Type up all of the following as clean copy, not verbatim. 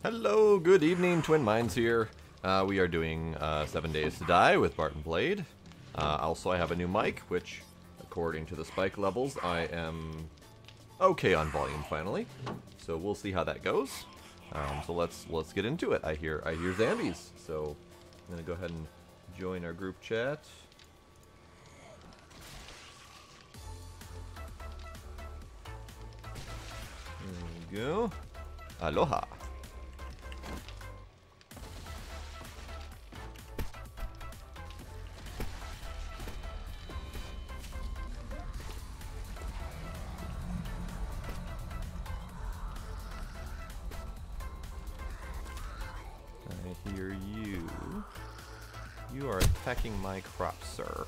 Hello, good evening, Twin Minds here. We are doing 7 Days to Die with Barton Blade. Also, I have a new mic, which, according to the spike levels, I am okay on volume finally. So we'll see how that goes. So let's get into it. I hear zombies, so I'm gonna go ahead and join our group chat. There we go. Aloha. I hear you. You are attacking my crop, sir.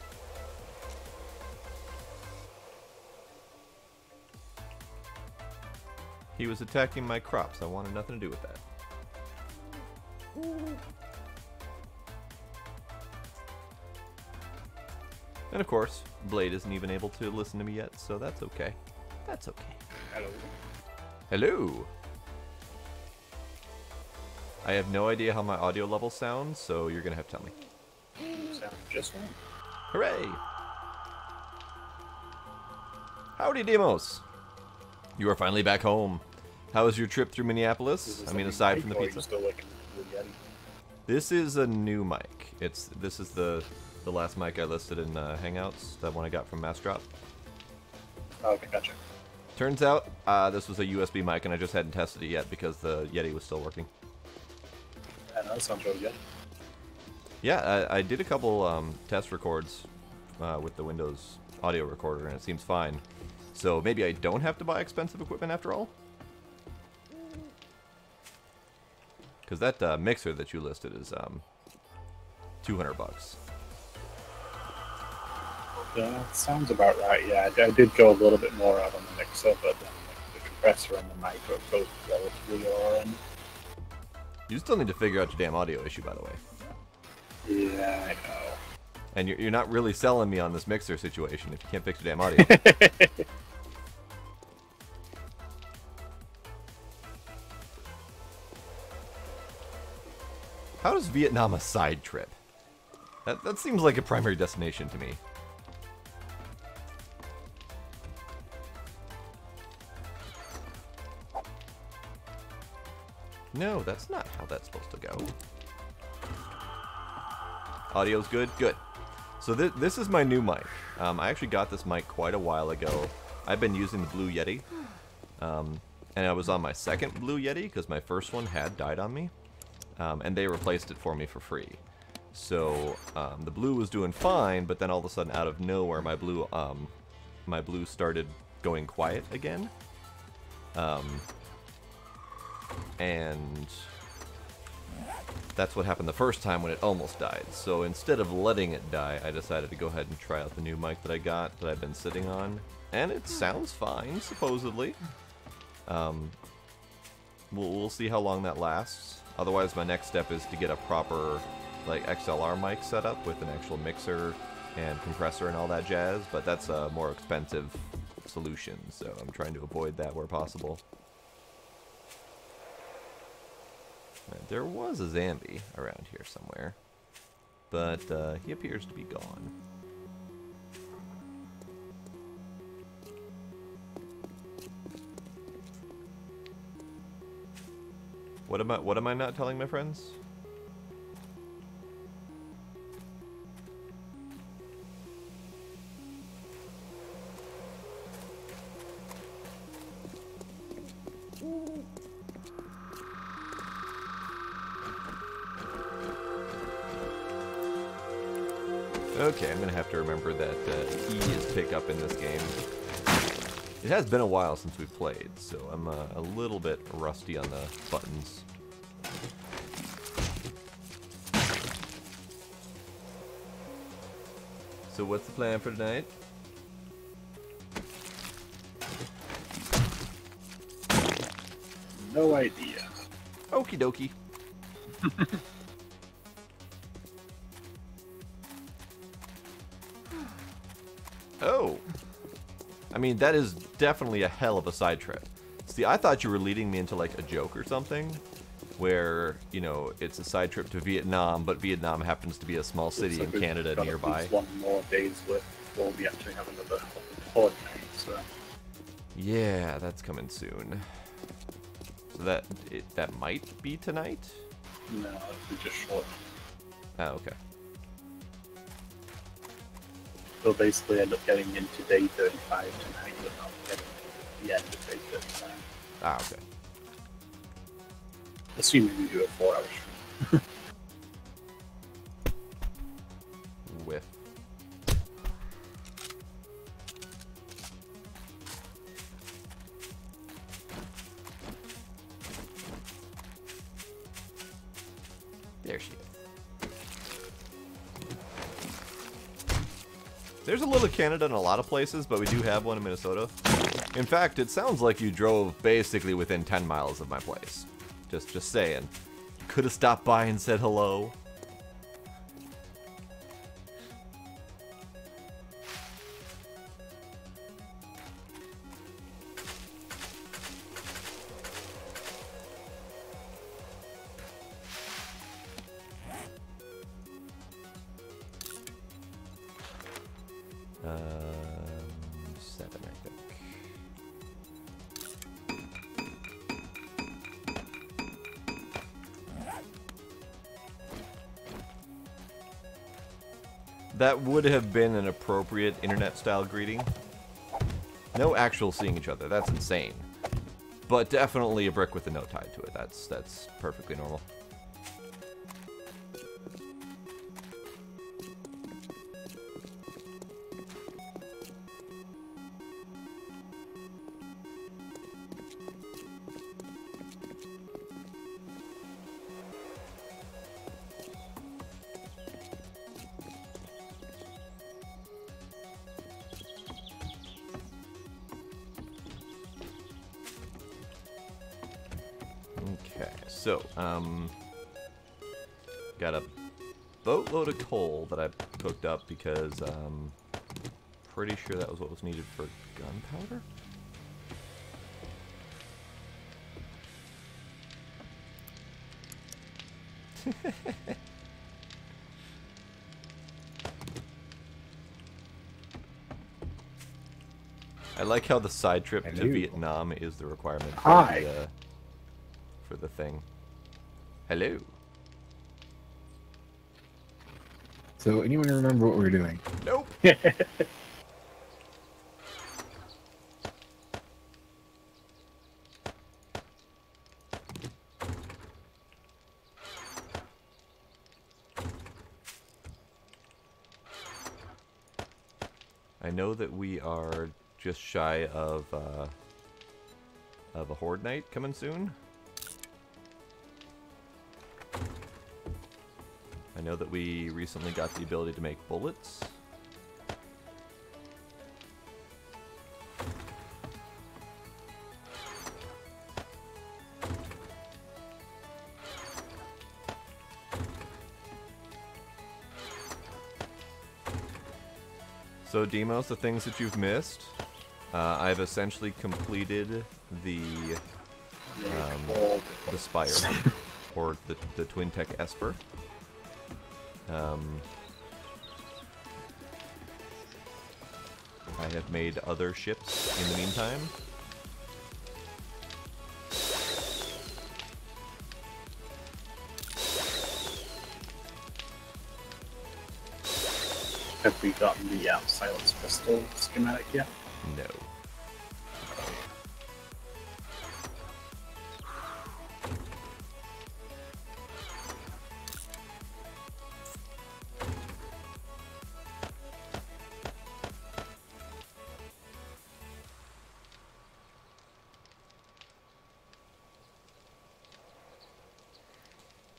He was attacking my crops. I wanted nothing to do with that. And of course, Blade isn't even able to listen to me yet, so that's okay. That's okay. Hello. Hello. I have no idea how my audio level sounds, so you're gonna have to tell me. Sound just right. Hooray! Howdy, Demos! You are finally back home. How was your trip through Minneapolis? I mean, aside from the pizza. Still looking for the Yeti? This is a new mic. This is the last mic I listed in Hangouts, that one I got from Massdrop. Oh, okay, gotcha. Turns out this was a USB mic, and I just hadn't tested it yet because the Yeti was still working. Yeah, no, that sounds really good. Yeah, I did a couple test records with the Windows audio recorder, and it seems fine. So maybe I don't have to buy expensive equipment after all? Because that mixer that you listed is $200. Yeah, that sounds about right. Yeah, I did go a little bit more out on the mixer, but then the compressor and the micro both relatively are in. You still need to figure out your damn audio issue, by the way. Yeah, I know. And you're not really selling me on this mixer situation if you can't fix your damn audio. How is Vietnam a side trip? That seems like a primary destination to me. No, that's not how that's supposed to go. Audio's good? Good. So this is my new mic. I actually got this mic quite a while ago. I've been using the Blue Yeti. And I was on my second Blue Yeti because my first one had died on me. And they replaced it for me for free. So the Blue was doing fine, but then all of a sudden out of nowhere my Blue started going quiet again. And that's what happened the first time when it almost died. So instead of letting it die, I decided to go ahead and try out the new mic that I got, that I've been sitting on. And it sounds fine, supposedly. We'll see how long that lasts. Otherwise, my next step is to get a proper like XLR mic set up with an actual mixer and compressor and all that jazz. But that's a more expensive solution, so I'm trying to avoid that where possible. There was a zombie around here somewhere, but he appears to be gone. What am I not telling my friends? Okay, I'm gonna have to remember that E is pick up in this game. It has been a while since we've played, so I'm a little bit rusty on the buttons. So what's the plan for tonight? No idea. Okie dokie. Oh. I mean, that is definitely a hell of a side trip. See, I thought you were leading me into like a joke or something, where, you know, it's a side trip to Vietnam, but Vietnam happens to be a small city in Canada nearby. One more day's work before we actually have another horde night, so. Yeah, that's coming soon. So that might be tonight? No, it's just short. Oh, okay. We'll basically end up getting into day 35 tonight, but not getting to the end of day 35. Ah, okay. Assuming we do a 4-hour stream. Whiff. There she is. There's a little Canada in a lot of places, but we do have one in Minnesota. In fact, it sounds like you drove basically within 10 miles of my place. Just saying. Could have stopped by and said hello. Seven, I think. That would have been an appropriate internet-style greeting. No actual seeing each other. That's insane. But definitely a brick with a note tied to it. That's perfectly normal. So, got a boatload of coal that I cooked up because pretty sure that was what was needed for gunpowder. I like how the side trip to Vietnam is the requirement for the thing. Hello. So, anyone remember what we were doing? Nope. I know that we are just shy of a horde night coming soon. I know that we recently got the ability to make bullets. So Demos, the things that you've missed, I've essentially completed the Spire, or the Twin Tech Esper. I have made other ships in the meantime. Have we gotten the Silence Crystal schematic yet? No.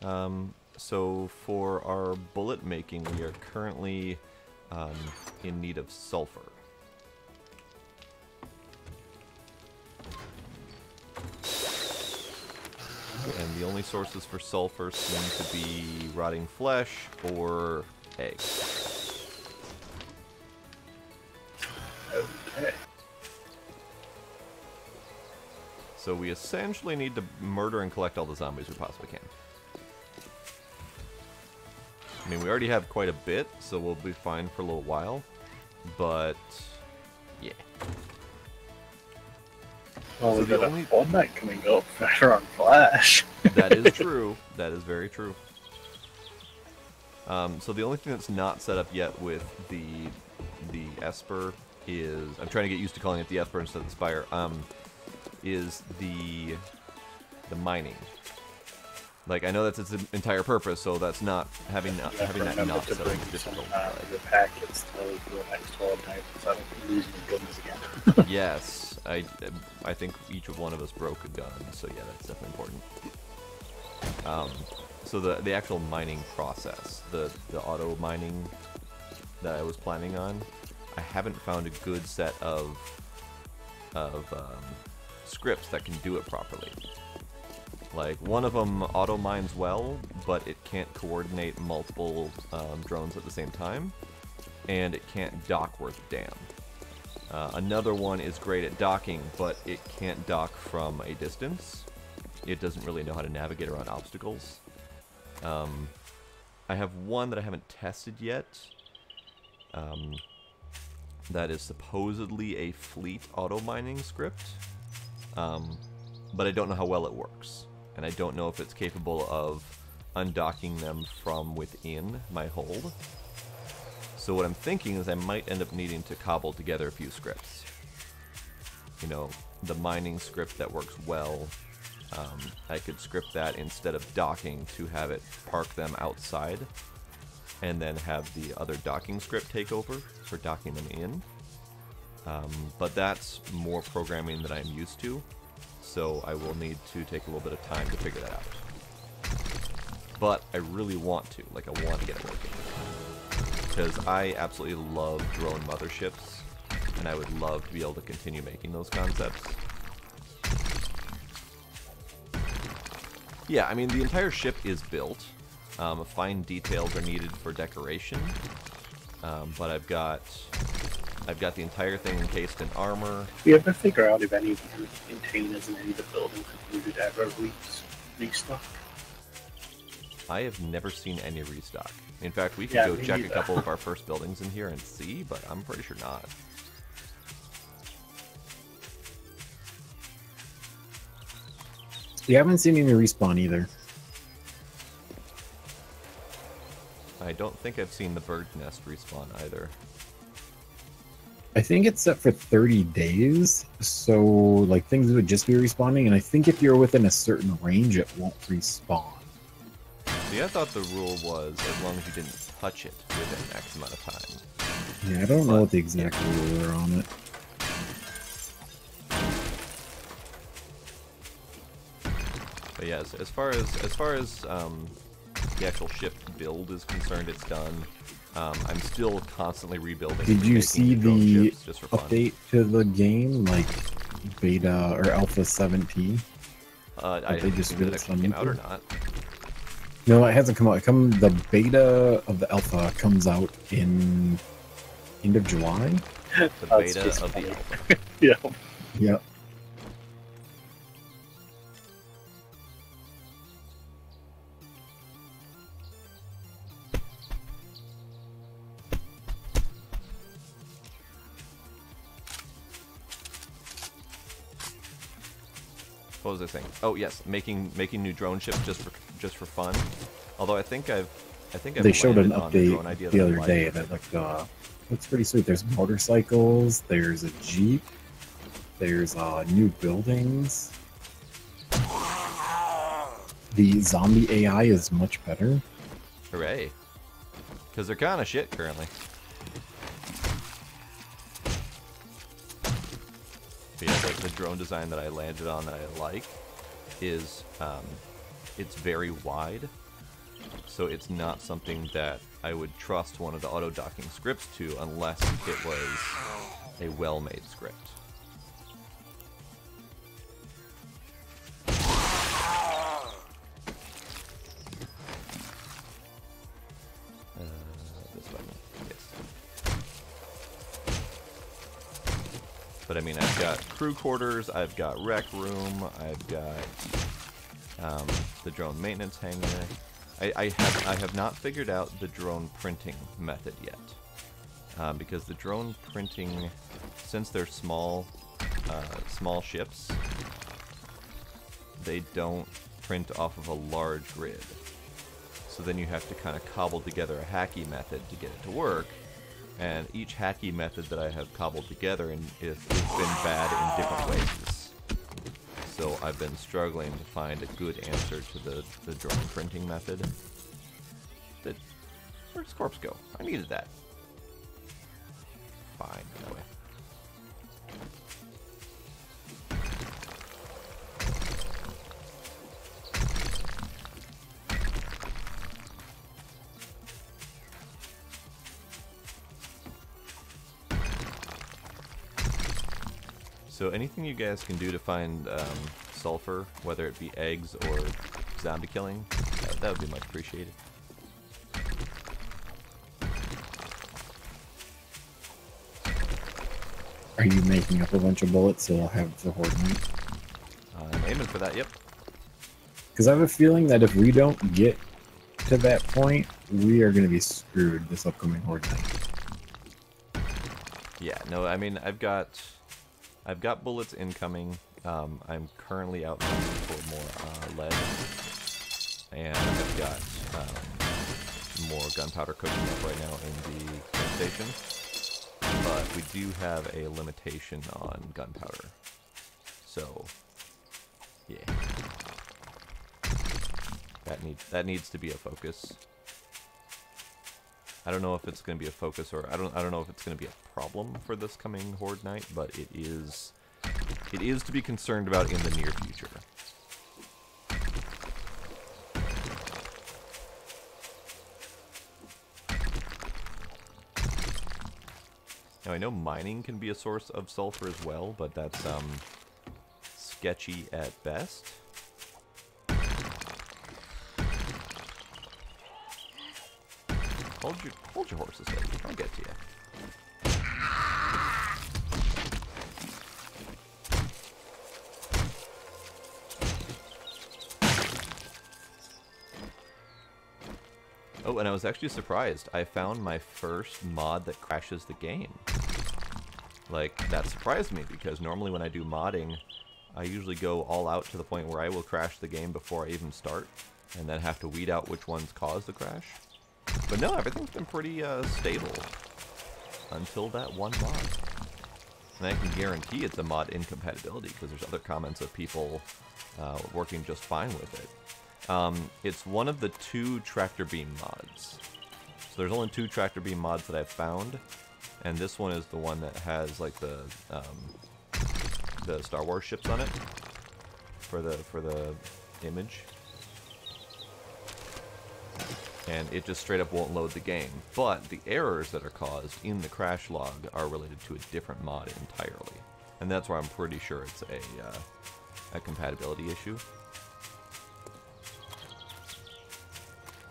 So for our bullet making, we are currently in need of sulfur. And the only sources for sulfur seem to be rotting flesh or eggs. Okay. So we essentially need to murder and collect all the zombies we possibly can. I mean, we already have quite a bit, so we'll be fine for a little while. But, yeah. Well, So we've the got only- a horde night coming up better on Flash. That is true. That is very true. So the only thing that's not set up yet with the Esper is... I'm trying to get used to calling it the Esper instead of the Spire. Is the mining. Like, I know that's its entire purpose, so that's not having that not to set bring up is some difficult. the packets to the next horde night, so I don't lose my guns again. Yes, I think each one of us broke a gun, so yeah, that's definitely important. So the actual mining process, the auto mining that I was planning on, I haven't found a good set of scripts that can do it properly. Like, one of them auto mines well, but it can't coordinate multiple drones at the same time, and it can't dock worth a damn. Another one is great at docking, but it can't dock from a distance. It doesn't really know how to navigate around obstacles. I have one that I haven't tested yet. That is supposedly a fleet auto mining script, but I don't know how well it works, and I don't know if it's capable of undocking them from within my hold. So what I'm thinking is I might end up needing to cobble together a few scripts. You know, the mining script that works well, I could script that instead of docking to have it park them outside, and then have the other docking script take over for docking them in. But that's more programming than I'm used to, so I will need to take a little bit of time to figure that out. But I really want to, like, I want to get it working. Because I absolutely love drone motherships, and I would love to be able to continue making those concepts. Yeah, I mean, the entire ship is built. Fine details are needed for decoration, but I've got the entire thing encased in armor. Do you ever figure out if any of the containers in any of the buildings included ever restock? I have never seen any restock. In fact, we could Yeah, go me check neither. a couple of our first buildings in here and see, but I'm pretty sure not. You haven't seen any respawn either. I don't think I've seen the bird nest respawn either. I think it's set for 30 days, so like things would just be respawning, and I think if you're within a certain range, it won't respawn. See, I thought the rule was as long as you didn't touch it within X amount of time. Yeah, I don't know what the exact rule are on it. But yeah, as far as the actual ship build is concerned, it's done. I'm still constantly rebuilding. Did you making see drone the ships just for fun. update to the game, like beta or alpha 7P? I they just just that released actually on came out or YouTube? not. No, it hasn't come out. The beta of the alpha comes out in end of July. The That's beta just of the funny. alpha. Yeah. Yep. What was I saying? Oh yes, making new drone ships just for fun. Although I think I've They showed an landed on the drone update idea the that I other like. day that looked looks pretty sweet. There's motorcycles, there's a Jeep, there's new buildings. The zombie AI is much better. Hooray! Because they're kind of shit currently. But yeah, the drone design that I landed on that I like is it's very wide, so it's not something that I would trust one of the auto-docking scripts to unless it was a well-made script. This button, yes. But I mean, I've got crew quarters, I've got rec room, I've got the drone maintenance hangar. I have not figured out the drone printing method yet, because the drone printing, since they're small ships, they don't print off of a large grid. So then you have to kind of cobble together a hacky method to get it to work, and each hacky method that I have cobbled together has been bad in different ways. So I've been struggling to find a good answer to the drone printing method. Where'd his corpse go? I needed that. Fine, that way. So anything you guys can do to find sulfur, whether it be eggs or zombie killing, that would be much appreciated. Are you making up a bunch of bullets so I'll have the horde night? I'm aiming for that, yep. Because I have a feeling that if we don't get to that point, we are going to be screwed this upcoming horde night. Yeah, no, I mean, I've got bullets incoming. I'm currently out looking for more lead, and I've got more gunpowder cooking up right now in the station. But we do have a limitation on gunpowder, so yeah, that needs to be a focus. I don't know if it's going to be a focus, or I don't know if it's going to be a problem for this coming horde night, but it is to be concerned about in the near future. Now I know mining can be a source of sulfur as well, but that's sketchy at best. Hold your horses, lady. I'll get to you. Oh, and I was actually surprised. I found my first mod that crashes the game. Like, that surprised me, because normally when I do modding, I usually go all out to the point where I will crash the game before I even start, and then have to weed out which ones cause the crash. But no, everything's been pretty stable until that one mod. And I can guarantee it's a mod incompatibility, because there's other comments of people working just fine with it. It's one of the 2 tractor beam mods. So there's only 2 tractor beam mods that I've found, and this one is the one that has like the Star Wars ships on it for the image, and it just straight up won't load the game. But the errors that are caused in the crash log are related to a different mod entirely, and that's where I'm pretty sure it's a compatibility issue.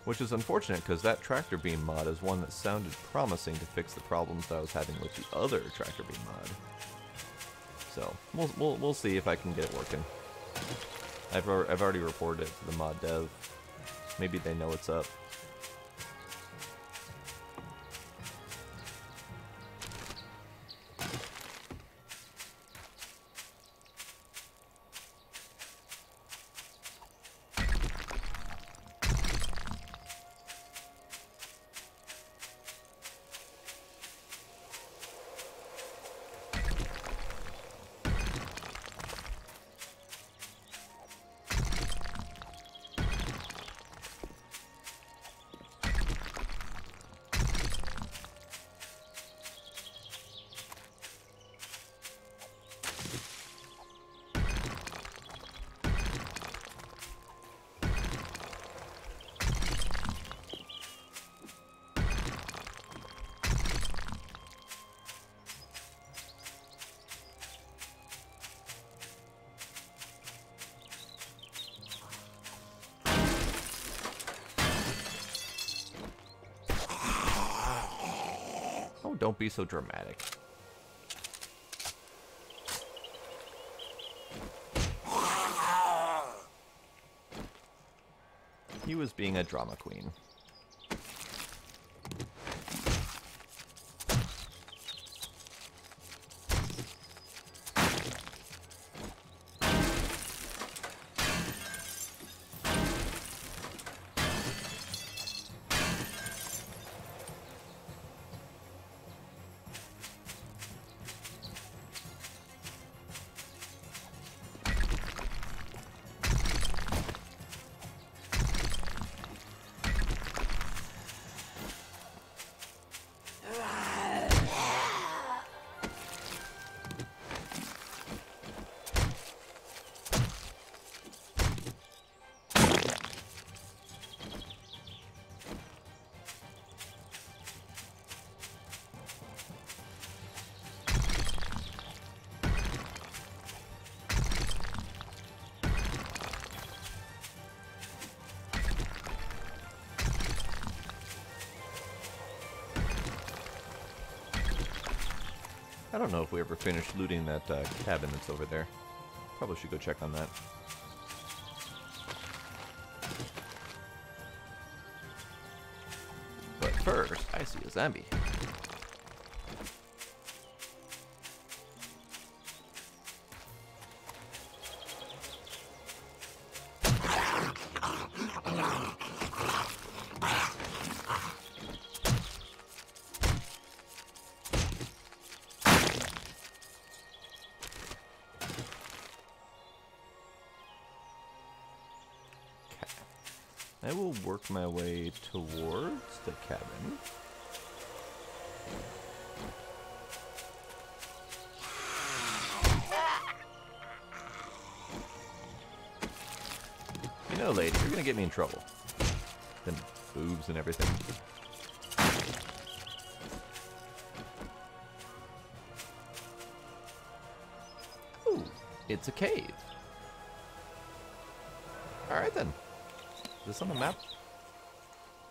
Which is unfortunate, because that tractor beam mod is one that sounded promising to fix the problems that I was having with the other tractor beam mod. So we'll see if I can get it working. I've already reported it to the mod dev. Maybe they know what's up. don't be so dramatic. He was being a drama queen. I don't know if we ever finished looting that cabin that's over there. Probably should go check on that. But first, I see a zombie. I will work my way towards the cabin. You know, lady, you're gonna get me in trouble. Then boobs and everything. Ooh, it's a cave. Alright then. Is this on the map?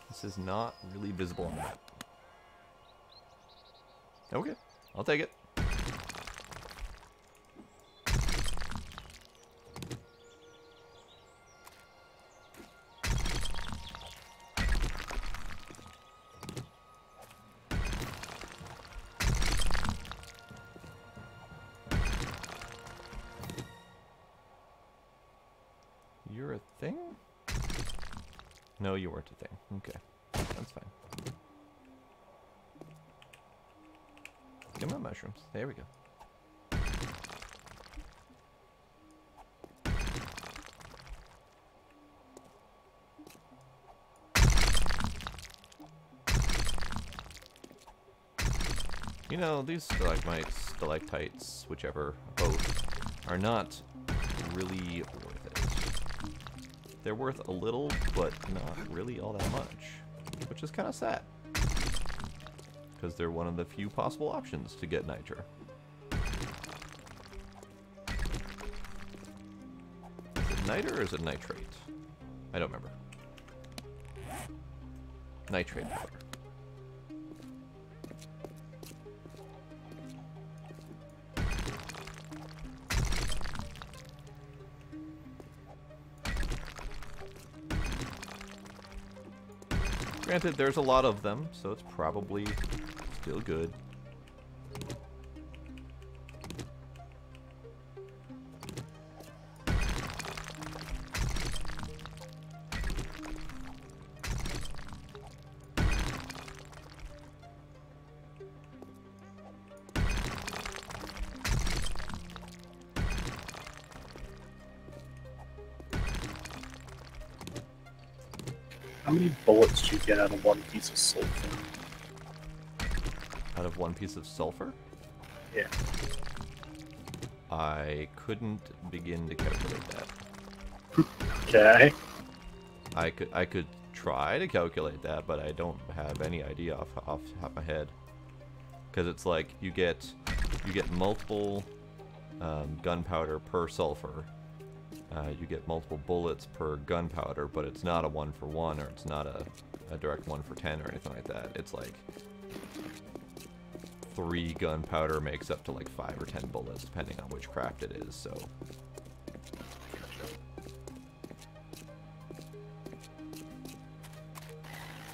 This is not really visible on the map. Okay, I'll take it. You're a thing? No, you weren't a thing. Okay, that's fine. Give me mushrooms. There we go. You know, these stalagmites, stalactites, whichever, both, are not really worth it. They're worth a little, but not really all that much, which is kind of sad. Because they're one of the few possible options to get nitro. Is it niter or is it nitrate? I don't remember. Nitrate powder. Granted, there's a lot of them, so it's probably still good. How many bullets do you get out of one piece of sulfur? Out of one piece of sulfur? Yeah. I couldn't begin to calculate that. Okay. I could try to calculate that, but I don't have any idea off the top of my head. Because it's like you get multiple gunpowder per sulfur. You get multiple bullets per gunpowder, but it's not a 1-for-1, or it's not a direct 1-for-10 or anything like that. It's like 3 gunpowder makes up to like 5 or 10 bullets, depending on which craft it is, so.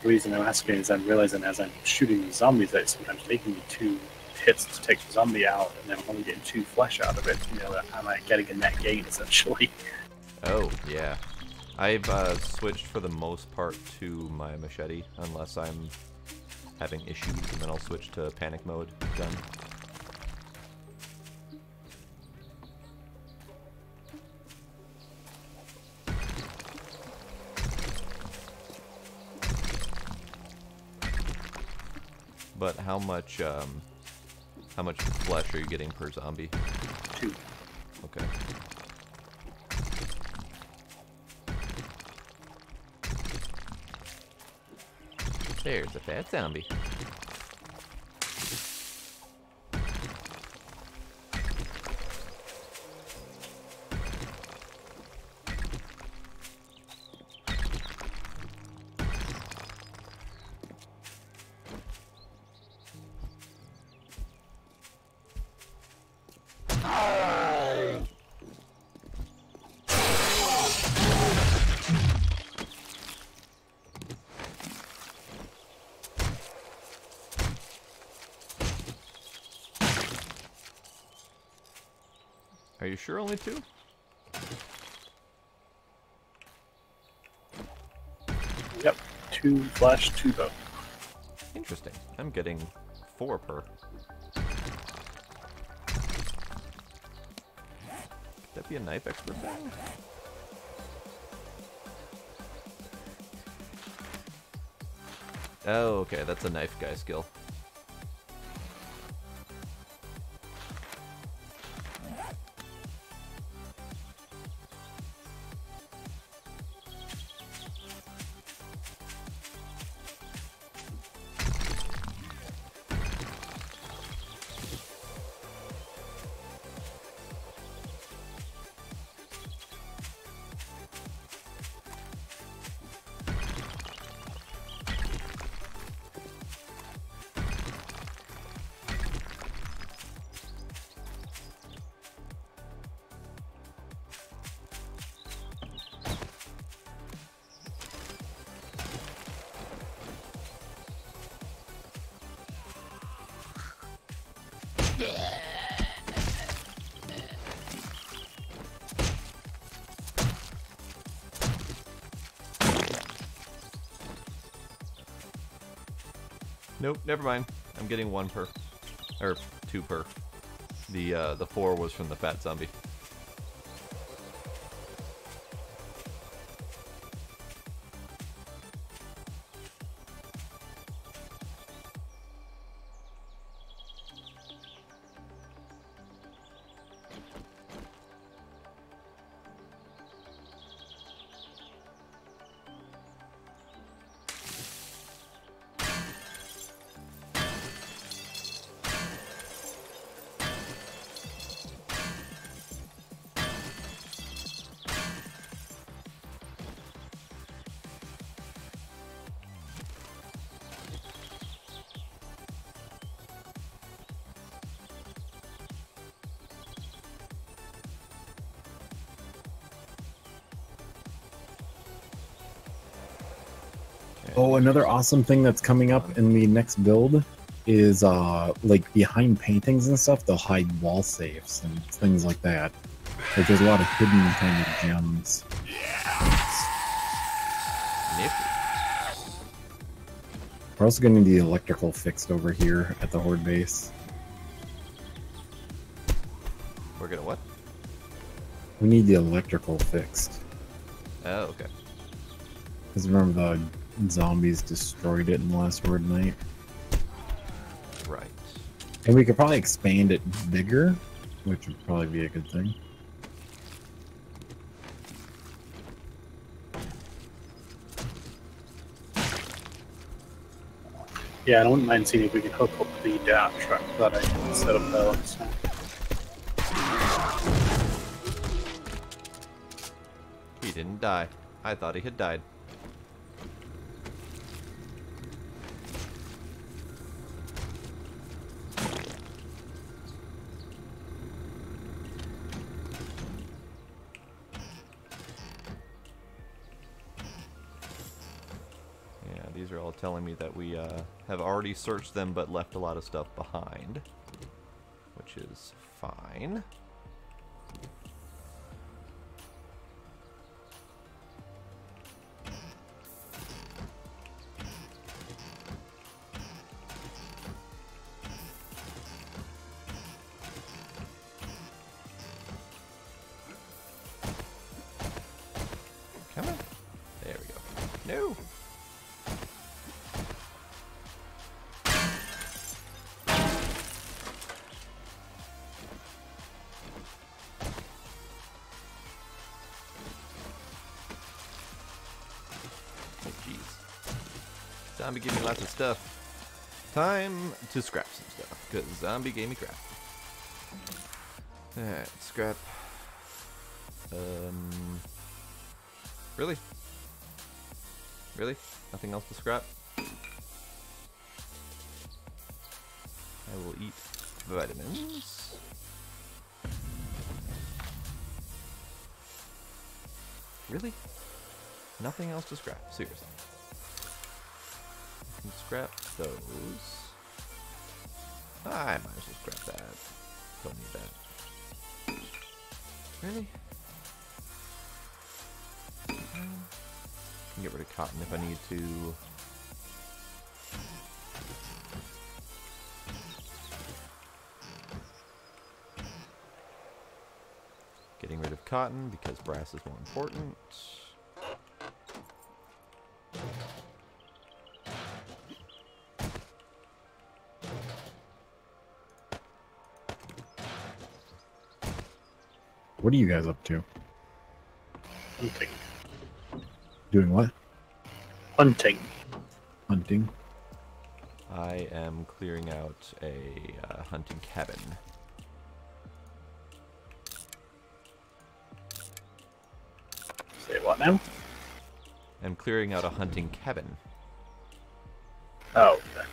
The reason I'm asking is I'm realizing as I'm shooting the zombies that it's sometimes taking me 2 hits to take the zombie out, and then I'm only getting 2 flesh out of it. You know, I'm like getting a net gain essentially. Oh, yeah. I've switched for the most part to my machete, unless I'm having issues, and then I'll switch to panic mode gun. But how much flesh are you getting per zombie? 2. Okay. There's a fat zombie. Are you sure only 2? Yep, 2 flesh, 2 bone. Interesting. I'm getting 4 per. Could that be a knife expert thing? Oh, okay, that's a knife guy skill. Nope, never mind. I'm getting 1 per. Or 2 per. The 4 was from the fat zombie. Oh, another awesome thing that's coming up in the next build is like behind paintings and stuff, they'll hide wall safes and things like that. Like there's a lot of hidden kind of gems. Nifty. We're also getting the electrical fixed over here at the horde base. We're gonna what? We need the electrical fixed. Oh, okay. Because remember the zombies destroyed it in the last horde night. Right. And we could probably expand it bigger, which would probably be a good thing. Yeah, I wouldn't mind seeing if we can hook up the truck that I can set up there. So. He didn't die. I thought he had died. they're all telling me that we have already searched them but left a lot of stuff behind, which is fine. Come on. There we go. No! Oh, jeez. Zombie gave me lots of stuff. Time to scrap some stuff, because zombie gave me crap. Alright, scrap. Really? Really? Nothing else to scrap? I will eat vitamins. Really? Nothing else to scrap? Seriously. I can scrap those. I might as well scrap that. Don't need that. Really? Can get rid of cotton if I need to. Getting rid of cotton because brass is more important. What are you guys up to? Hunting. Doing what? Hunting. Hunting. I am clearing out a hunting cabin. Say what now? I'm clearing out a hunting cabin. Oh, okay.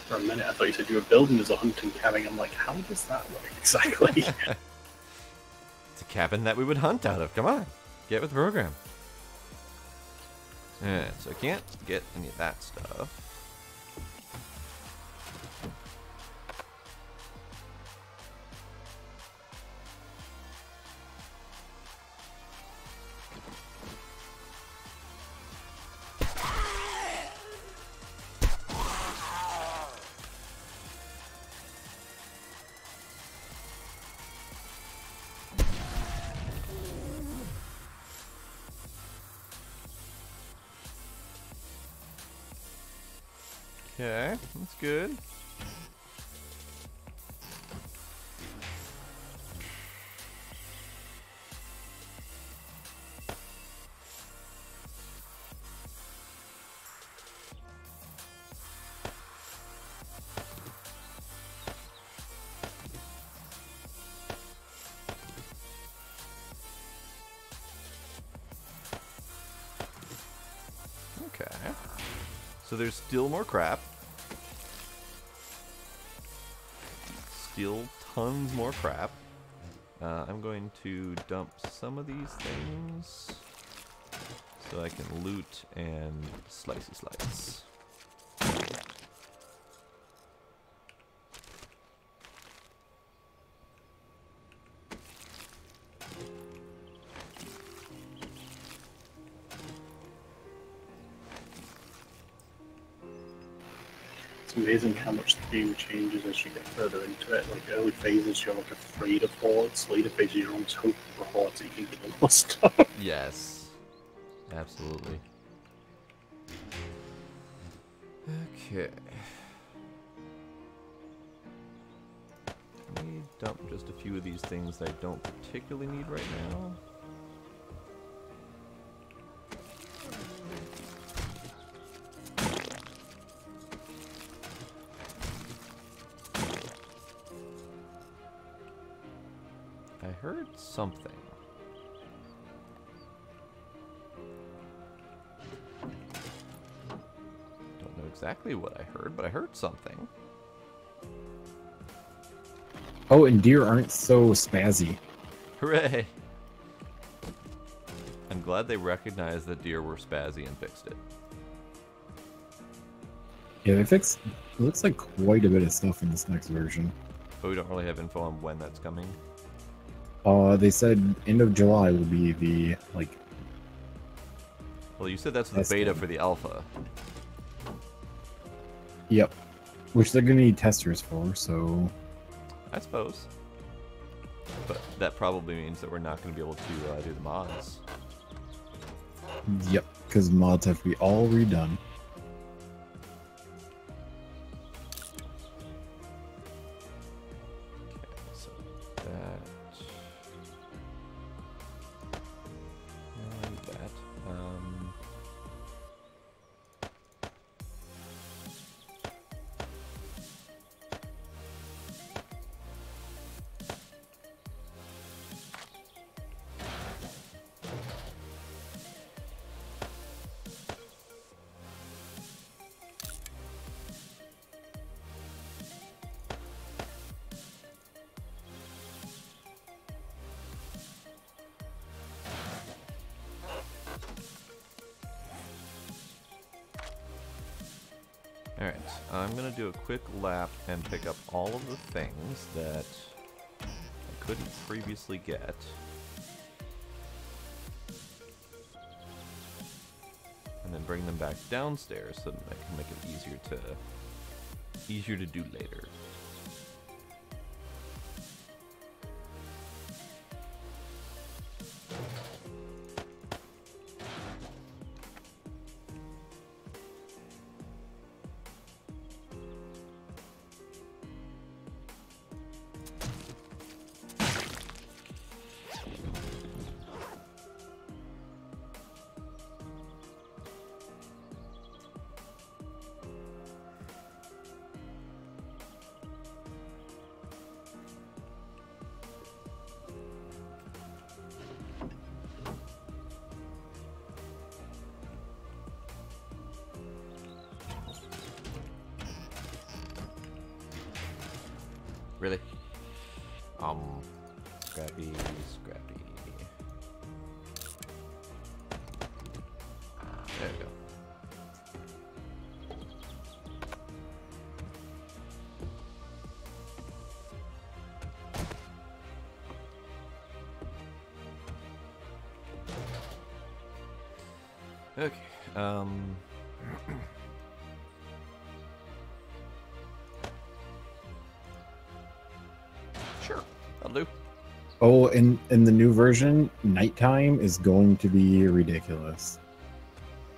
For a minute, I thought you said you were building as a hunting cabin. I'm like, how does that work exactly? It's a cabin that we would hunt out of. Come on. Get with the program. Alright, so I can't get any of that stuff. Okay, that's good. Okay. So there's still more crap. Still tons more crap. I'm going to dump some of these things so I can loot and slicey slice. It's amazing how much the game changes as you get further into it. Like early phases, you're like afraid of hordes. Later phases, you're almost hoping for hordes so you can get all the stuff. Yes, absolutely. Okay. Let me dump just a few of these things that I don't particularly need right now. I heard something. Don't know exactly what I heard, but I heard something. Oh, and deer aren't so spazzy. Hooray! glad they recognized that deer were spazzy and fixed it. Yeah, they fixed. It looks like quite a bit of stuff in this next version. But we don't really have info on when that's coming. They said end of July will be the like. Well, you said that's the beta for the alpha. Yep, which they're gonna need testers for. So. I suppose. But that probably means that we're not going to be able to do the mods. Yep, because mods have to be all redone. Okay, so that. And that. Alright, I'm going to do a quick lap and pick up all of the things that I couldn't previously get. And then bring them back downstairs so that I can make it easier to do later. Really? Scrappy, scrappy. There we go. Okay, sure, I'll do. Oh, in the new version, nighttime is going to be ridiculous.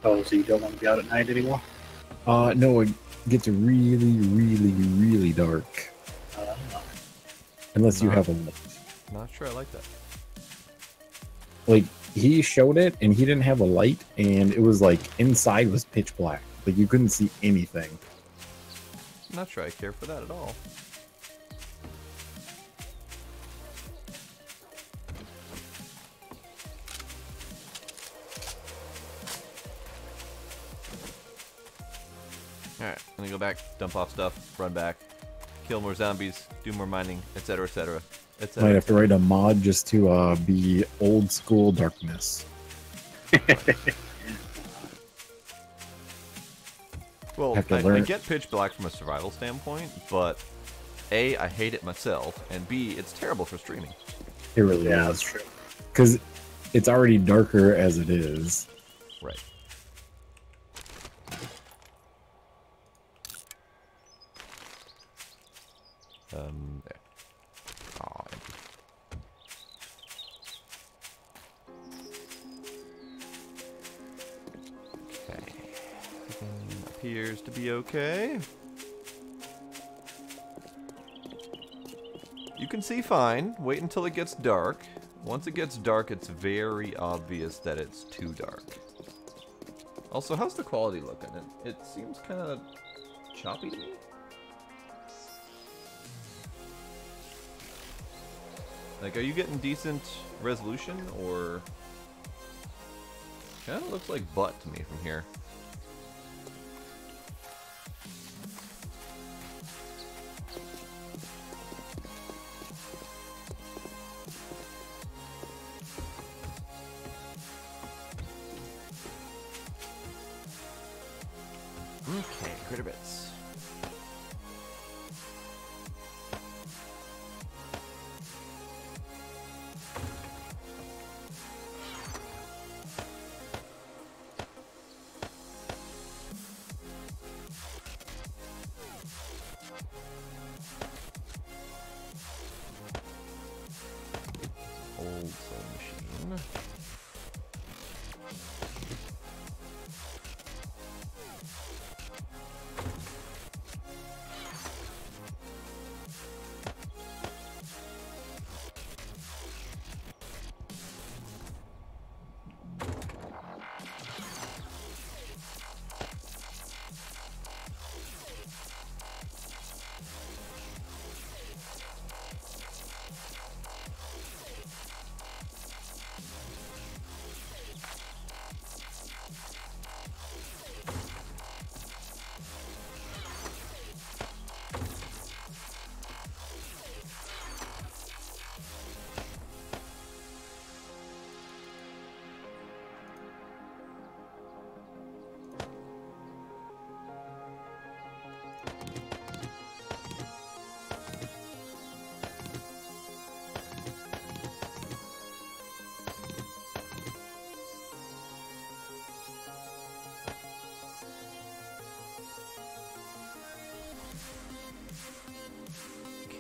Oh, so you don't want to be out at night anymore? No, it gets really, really, really dark. Unless you have a light. Not sure I like that. Like, he showed it, and he didn't have a light, and it was like, inside was pitch black. Like, you couldn't see anything. Not sure I care for that at all. Alright, I'm gonna go back, dump off stuff, run back, kill more zombies, do more mining, etc., etc., etc. Might have to write a mod just to be old school darkness. Well, Have to I learn. get pitch black from a survival standpoint, but A, I hate it myself, and B, it's terrible for streaming. It really Yeah, is. that's true. Because it's already darker as it is. Right. There. Aw, empty. Okay. Everything appears to be okay. You can see fine. Wait until it gets dark. Once it gets dark, it's very obvious that it's too dark. Also, how's the quality looking? It seems kind of choppy to me. Like, are you getting decent resolution, or... Kind of looks like butt to me from here.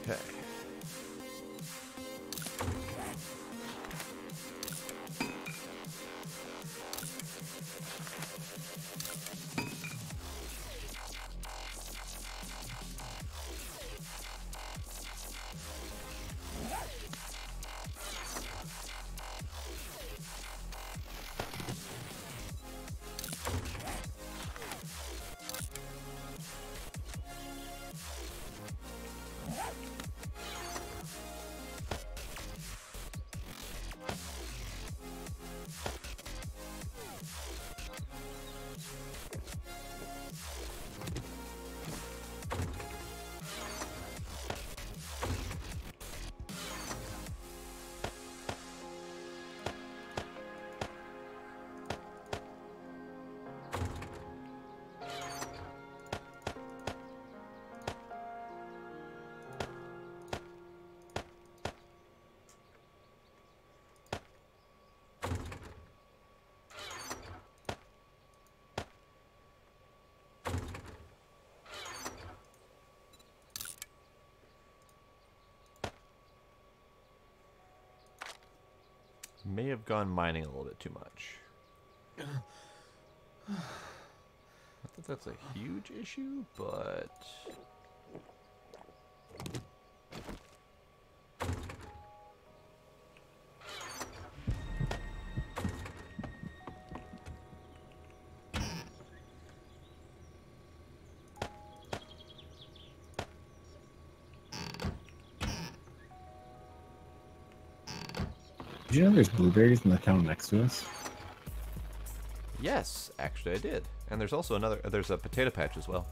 Okay. May have gone mining a little bit too much. Not that that's a huge issue, but... Did you know there's blueberries in the town next to us? Yes, actually I did. And there's also there's a potato patch as well.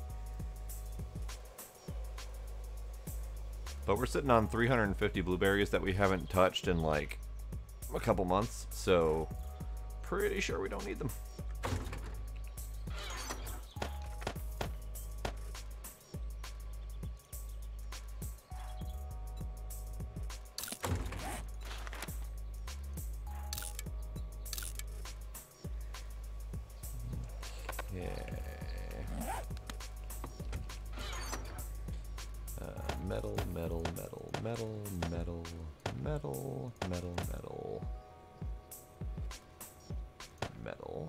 But we're sitting on 350 blueberries that we haven't touched in like a couple months, so pretty sure we don't need them. Metal, metal, metal, metal, metal, metal, metal, metal, metal.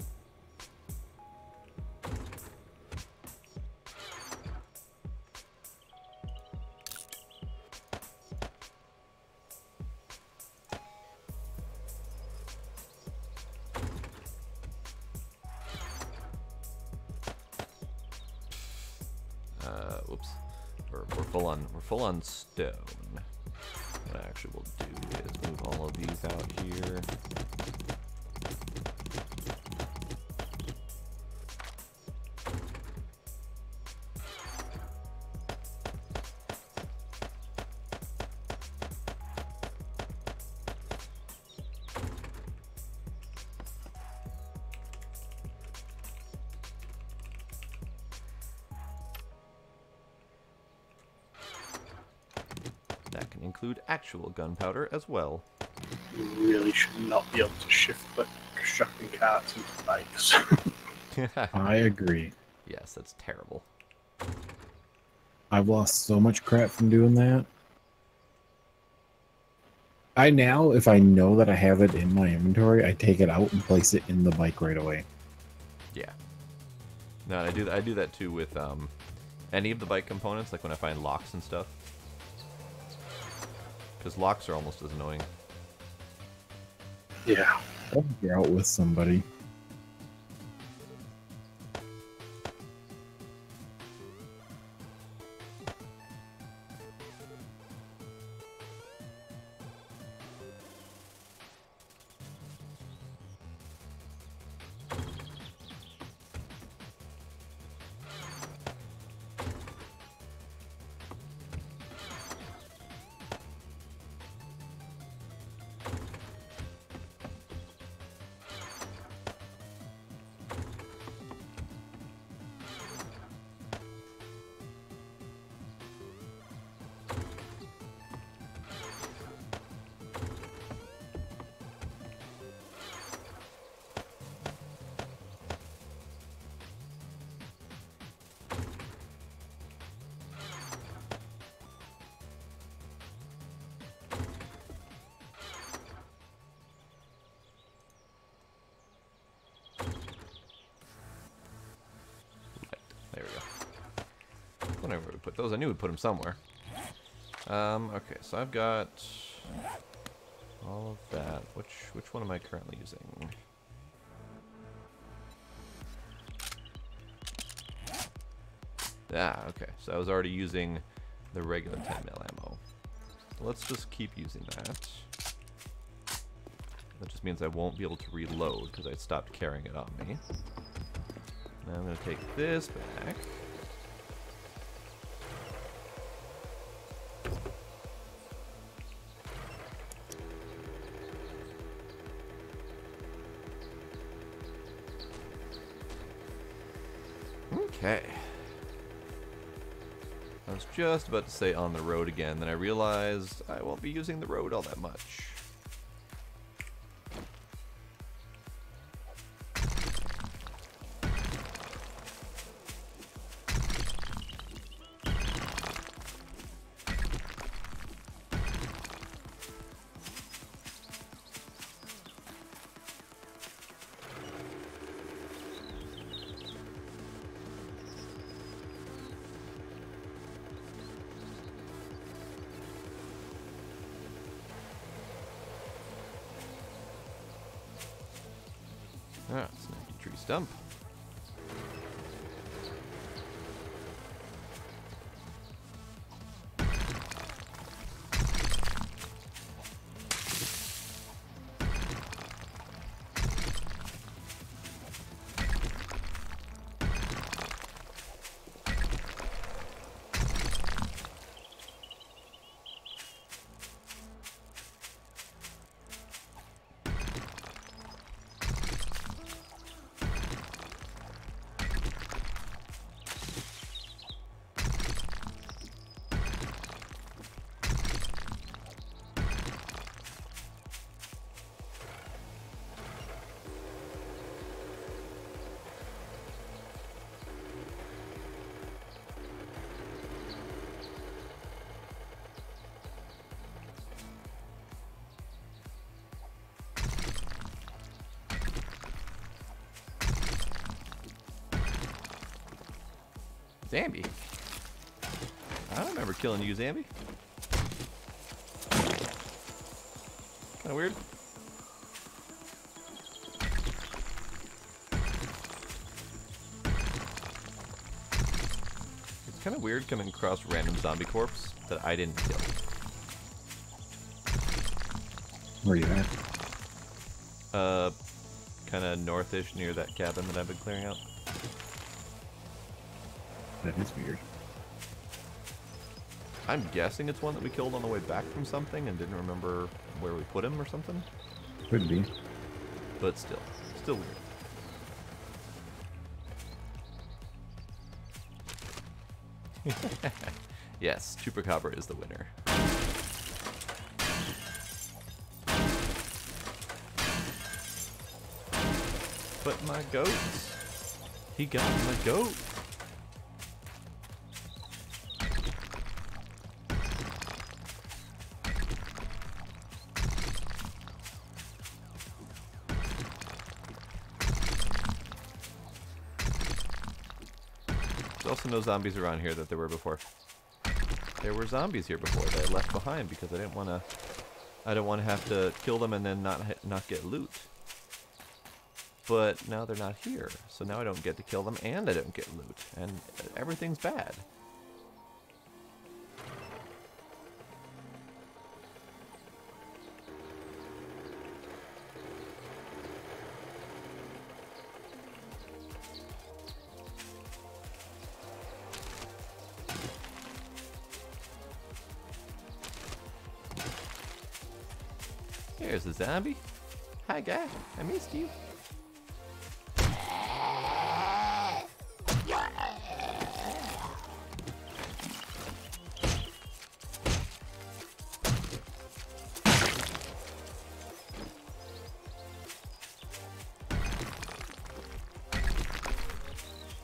Oops. We're full on stone. What I actually will do is move all of these out here. That can include actual gunpowder as well. You really should not be able to shift the shopping carts into bikes. I agree. Yes, that's terrible. I've lost so much crap from doing that. I now, if I know that I have it in my inventory, I take it out and place it in the bike right away. Yeah. No, I do that too with any of the bike components, like when I find locks and stuff. Because locks are almost as annoying. Yeah. I'll be out with somebody. put those? I knew we'd put them somewhere. Okay, so I've got all of that. Which one am I currently using? Ah, okay. So I was already using the regular 10mm ammo. So let's just keep using that. That just means I won't be able to reload because I stopped carrying it on me. Now I'm going to take this back. Okay. I was just about to say on the road again, then I realized I won't be using the road all that much. Ah, it's an empty tree stump. Zambi. I don't remember killing you, Zambi. Kinda weird. It's kinda weird coming across random zombie corpse that I didn't kill. Where are you at? Kinda northish near that cabin that I've been clearing out. That is weird. I'm guessing it's one that we killed on the way back from something and didn't remember where we put him or something. Could be. But still weird. Yes, Chupacabra is the winner. But my goats. He got my goat. There's also no zombies around here that there were before. There were zombies here before that I left behind because I didn't want to have to kill them and then not get loot. But now they're not here, so now I don't get to kill them and I don't get loot, and everything's bad. Here's a zombie. Hi guy, I missed you.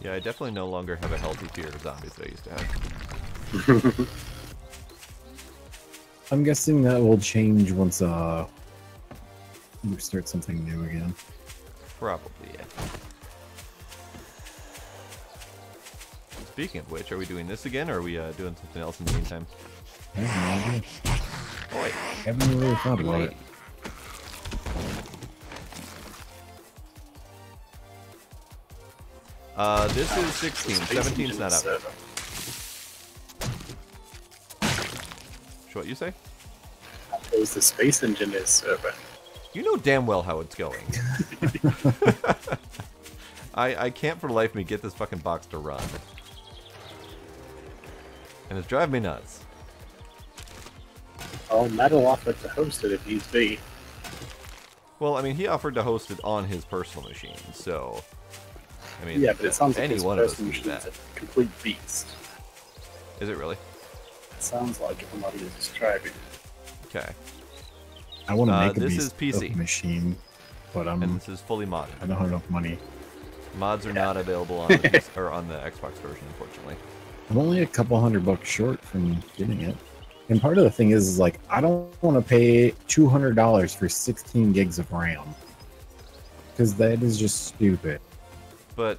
Yeah, I definitely no longer have a healthy fear of zombies that I used to have. I'm guessing that will change once we start something new again. Probably, yeah. Speaking of which, are we doing this again, or are we doing something else in the meantime? I have no idea. Boy, Haven't really thought about it. This is 16. 17's not up. What you say? It was the Space Engineers server. You know damn well how it's going. I can't for the life of me get this fucking box to run. And it's driving me nuts. Oh, Metal offered to host it if needs be. Well, I mean, he offered to host it on his personal machine, so... I mean, Yeah, but it sounds like any his one of us personal can do machine's that. a complete beast. Is it really? It sounds like it from what he was describing. Okay. I want to make a this beast is PC. of machine, but And this is fully modded. I don't have enough money. Mods are not available on the PC, or on the Xbox version, unfortunately. I'm only a couple $100 short from getting it. And part of the thing is like, I don't want to pay $200 for 16 gigs of RAM. Because that is just stupid. But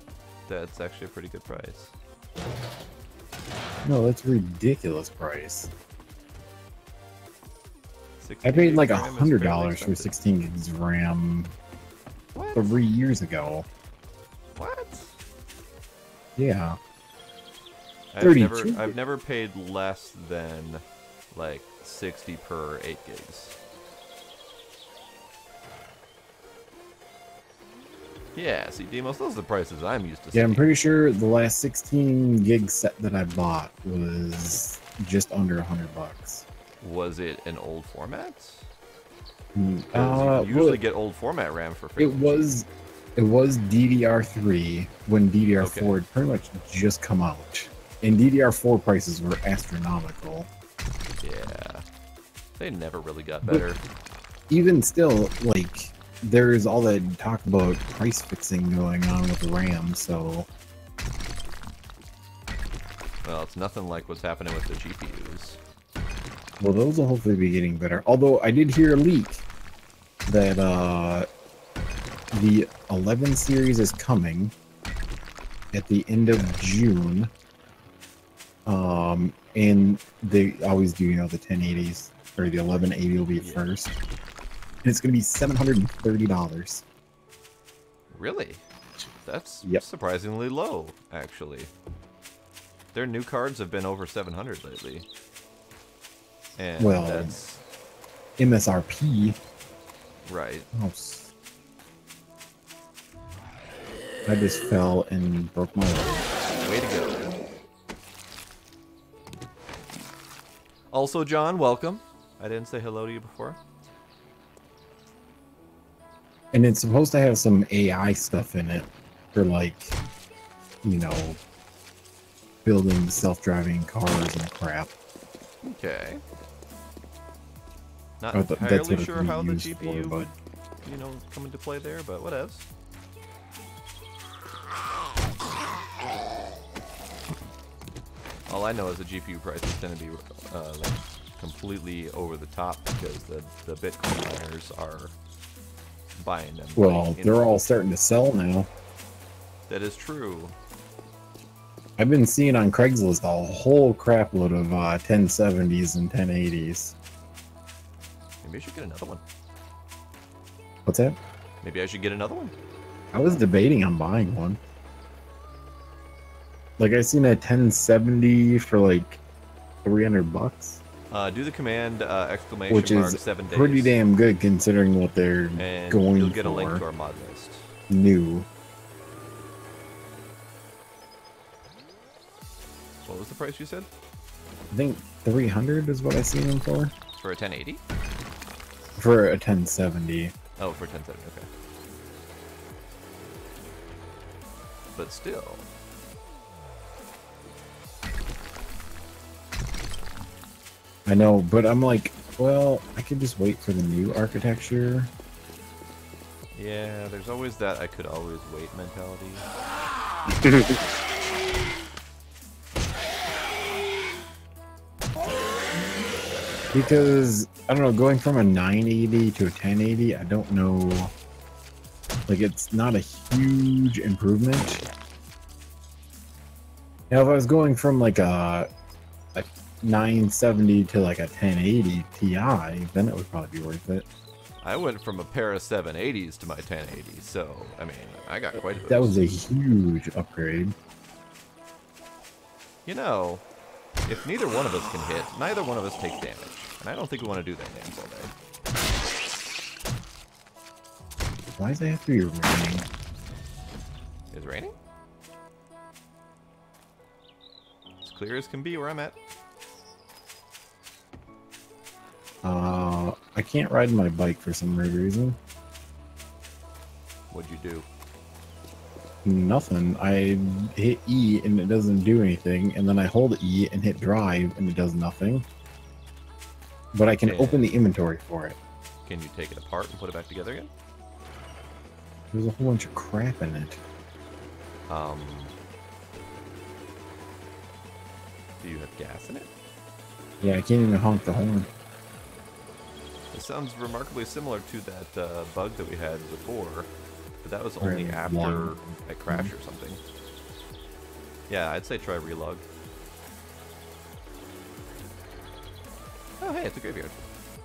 that's actually a pretty good price. No, that's a ridiculous price. 16 I paid like gigs of RAM is fairly $100 for expensive. 16 gigs of RAM What? 3 years ago. What? Yeah. I've 32. never paid less than like 60 per 8 gigs. Yeah, see, Demos, those are the prices I'm used to Yeah, I'm seeing. pretty sure the last 16 gig set that I bought was just under $100. Was it an old format? 'Cause you Well, usually get old format RAM for free. it was DDR3 when DDR4 had pretty much just come out, and DDR4 prices were astronomical. Yeah. They never really got But- better. Even still, like, there's all that talk about price fixing going on with the RAM, so Well, it's nothing like what's happening with the GPUs. well, those will hopefully be getting better. Although I did hear a leak that the 11 series is coming at the end of June. And they always do, you know, the 1080s or the 1180 will be first. And it's going to be $730. Really? That's Yep. surprisingly low, actually. Their new cards have been over 700 lately. And Well, that's MSRP. right. Oh, I just fell and broke my leg. Way to go. Also, John, welcome. I didn't say hello to you before. And it's supposed to have some AI stuff in it for, like, you know, building self-driving cars and crap. Okay. Not That's what entirely it's sure gonna be how the used GPU for, would, you know, come into play there, but whatevs. All I know is the GPU price is going to be like completely over the top because the Bitcoin miners are buying them. Well, like, they're all starting to sell now. That is true. I've been seeing on Craigslist a whole crap load of 1070s and 1080s. Maybe I should get another one. What's that? Maybe I should get another one. I was debating on buying one. Like, I seen a 1070 for like $300, Do the command exclamation which mark is 7 days. pretty damn good considering what they're and going you'll get for. a link to our mod list. New. What was the price you said? I think 300 is what I seen them for. For a 1080? For a 1070. Oh, for 1070, okay. But still. I know, but I'm like, well, I could just wait for the new architecture. Yeah, there's always that I could always wait mentality. Because, I don't know, going from a 980 to a 1080, I don't know. Like, it's not a huge improvement. Now, if I was going from like a 970 to like a 1080 Ti, then it would probably be worth it. I went from a pair of 780s to my 1080s, so I mean, I got quite a boost. That was a huge upgrade. You know, if neither one of us can hit, neither one of us takes damage. And I don't think we want to do that dance all day. Why does it have to be raining? Is it raining? As clear as can be where I'm at. I can't ride my bike for some weird reason. What'd you do? Nothing. I hit E and it doesn't do anything, and then I hold E and hit drive and it does nothing. But I can Yeah. open the inventory for it. Can you take it apart and put it back together again? There's a whole bunch of crap in it. Do you have gas in it? Yeah, I can't even honk the horn. It sounds remarkably similar to that bug that we had before, but that was only Right, after one. a crash or something. Yeah, I'd say try relog. Oh, hey, it's a graveyard.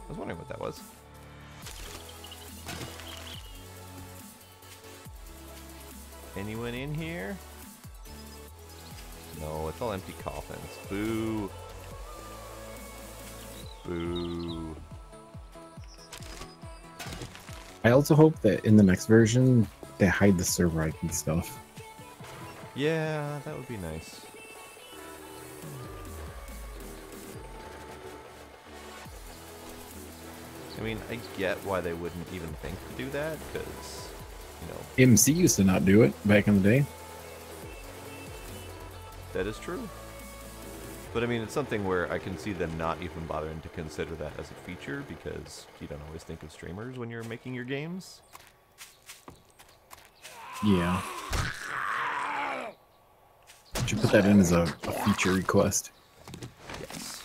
I was wondering what that was. Anyone in here? No, it's all empty coffins. Boo. Boo. I also hope that in the next version, they hide the server IP stuff. Yeah, that would be nice. I mean, I get why they wouldn't even think to do that, because, you know, MC used to not do it back in the day. that is true. But I mean, it's something where I can see them not even bothering to consider that as a feature, because you don't always think of streamers when you're making your games. Yeah. Should put that in as a feature request. Yes.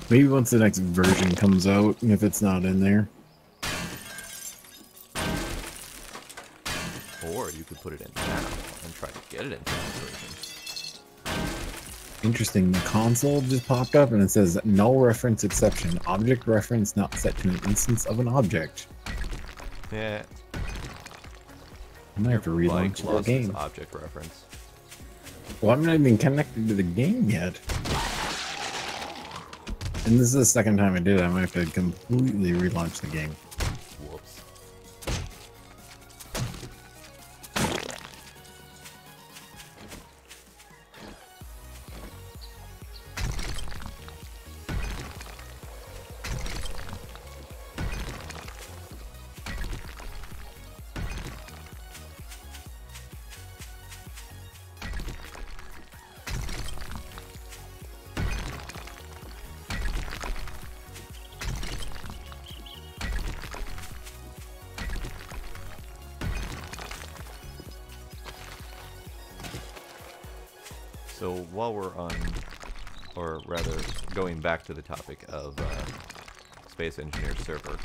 Maybe once the next version comes out, and if it's not in there. Or you could put it in now and try to get it into the version. Interesting, the console just popped up and it says null reference exception. Object reference not set to an instance of an object. Yeah. I might have to relaunch Like the lost its game. object reference. Well, I'm not even connected to the game yet. And this is the second time I did it. I might have to completely relaunch the game. Whoops. So while we're on, or rather going back to the topic of Space Engineer server,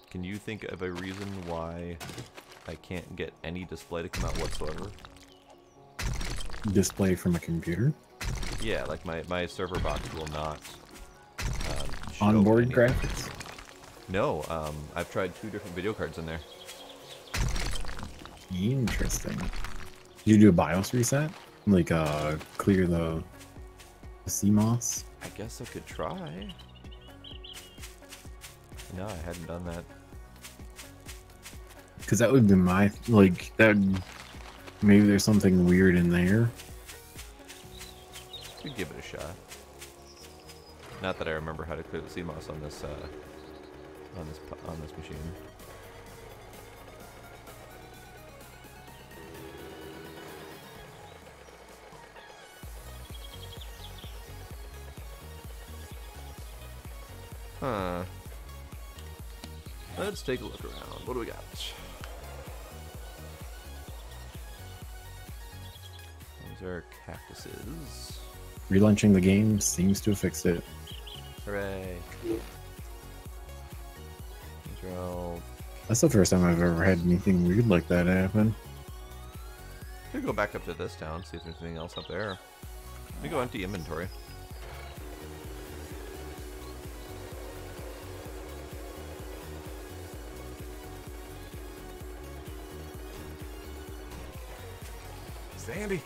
can you think of a reason why I can't get any display to come out whatsoever? Display from a computer. Yeah, like my server box will not show Onboard anything. graphics. No, I've tried 2 different video cards in there. Interesting. Did you do a BIOS reset? Like, clear the CMOS? I guess I could try. No, I hadn't done that. Because that would be my, like, that, maybe there's something weird in there. Could give it a shot. Not that I remember how to clear the CMOS on this machine. Huh. Let's take a look around. What do we got? These are cactuses. Relaunching the game seems to have fixed it. Hooray. These are all... That's the first time I've ever had anything weird like that happen. Could go back up to this town, see if there's anything else up there. Let me go empty inventory. Sandy.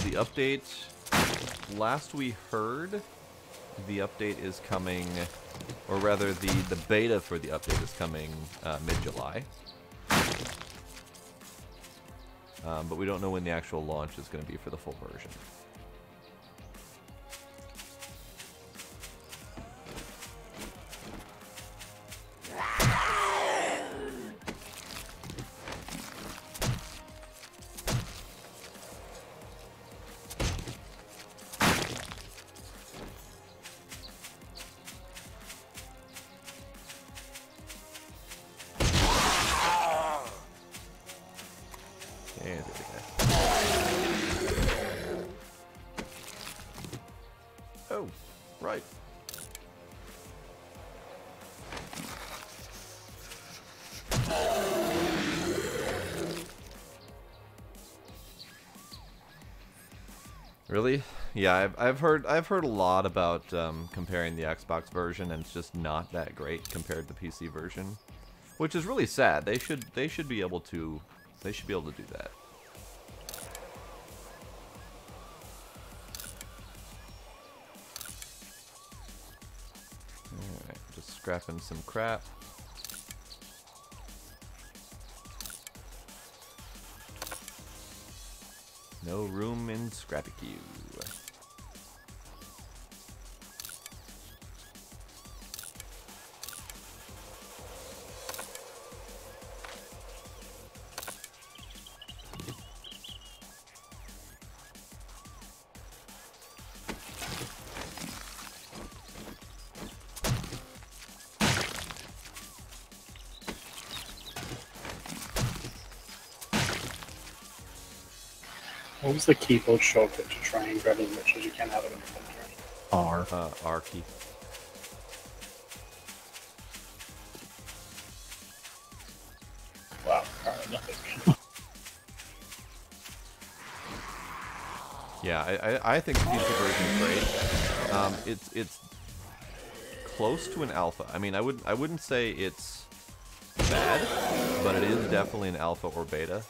The update, last we heard, the update is coming, or rather the beta for the update is coming mid-July. But we don't know when the actual launch is going to be for the full version. Oh, right. Really? Yeah, I've heard a lot about comparing the Xbox version, and it's just not that great compared to the PC version, which is really sad. They should be able to do that. Alright, just scrapping some crap. No room in Scrappy Queue. What was the keyboard shortcut to try and grab as much as you can out of inventory? R. R key. Wow, apparently nothing. Yeah, I think the PC version is great. It's close to an alpha. I mean, I wouldn't say it's bad, but it is definitely an alpha or beta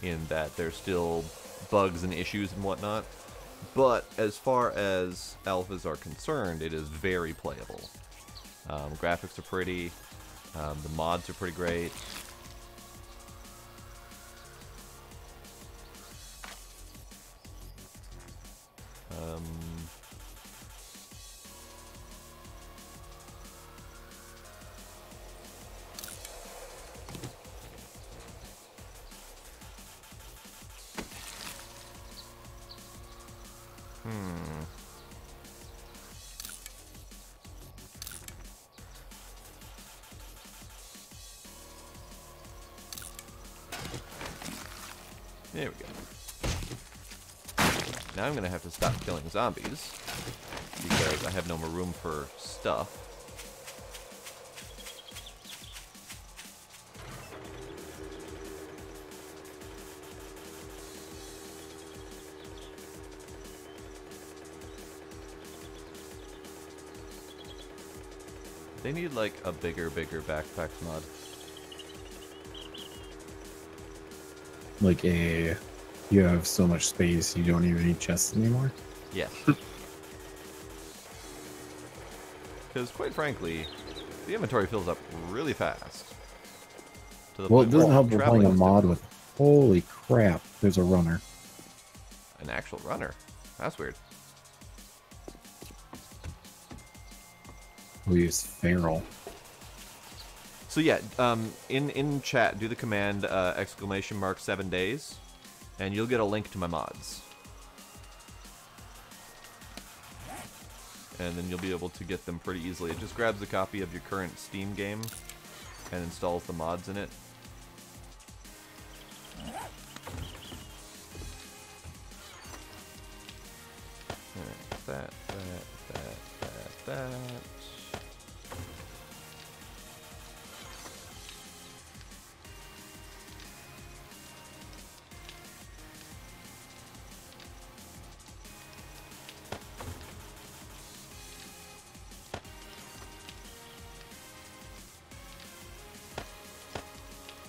in that there's still bugs and issues and whatnot. But as far as alphas are concerned, it is very playable. Graphics are pretty. The mods are pretty great. There we go. Now I'm going to have to stop killing zombies because I have no more room for stuff. They need like a bigger backpack mod. Like you have so much space you don't even need chests anymore? Yes. Because quite frankly, the inventory fills up really fast. To the Well, it point doesn't where help with traveling playing a is mod difficult. with... Holy crap, there's a runner. An actual runner. That's weird. We use feral. So yeah, in chat, do the command !7 days, and you'll get a link to my mods. And then you'll be able to get them pretty easily. It just grabs a copy of your current Steam game and installs the mods in it. that.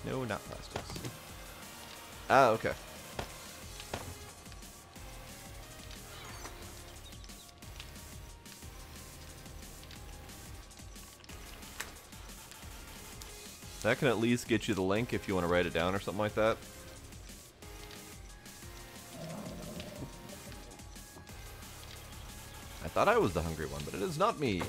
No, not plastics. Ah, okay. That can at least get you the link if you want to write it down or something like that. I thought I was the hungry one, but it is not me.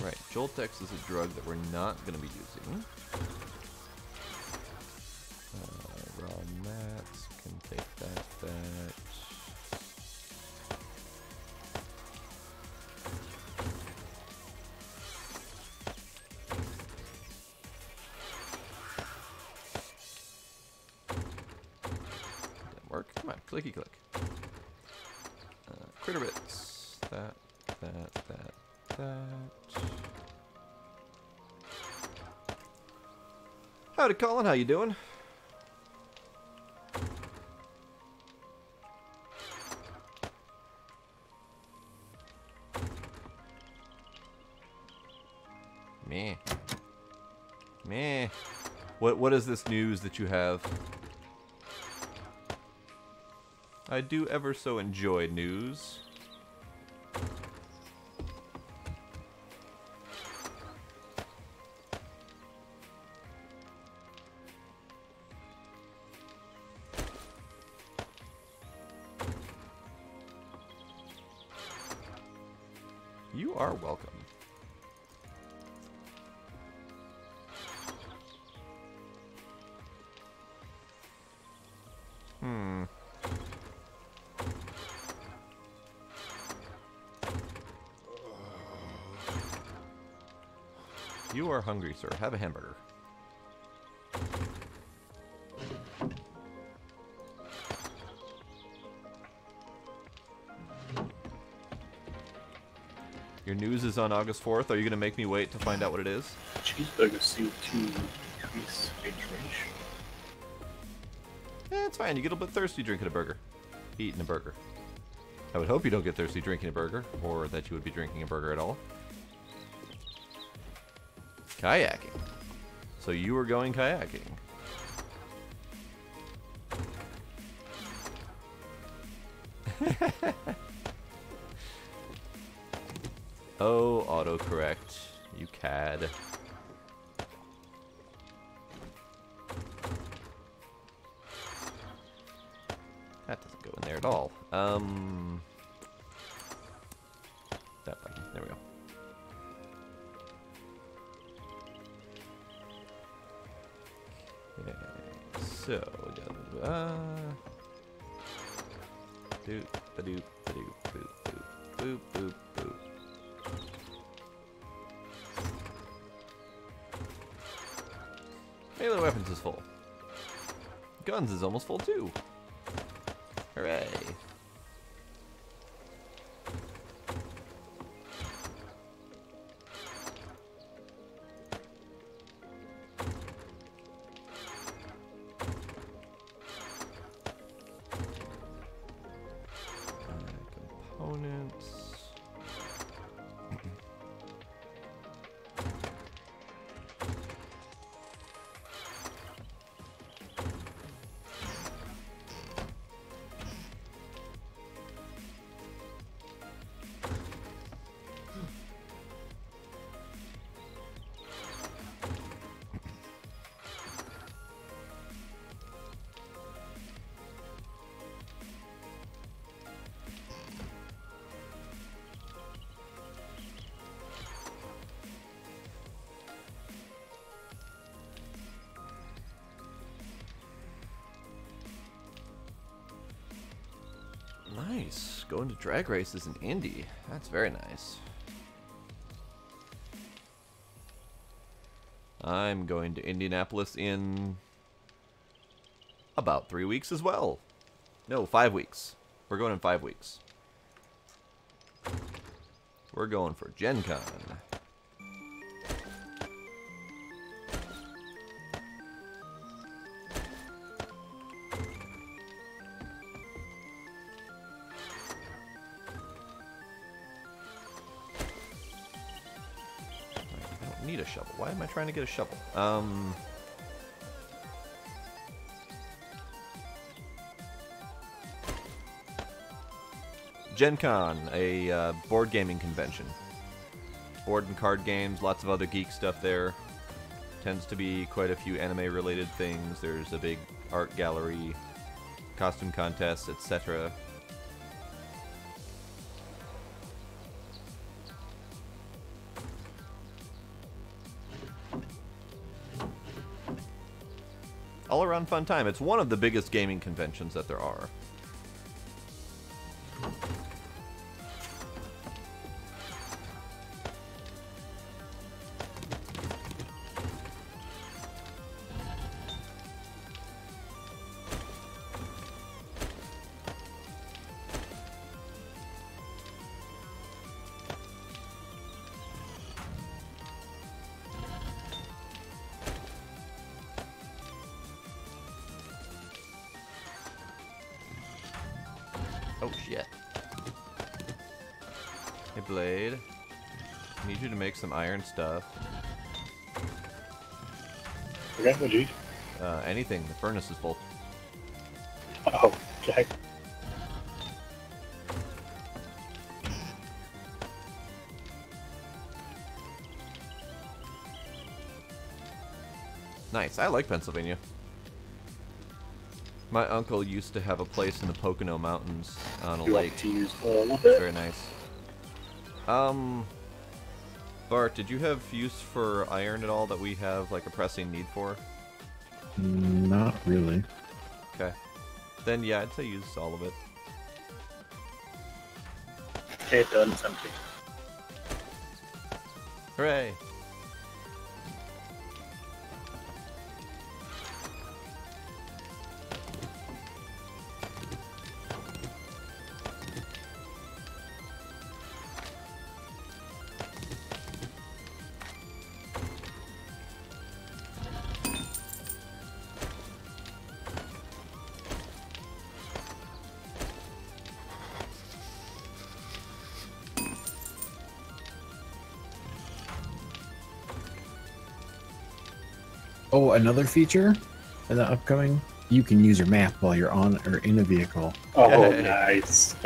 Right, Joltex is a drug that we're not going to be using. Raw mats, can take that back. Didn't work. Come on, clicky click. Critter bits. That. Howdy, Colin. How you doing? Meh. Meh. What is this news that you have? I do ever so enjoy news. You are welcome. You are hungry, sir. Have a hamburger. Your news is on August 4th. Are you going to make me wait to find out what it is? Cheeseburger seem to increase hydration. Eh, it's fine. You get a bit thirsty drinking a burger. Eating a burger. I would hope you don't get thirsty drinking a burger, or that you would be drinking a burger at all. Kayaking. So you were going kayaking. Oh, autocorrect. You cad. That doesn't go in there at all. That button. There we go. Okay, so doop ba doop ba doop boop boop boop boop boop. Melee weapons is full. Guns is almost full too. Hooray! Components. going to drag races in Indy. That's very nice. I'm going to Indianapolis in about 3 weeks as well. No, 5 weeks. We're going in 5 weeks. We're going for Gen Con. Need a shovel. Why am I trying to get a shovel? Gen Con, a board gaming convention. Board and card games, lots of other geek stuff there. Tends to be quite a few anime related things. There's a big art gallery, costume contests, etc. All around fun time. It's one of the biggest gaming conventions that there are. Oh shit. Hey Blade, I need you to make some iron stuff. Okay, what do you? Anything. The furnace is full. Oh, okay. Nice. I like Pennsylvania. My uncle used to have a place in the Pocono Mountains on a You lake. want to use all of It's it? very nice. Bart, did you have use for iron at all that we have like a pressing need for? Not really. Okay. Then yeah, I'd say use all of it. Okay, done. It's empty. Hooray! Oh, another feature in the upcoming, you can use your map while you're on or in a vehicle. Oh, Yay. nice.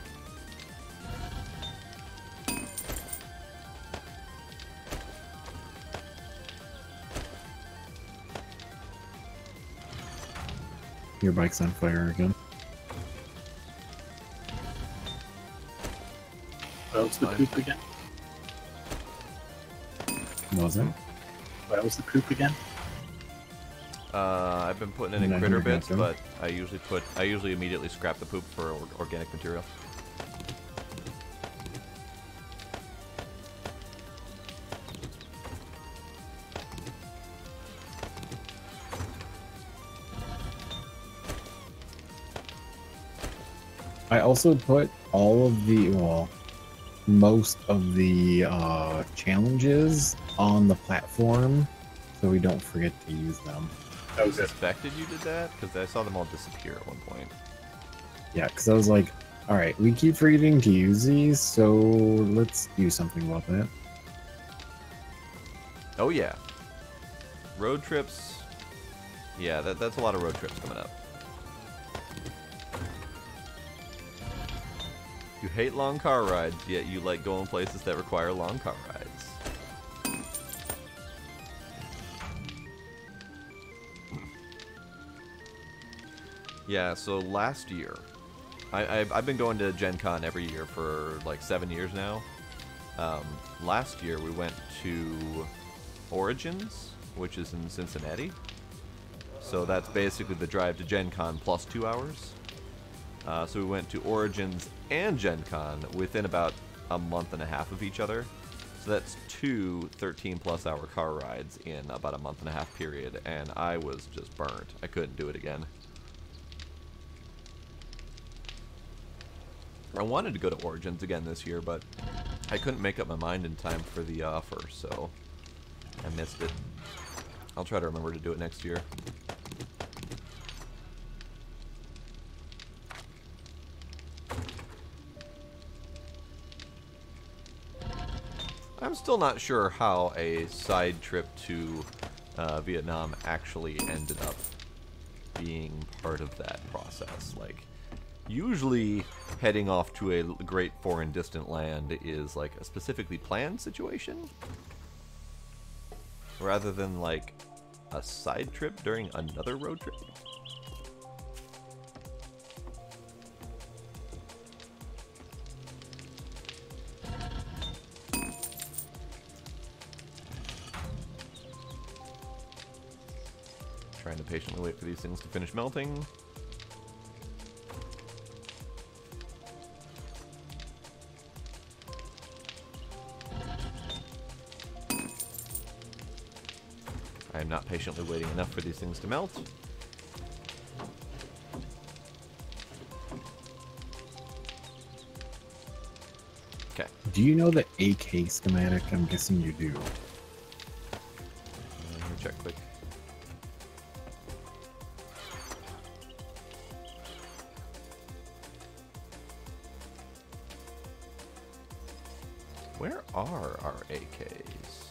Your bike's on fire again. What was the Fine. poop again? Was it? What was the poop again? I've been putting it in I critter never got bits, them. but I usually immediately scrap the poop for organic material. I also put all of the, well, most of the challenges on the platform so we don't forget to use them. That I was it. suspected you did that because I saw them all disappear at one point. Yeah, because I was like, all right, we keep forgetting to use these, so let's do something about that. Oh yeah, road trips. Yeah, that's a lot of road trips coming up. You hate long car rides, yet you like going places that require long car rides. Yeah, so last year, I've been going to Gen Con every year for like 7 years now. Last year we went to Origins, which is in Cincinnati. So that's basically the drive to Gen Con plus 2 hours. So we went to Origins and Gen Con within about a month and a half of each other. So that's two 13-plus hour car rides in about a month and a half period, and I was just burnt. I couldn't do it again. I wanted to go to Origins again this year, but I couldn't make up my mind in time for the offer, so I missed it. I'll try to remember to do it next year. I'm still not sure how a side trip to Vietnam actually ended up being part of that process. Like, usually heading off to a great foreign distant land is like a specifically planned situation, rather than like a side trip during another road trip. Trying to patiently wait for these things to finish melting. I am not patiently waiting enough for these things to melt. Okay. Do you know the AK schematic? I'm guessing you do. Let me check quick. Where are our AKs?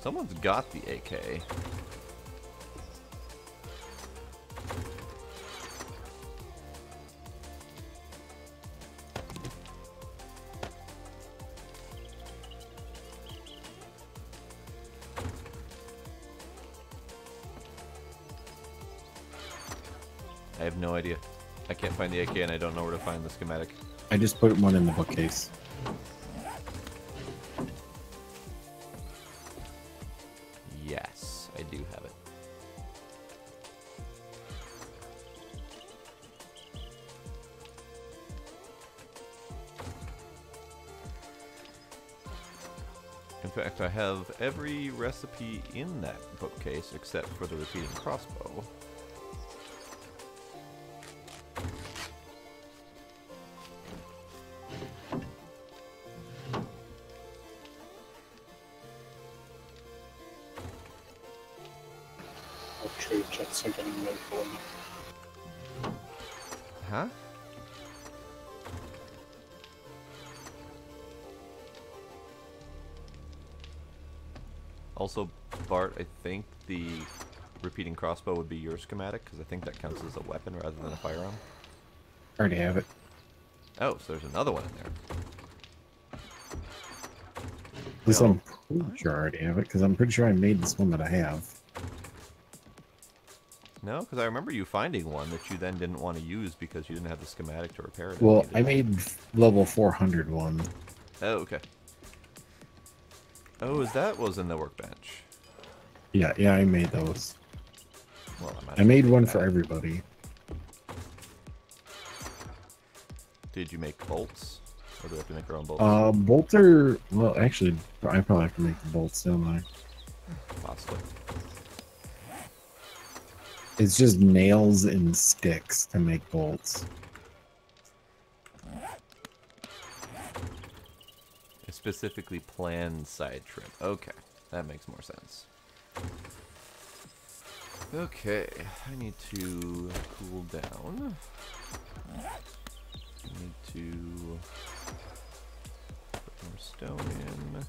Someone's got the AK. I have no idea. I can't find the AK and I don't know where to find the schematic. I just put one in the bookcase. Yes, I do have it. In fact, I have every recipe in that bookcase except for the repeating crossbow. Trade checks are getting ready for me. Huh? Also, Bart, I think the repeating crossbow would be your schematic, because I think that counts as a weapon rather than a firearm. Already have it. Oh, so there's another one in there. At least No. I'm pretty sure I already have it, because I'm pretty sure I made this one that I have. No, because I remember you finding one that you then didn't want to use because you didn't have the schematic to repair it. Well, I made level 400 one. Oh, okay. Oh, is that was in the workbench? Yeah, I made those. Well, I made one for everybody. Did you make bolts? Or do we have to make our own bolts? Bolter. Well, actually, I probably have to make the bolts, don't I? Possibly. It's just nails and sticks to make bolts. A specifically planned side trip. Okay, that makes more sense. Okay, I need to cool down. I need to put more stone in.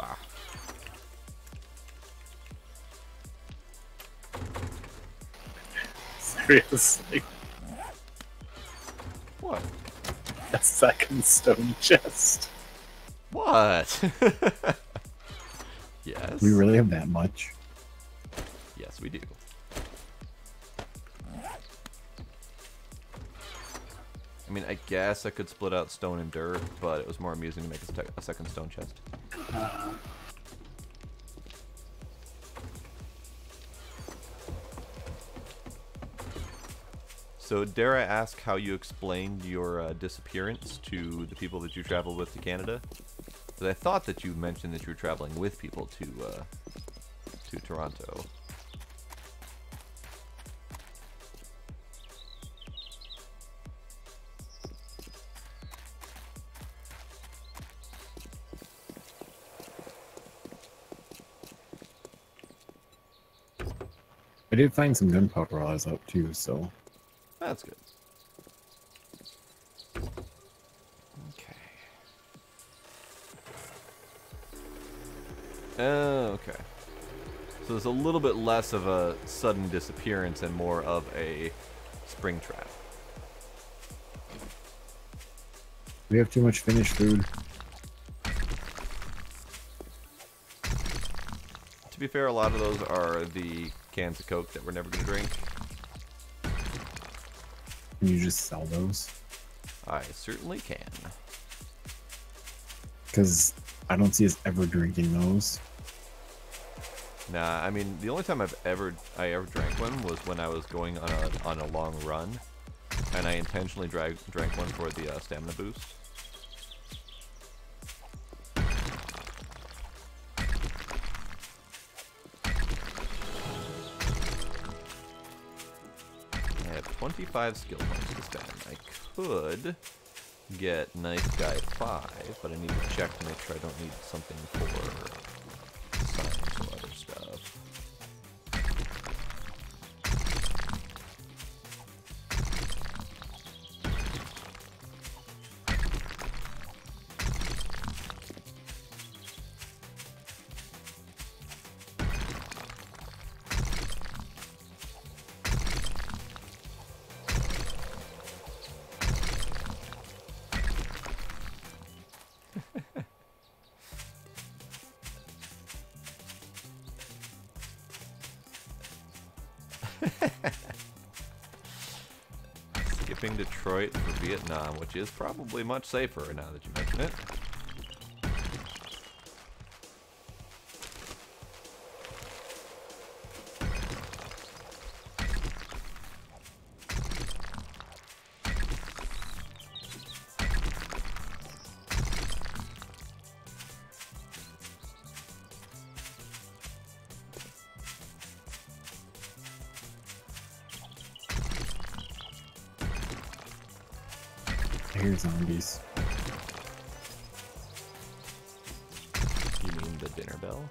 Ah. Seriously, What? a second stone chest. What? Yes. We really have that much. Yes, we do. I I mean, I guess I could split out stone and dirt, but it was more amusing to make a second stone chest. So, dare I ask how you explained your disappearance to the people that you traveled with to Canada? Because I thought that you mentioned that you were traveling with people to Toronto. I did find some gunpowder while I was out too, so. That's good. Okay. Okay. So there's a little bit less of a sudden disappearance and more of a spring trap. We have too much finished food. To be fair, a lot of those are the cans of Coke that we're never going to drink. Can you just sell those? I certainly can. Because I don't see us ever drinking those. Nah, I mean, the only time I ever drank one was when I was going on a long run, and I intentionally drank one for the stamina boost. I have 25 skill points to spend. I could get Knife Guy 5, but I need to check to make sure I don't need something for science or other stuff. Skipping Detroit for Vietnam, which is probably much safer now that you mention it. I hear zombies. You mean the dinner bell?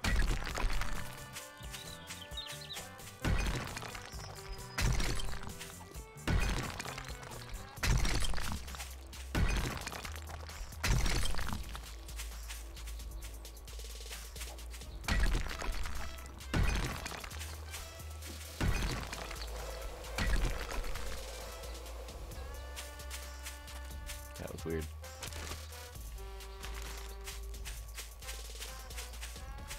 That was weird.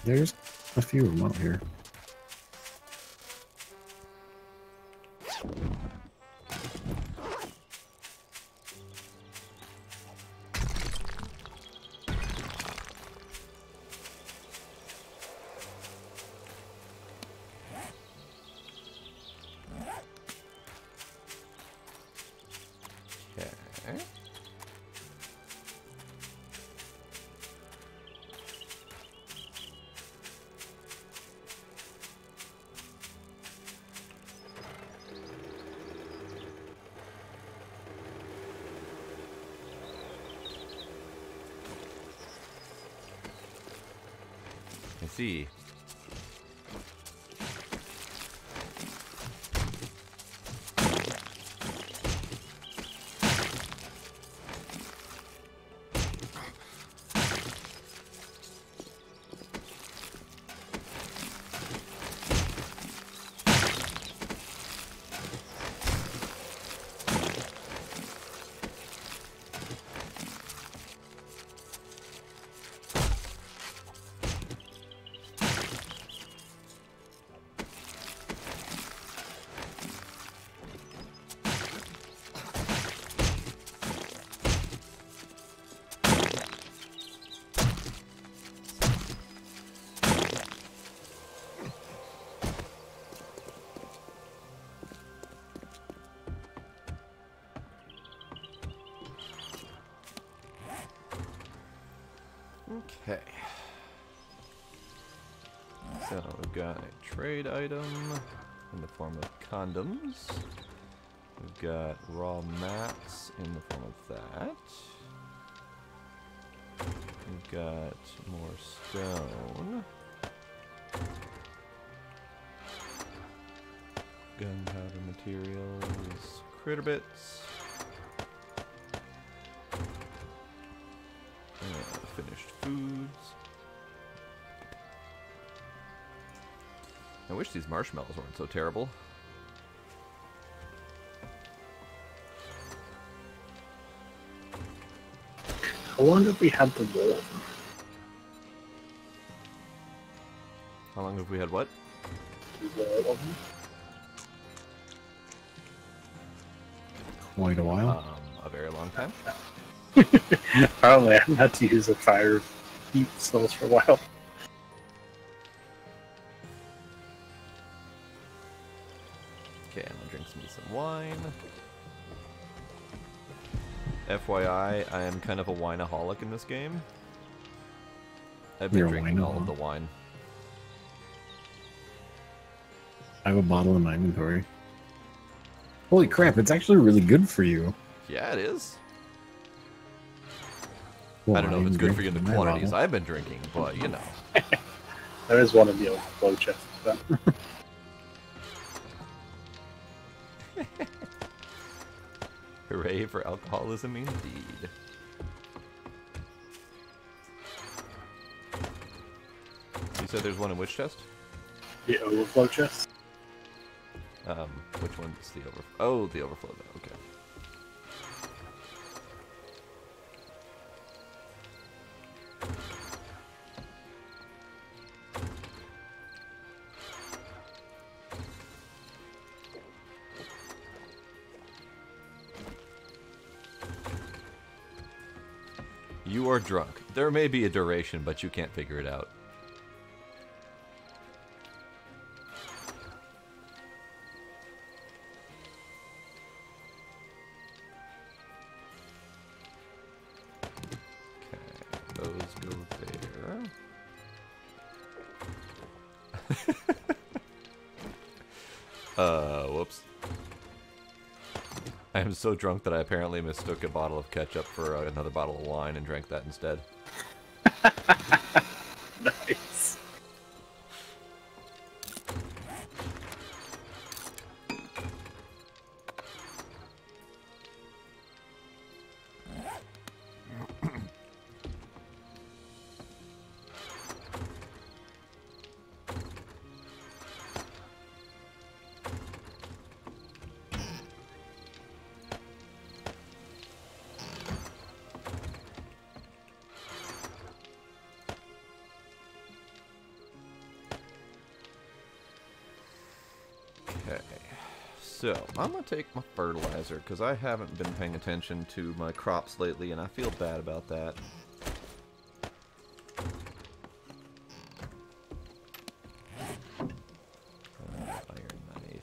There's a few of them out here. Okay. I see. Okay. So we've got a trade item in the form of condoms. We've got raw mats in the form of that. We've got more stone. Gunpowder materials, critter bits. Finished foods. I wish these marshmallows weren't so terrible. How long have we had the wolf? How long have we had what? Quite a while. A very long time. Apparently, I haven't had to use a fire heat source for a while. Okay, I'm gonna drink some wine. FYI, I am kind of a wineaholic in this game. I've been You're a drinking all of wineaholic? the wine. I have a bottle in my inventory. Holy crap, it's actually really good for you. Yeah, it is. Well, I don't know if it's good for you in the my quantities bottle. I've been drinking, but you know. There is one in the overflow chest. But Hooray for alcoholism indeed. You said there's one in which chest? the overflow chest. Which one's the overflow? Oh, the overflow. Okay. You are drunk. There may be a duration, but you can't figure it out. Okay, those go there. Whoops. I am so drunk that I apparently mistook a bottle of ketchup for another bottle of wine and drank that instead. Nice. Okay, so I'm gonna take my fertilizer because I haven't been paying attention to my crops lately and I feel bad about that. Iron knife.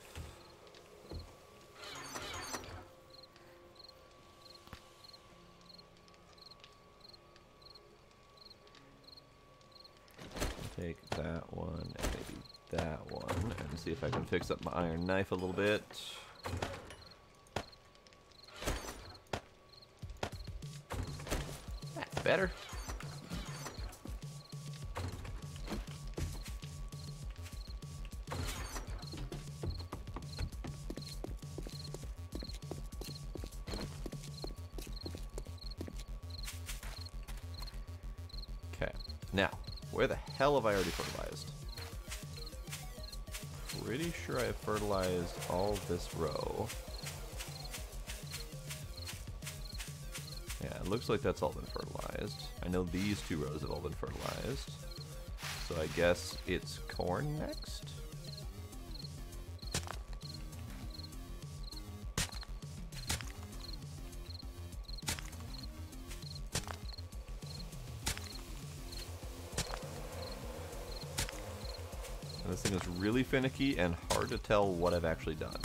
Take that one and maybe that one and see if I can fix up my iron knife a little bit. That's better. Okay, now, where the hell have I already fertilized? Pretty sure I have fertilized all this row. Yeah, it looks like that's all been fertilized. I know these two rows have all been fertilized. So I guess it's corn next? And this thing is really finicky and hard to tell what I've actually done.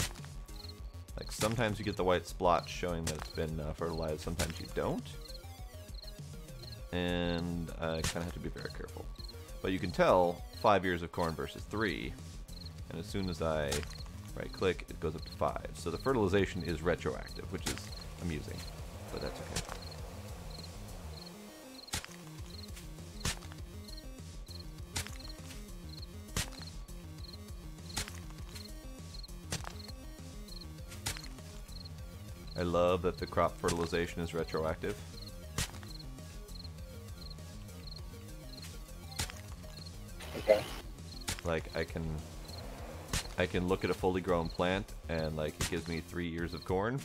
Like, sometimes you get the white splotch showing that it's been fertilized, sometimes you don't. and I kind of have to be very careful. But you can tell 5 ears of corn versus 3, and as soon as I right-click, it goes up to 5. So the fertilization is retroactive, which is amusing, but that's okay. I love that the crop fertilization is retroactive. Okay. Like I can look at a fully grown plant and like it gives me 3 ears of corn,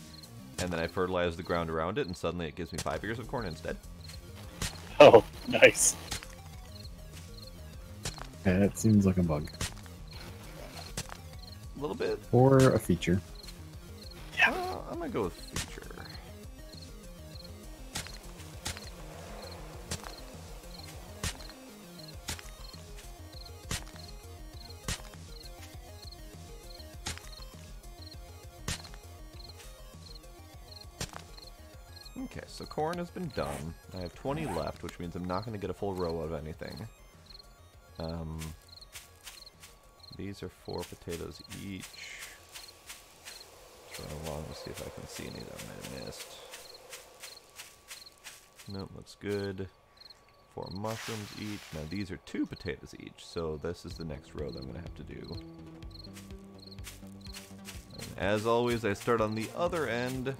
and then I fertilize the ground around it, and suddenly it gives me 5 ears of corn instead. Oh, nice. Yeah, it seems like a bug. A little bit. Or a feature. I'm gonna go with feature. Okay, so corn has been done. I have 20 left, which means I'm not going to get a full row of anything. These are 4 potatoes each. Run along to see if I can see any that I might have missed. Nope, looks good. 4 mushrooms each. Now these are 2 potatoes each, so this is the next row that I'm going to have to do. And as always, I start on the other end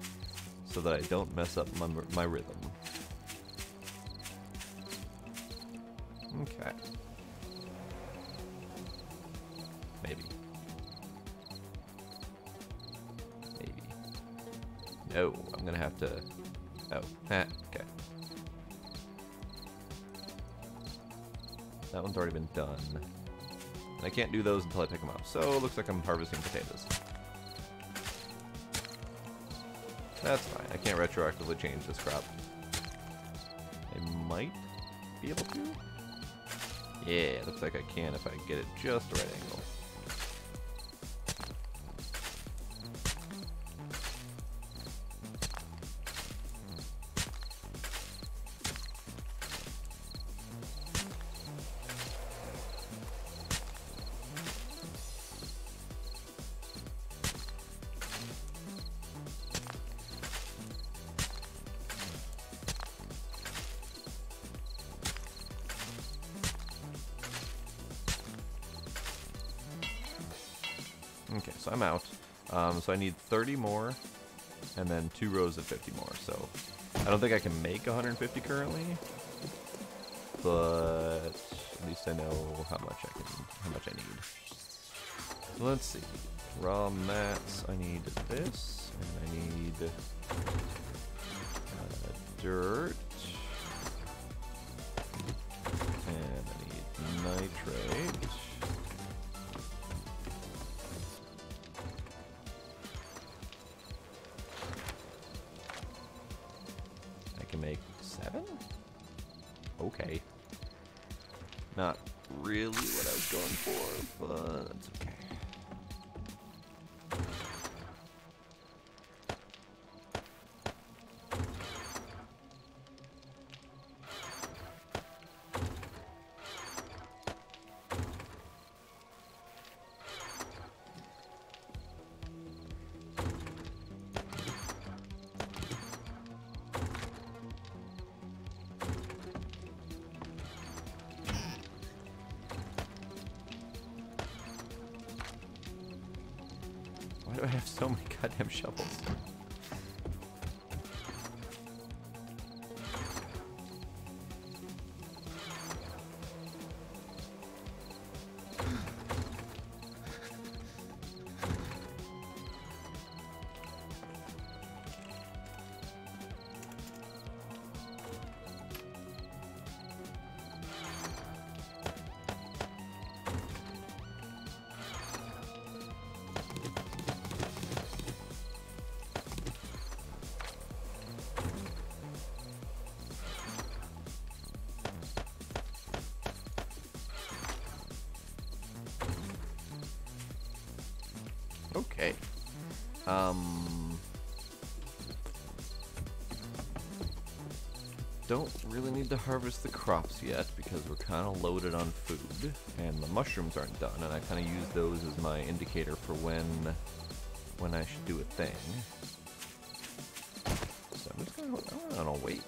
so that I don't mess up my rhythm. Okay. Maybe. No, I'm gonna have to... Oh, okay. That one's already been done. And I can't do those until I pick them up, so it looks like I'm harvesting potatoes. That's fine, I can't retroactively change this crop. I might be able to? Yeah, looks like I can if I get it just the right angle. Okay, so I'm out. So I need 30 more, and then 2 rows of 50 more. So I don't think I can make 150 currently, but at least I know how much I need. So let's see. Raw mats. I need this, and I need dirt, and I need nitrate. Make 7? Okay. Not really what I was going for, but that's okay. Why do I have so many goddamn shovels? Okay. don't really need to harvest the crops yet because we're kind of loaded on food, and the mushrooms aren't done, and I kind of use those as my indicator for when I should do a thing. So I'm just gonna wait.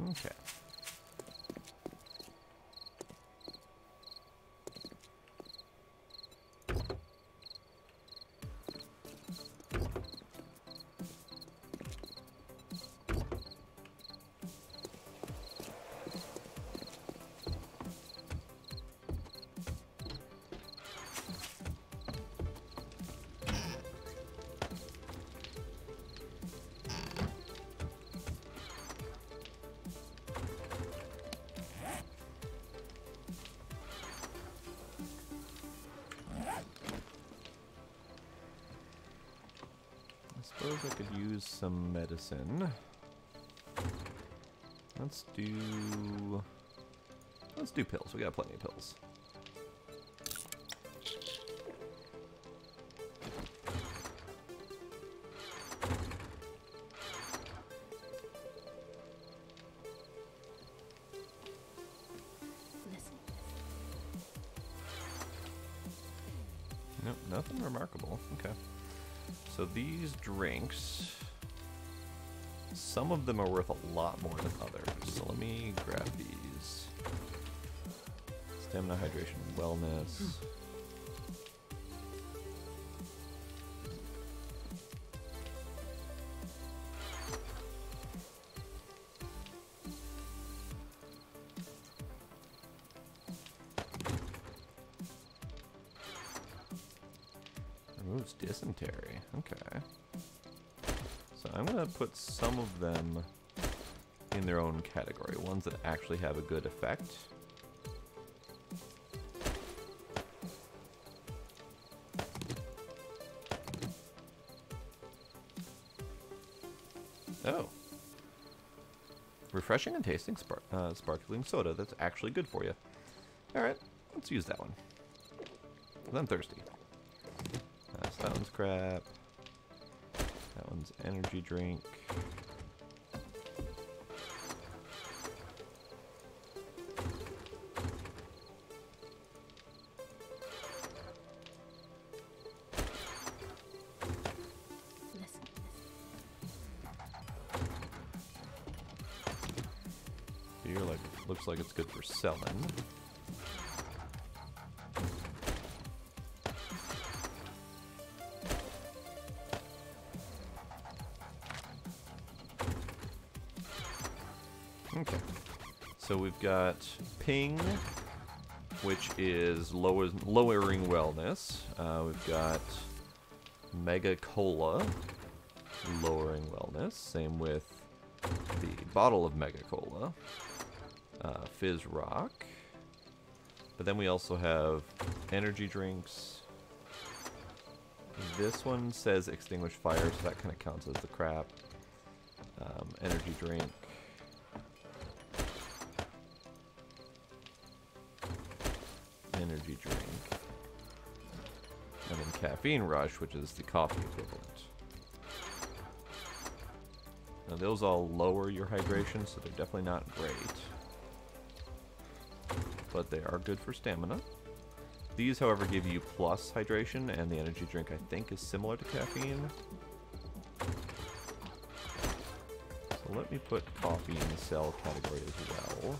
Okay. I suppose I could use some medicine. Let's do pills. We got plenty of pills. Nope, nothing remarkable. Okay. So these drinks, some of them are worth a lot more than others. So let me grab these. Stamina, hydration, wellness. Removes dysentery. Okay. So I'm going to put some of them in their own category. Ones that actually have a good effect. Oh. Refreshing and tasting sparkling soda. That's actually good for you. Alright, let's use that one. I'm thirsty. So that one's crap. That one's energy drink. Beer looks like it's good for selling. Okay, so we've got ping, which is lowering wellness. We've got mega cola, lowering wellness. Same with the bottle of mega cola. Fizz rock. But then we also have energy drinks. This one says extinguish fire, so that kind of counts as the crap. Energy drink. Energy drink. And then caffeine rush, which is the coffee equivalent. Now those all lower your hydration, so they're definitely not great. But they are good for stamina. These, however, give you plus hydration, and the energy drink, I think, is similar to caffeine. So let me put coffee in the sell category as well.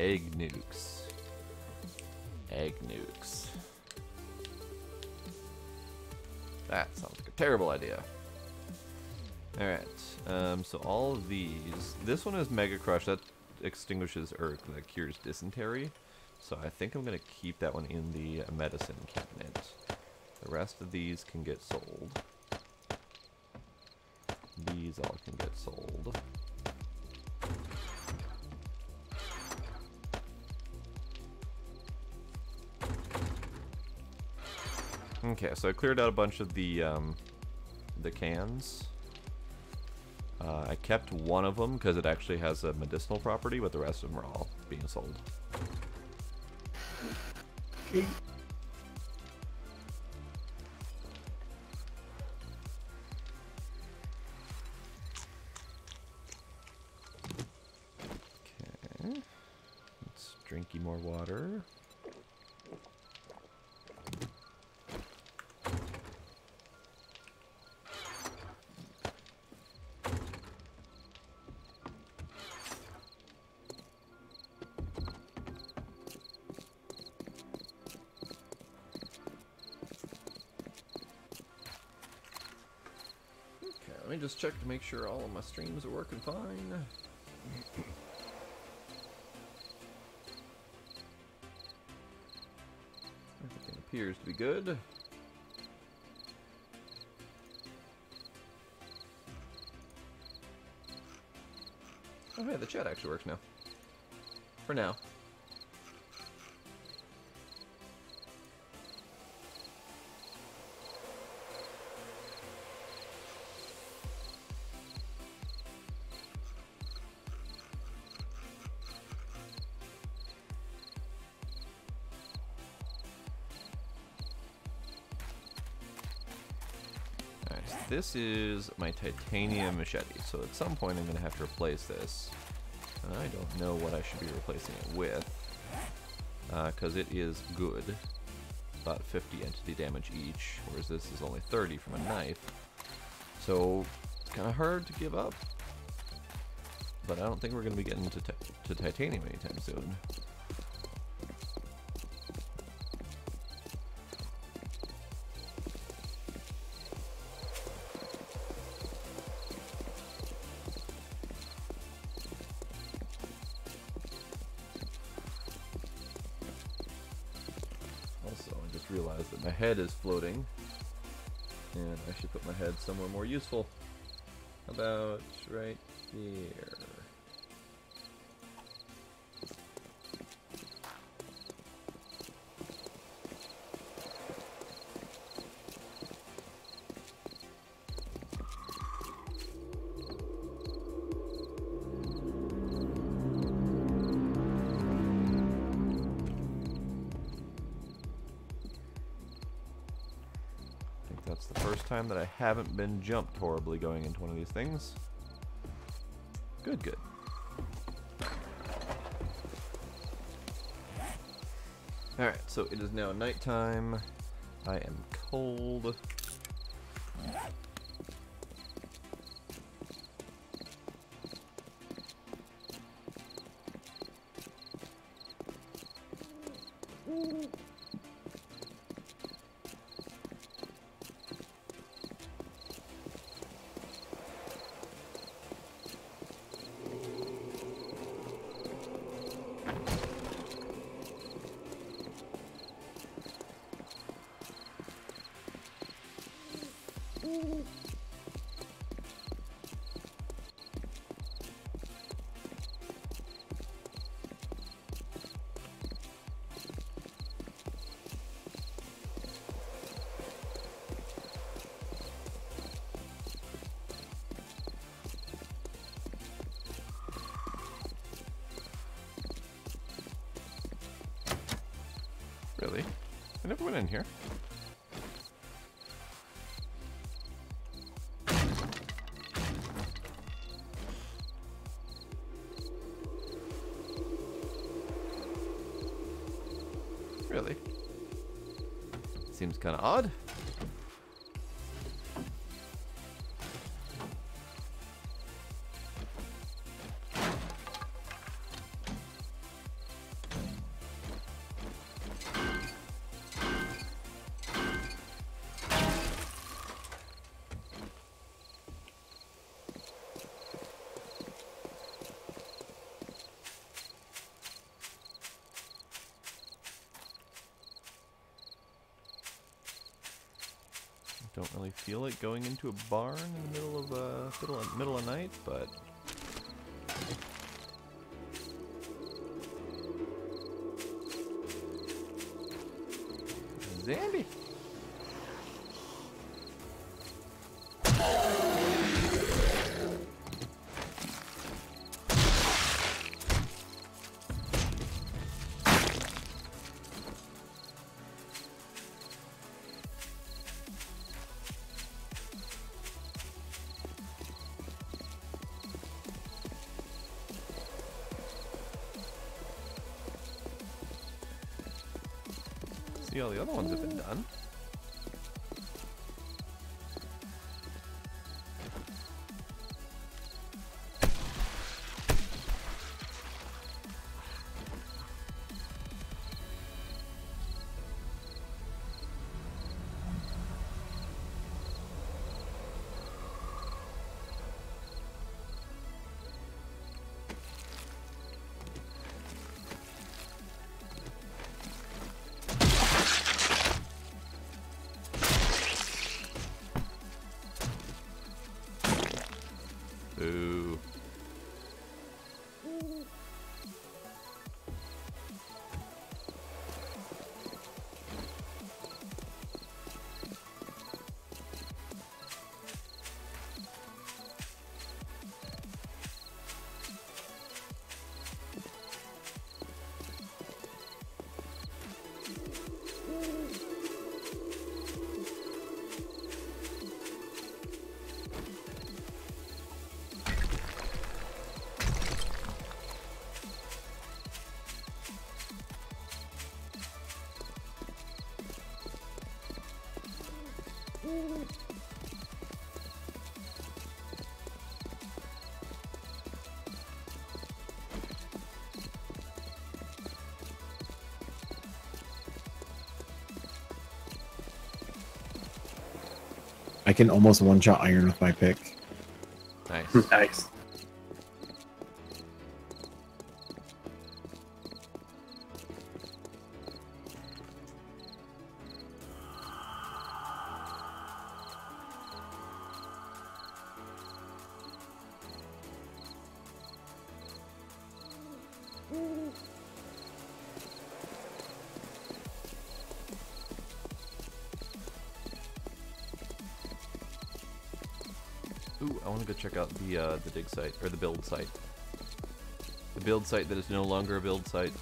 Egg nukes. Egg nukes. That sounds like a terrible idea. Alright, so all of these... This one is Mega Crush. That extinguishes or that cures dysentery. So I think I'm going to keep that one in the medicine cabinet. The rest of these can get sold. These all can get sold. Okay, so I cleared out a bunch of the cans. I kept one of them because it actually has a medicinal property, but the rest of them are all being sold. Okay. Okay. Let's drink more water. Let me just check to make sure all of my streams are working fine. Everything appears to be good. Oh hey, the chat actually works now. For now. This is my titanium machete, so at some point I'm going to have to replace this. And I don't know what I should be replacing it with, because it is good. About 50 entity damage each, whereas this is only 30 from a knife. So it's kind of hard to give up. But I don't think we're going to be getting to titanium anytime soon. Realize that my head is floating, and I should put my head somewhere more useful. About right here. That's the first time that I haven't been jumped horribly going into one of these things. Good, good. Alright, so it is now nighttime. I am cold. Really? I never went in here. Really? Seems kind of odd. really feel like going into a barn in the middle of night, but Zambi. See, all the other ones have been done. Boo. I can almost one-shot iron with my pick. Nice. Nice. Ooh, I want to go check out the dig site, or the build site. The build site that is no longer a build site.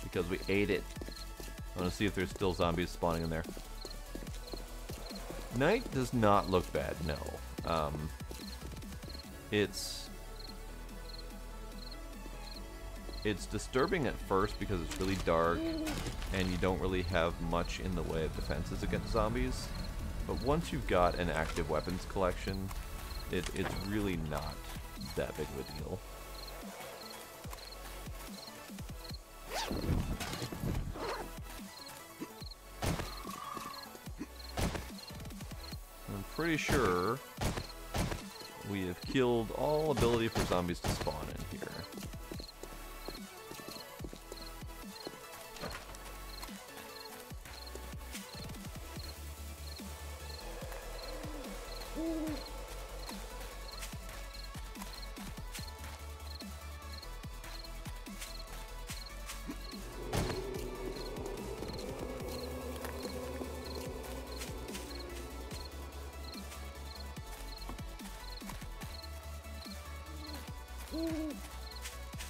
Because we ate it. I want to see if there's still zombies spawning in there. Night does not look bad, no. It's disturbing at first because it's really dark and you don't really have much in the way of defenses against zombies. But once you've got an active weapons collection, it's really not that big of a deal. I'm pretty sure we have killed all ability for zombies to spawn in here.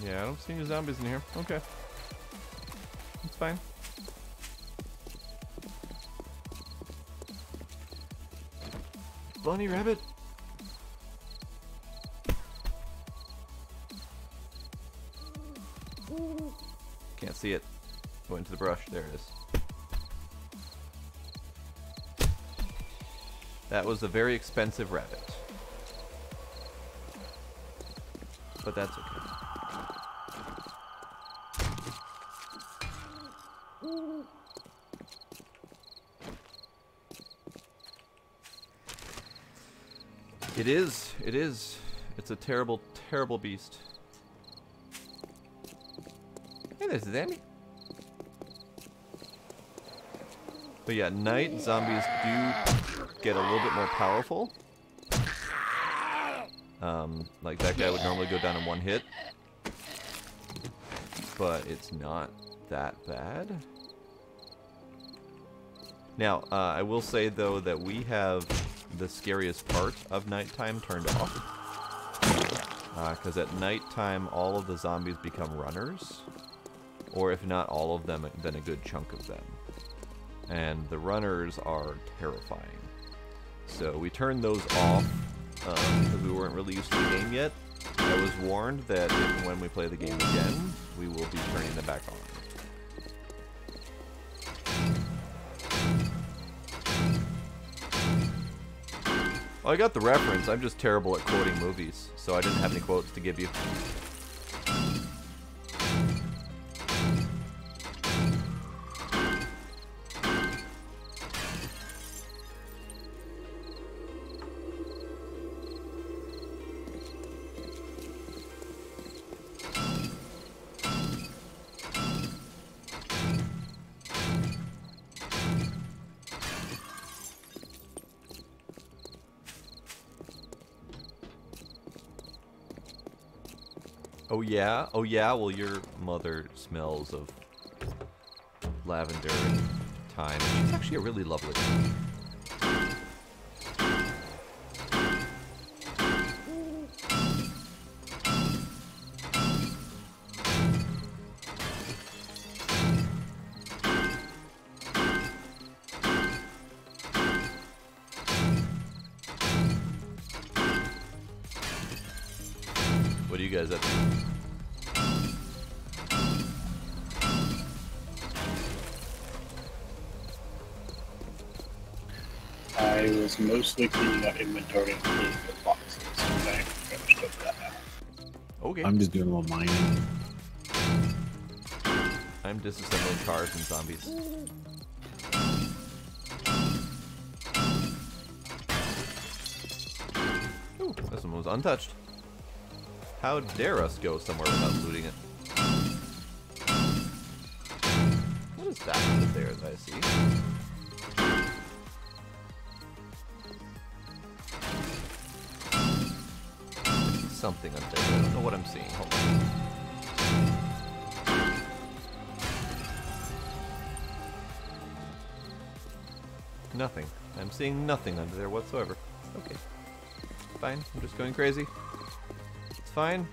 Yeah, I don't see any zombies in here. Okay. It's fine. Bunny rabbit. Can't see it. Go into the brush. There it is. That was a very expensive rabbit. But that's okay. It is. It's a terrible, terrible beast. Hey, there's Zambi. But yeah, night zombies do get a little bit more powerful. Like that guy would normally go down in one hit. But it's not that bad. Now, I will say though that we have the scariest part of nighttime turned off. Because at nighttime all of the zombies become runners. Or if not all of them, then a good chunk of them. And the runners are terrifying. So we turned those off because we weren't really used to the game yet. I was warned that if and when we play the game again, we will be turning them back on. Well, I got the reference. I'm just terrible at quoting movies, so I didn't have any quotes to give you. Oh yeah? Oh yeah? Well, your mother smells of lavender and thyme. She's actually a really lovely lady. What are you guys up to? I was mostly cleaning up inventory and cleaning the boxes. I finished up that now. Okay. I'm just doing a little mining. I'm disassembling cars and zombies. Ooh, this one was untouched. How dare us go somewhere without looting it? What is that under there that I see? I see something under there. I don't know what I'm seeing. Hold on. Nothing. I'm seeing nothing under there whatsoever. Okay. Fine. I'm just going crazy. It's fine.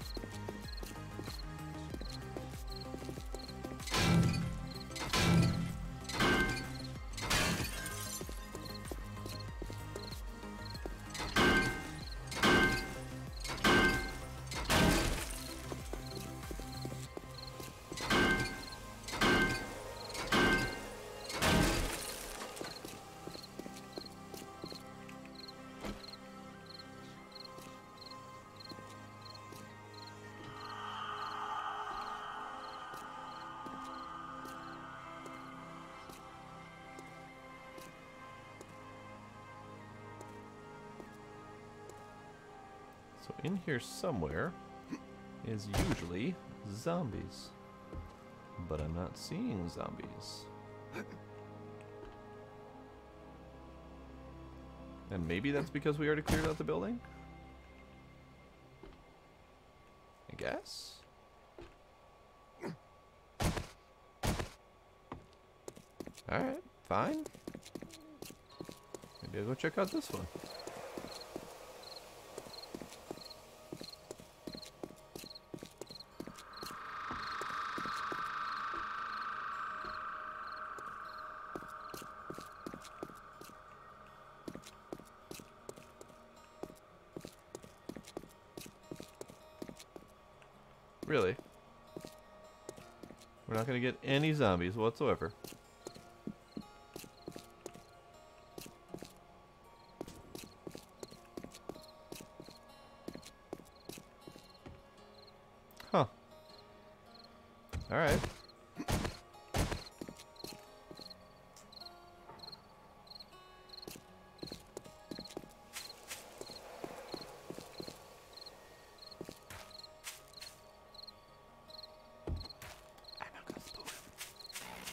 So in here somewhere is usually zombies. But I'm not seeing zombies. And maybe that's because we already cleared out the building? I guess? Alright, fine. Maybe I'll go check out this one. Really? We're not going to get any zombies whatsoever. Huh. Alright.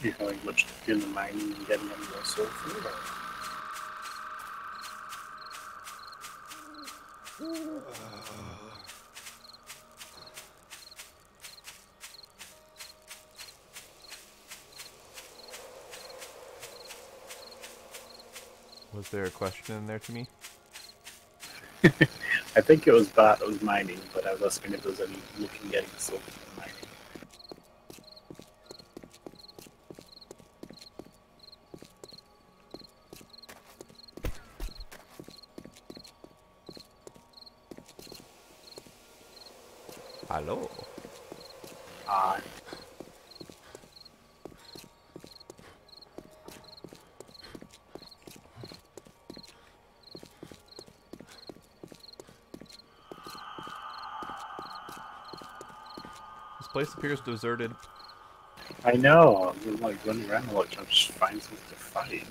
You feel like much doing the mining and getting any more soul food? Or? Was there a question in there to me? I think it was that, it was mining, but I was asking if there was any looking getting soul from mining. Hello. This place appears deserted. I know, I'm like running around a lot trying to just find something to fight.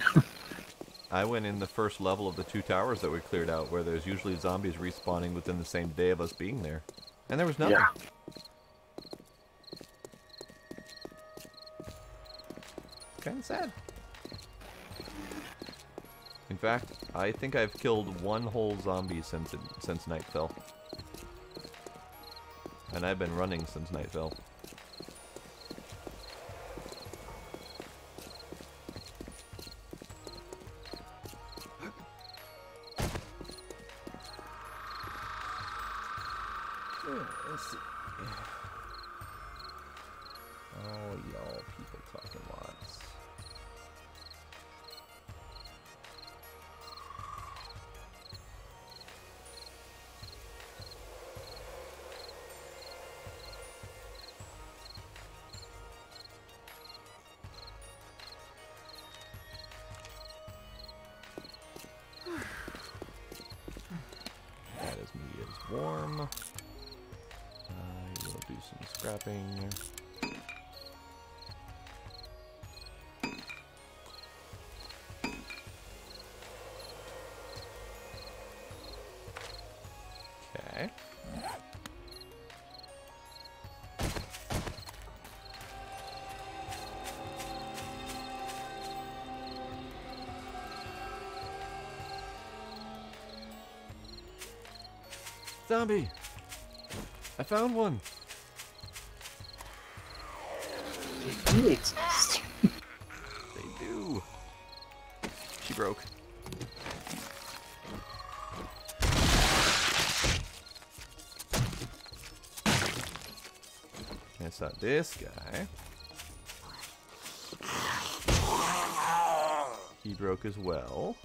I went in the first level of the 2 towers that we cleared out, where there's usually zombies respawning within the same day of us being there. And there was nothing. Yeah. Kinda sad. In fact, I think I've killed 1 whole zombie since night fell. And I've been running since night fell. Let's see. Oh, y'all people talking lots. That is me is warm. We'll do some scrapping. Okay. Zombie! I found one! They do exist. They do. She broke. It's not this guy. He broke as well.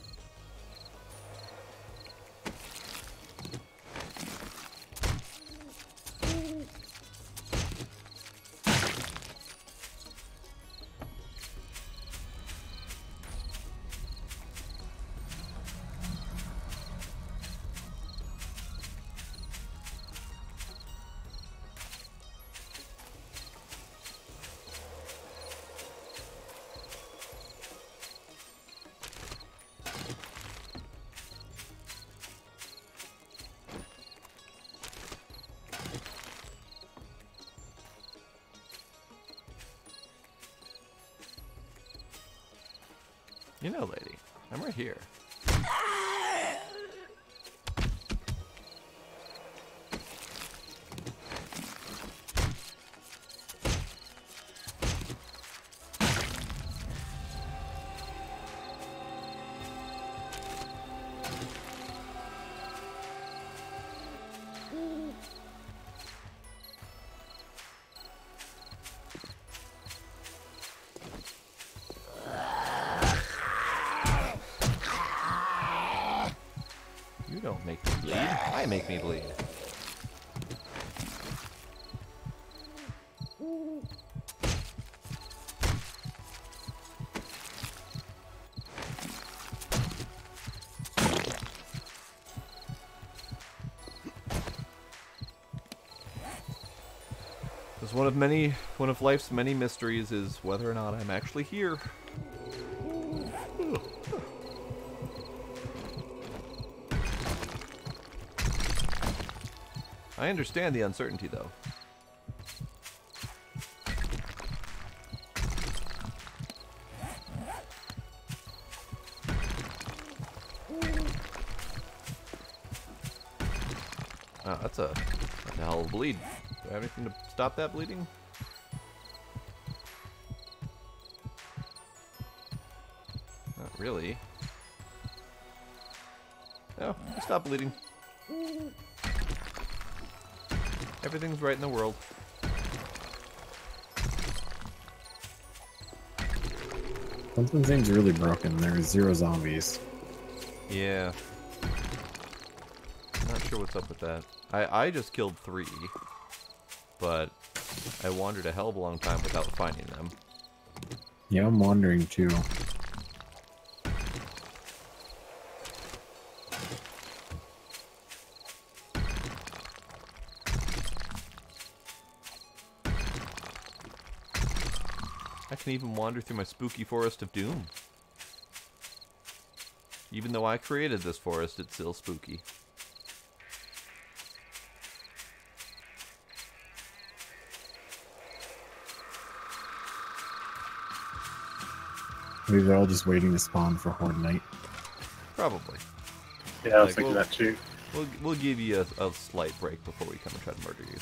You know, lady, I'm right here. You don't make me bleed. I make me bleed. Because one of life's many mysteries is whether or not I'm actually here. I understand the uncertainty, though. Oh, that's a hell of a bleed. Do I have anything to stop that bleeding? Not really. No, stop bleeding. Everything's right in the world. Something seems really broken. There's 0 zombies. Yeah. Not sure what's up with that. I just killed 3, but I wandered a hell of a long time without finding them. Yeah, I'm wandering too. I can even wander through my spooky forest of doom. Even though I created this forest, it's still spooky. Maybe they're all just waiting to spawn for Horde Night. Probably. Yeah, I was Like, thinking we'll- that too. We'll give you a slight break before we come and try to murder you.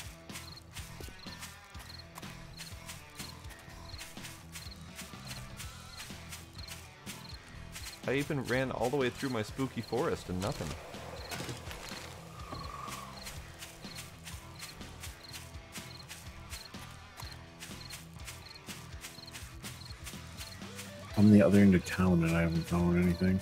I even ran all the way through my spooky forest and nothing. I'm the other end of town and I haven't found anything.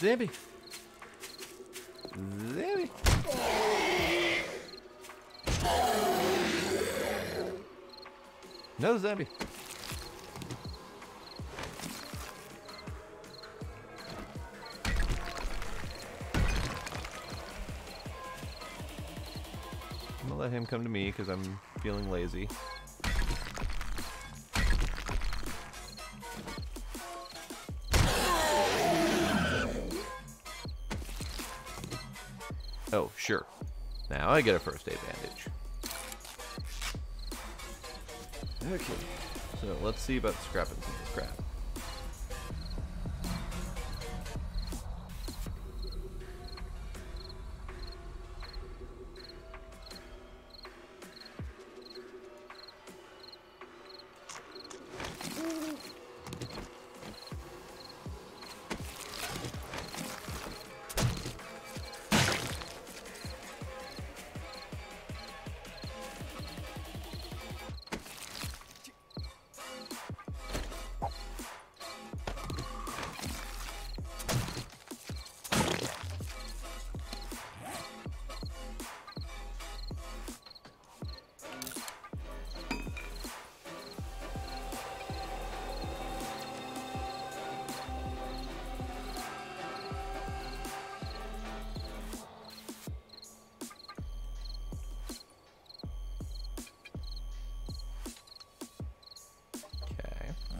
Zambi! Zambi! No zombie. I'm gonna let him come to me because I'm feeling lazy. Oh, sure. Now I get a first aid bandage. Okay, so let's see about scrapping some crap.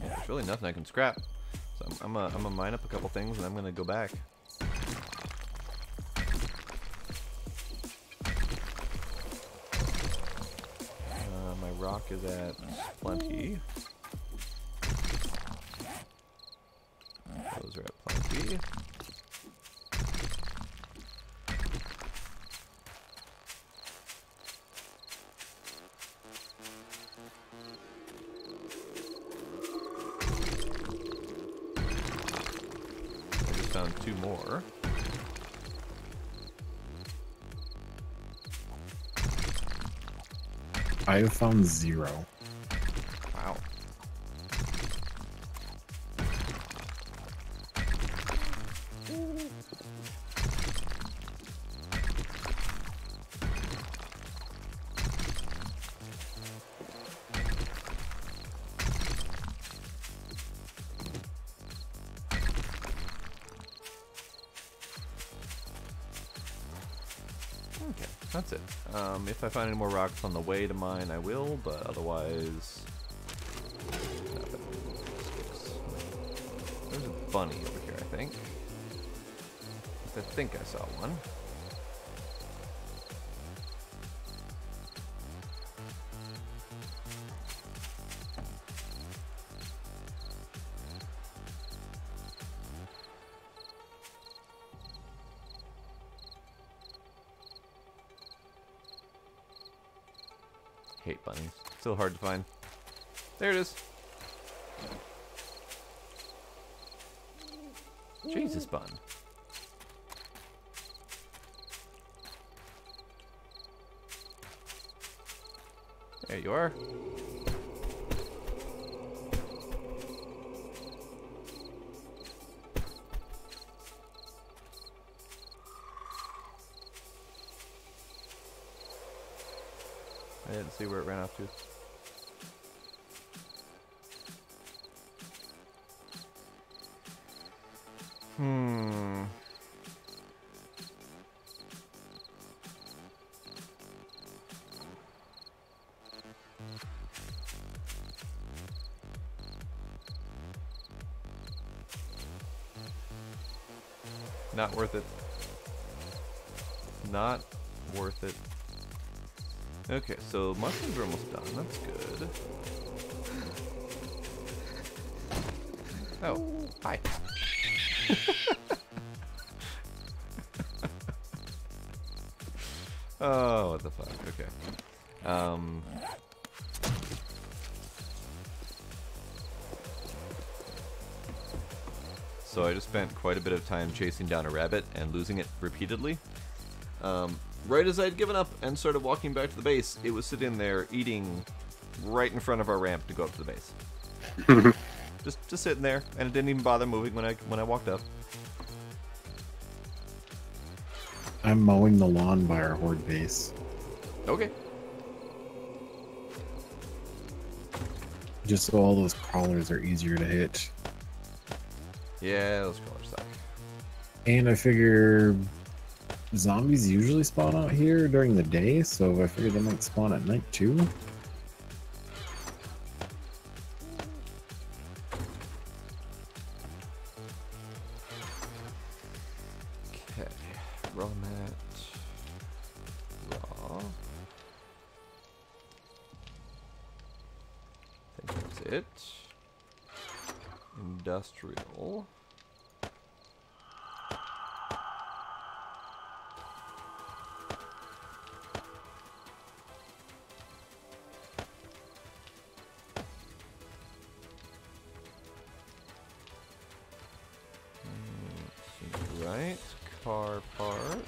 There's really nothing I can scrap. So I'm gonna mine up a couple things and I'm gonna go back. My rock is at plenty. Those are at plenty. found 2 more. I have found 0. Wow. Okay, that's it. If I find any more rocks on the way to mine, I will, but otherwise... nothing. There's a bunny over here, I think. I think I saw one. Hate bunnies. So hard to find. There it is. Jesus, bun. There you are. I didn't see where it ran off to. Not worth it. Not worth it. Okay, so mushrooms are almost done. That's good. Oh, hi. Oh, what the fuck? Okay. So I just spent quite a bit of time chasing down a rabbit and losing it repeatedly. Right as I'd given up and started walking back to the base, it was sitting there eating right in front of our ramp to go up to the base. just sitting there, and it didn't even bother moving when I walked up. I'm mowing the lawn by our horde base. Okay. Just so all those crawlers are easier to hit. Yeah, those crawlers suck. And I figure zombies usually spawn out here during the day, so I figured they might spawn at night too. Okay, raw mat, raw. I think that's it. Industrial. Right, car parts.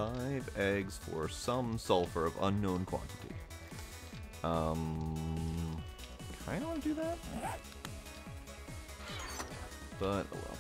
5 eggs for some sulfur of unknown quantity. Kinda wanna do that? But, oh well.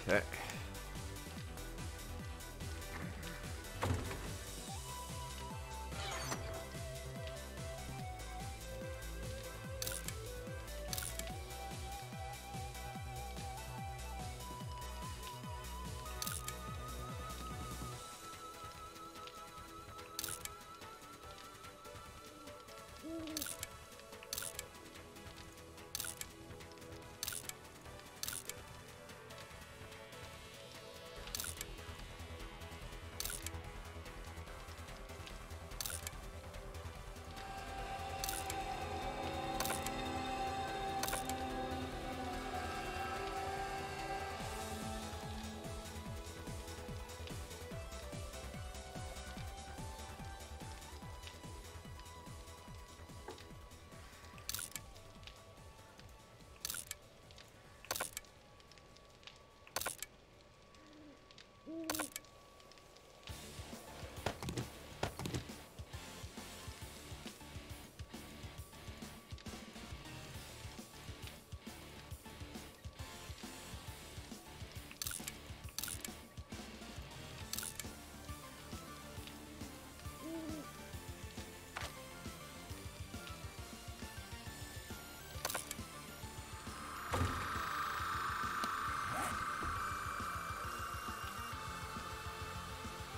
Okay.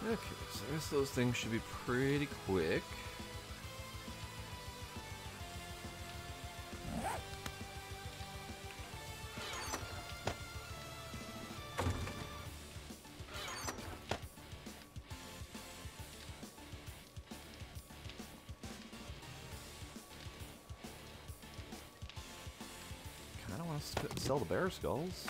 Okay, so I guess those things should be pretty quick. Kinda want to sell the bear skulls.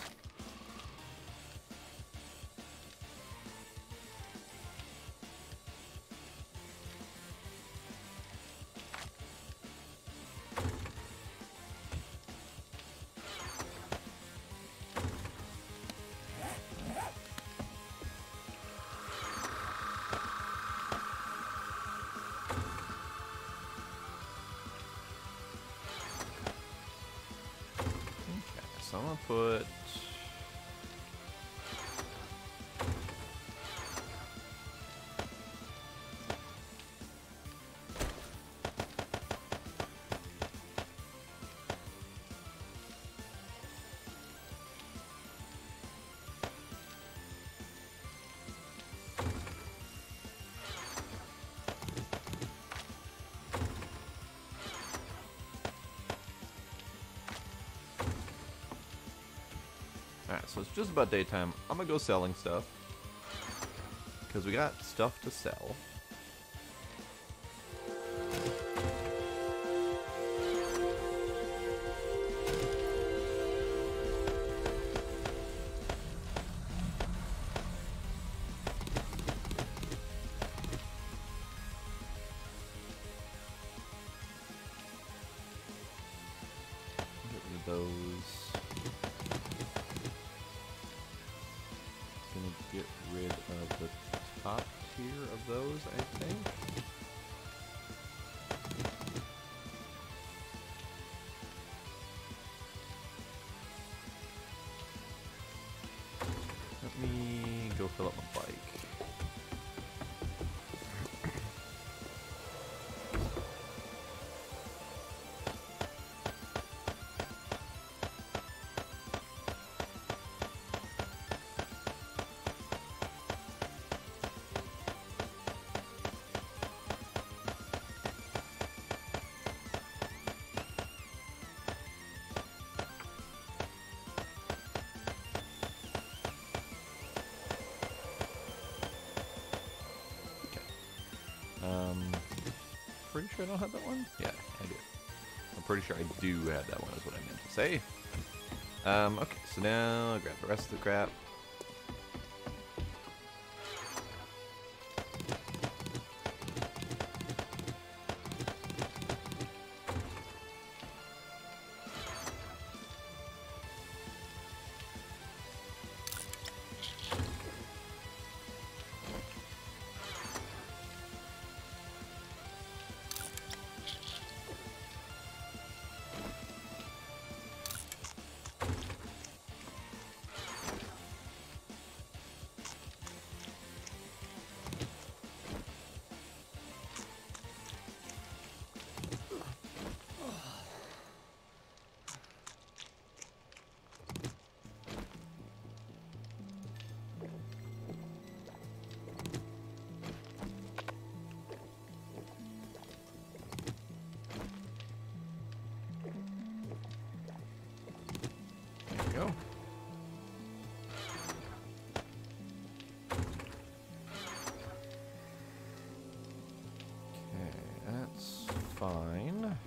So I'm gonna put Alright, so it's just about daytime. I'm gonna go selling stuff. Because we got stuff to sell. Get rid of those. Gonna get rid of the top tier of those, I think. Pretty sure I don't have that one? Yeah, I do. I'm pretty sure I do have that one, is what I meant to say. Okay, so now I'll grab the rest of the crap. Go. Okay, that's fine.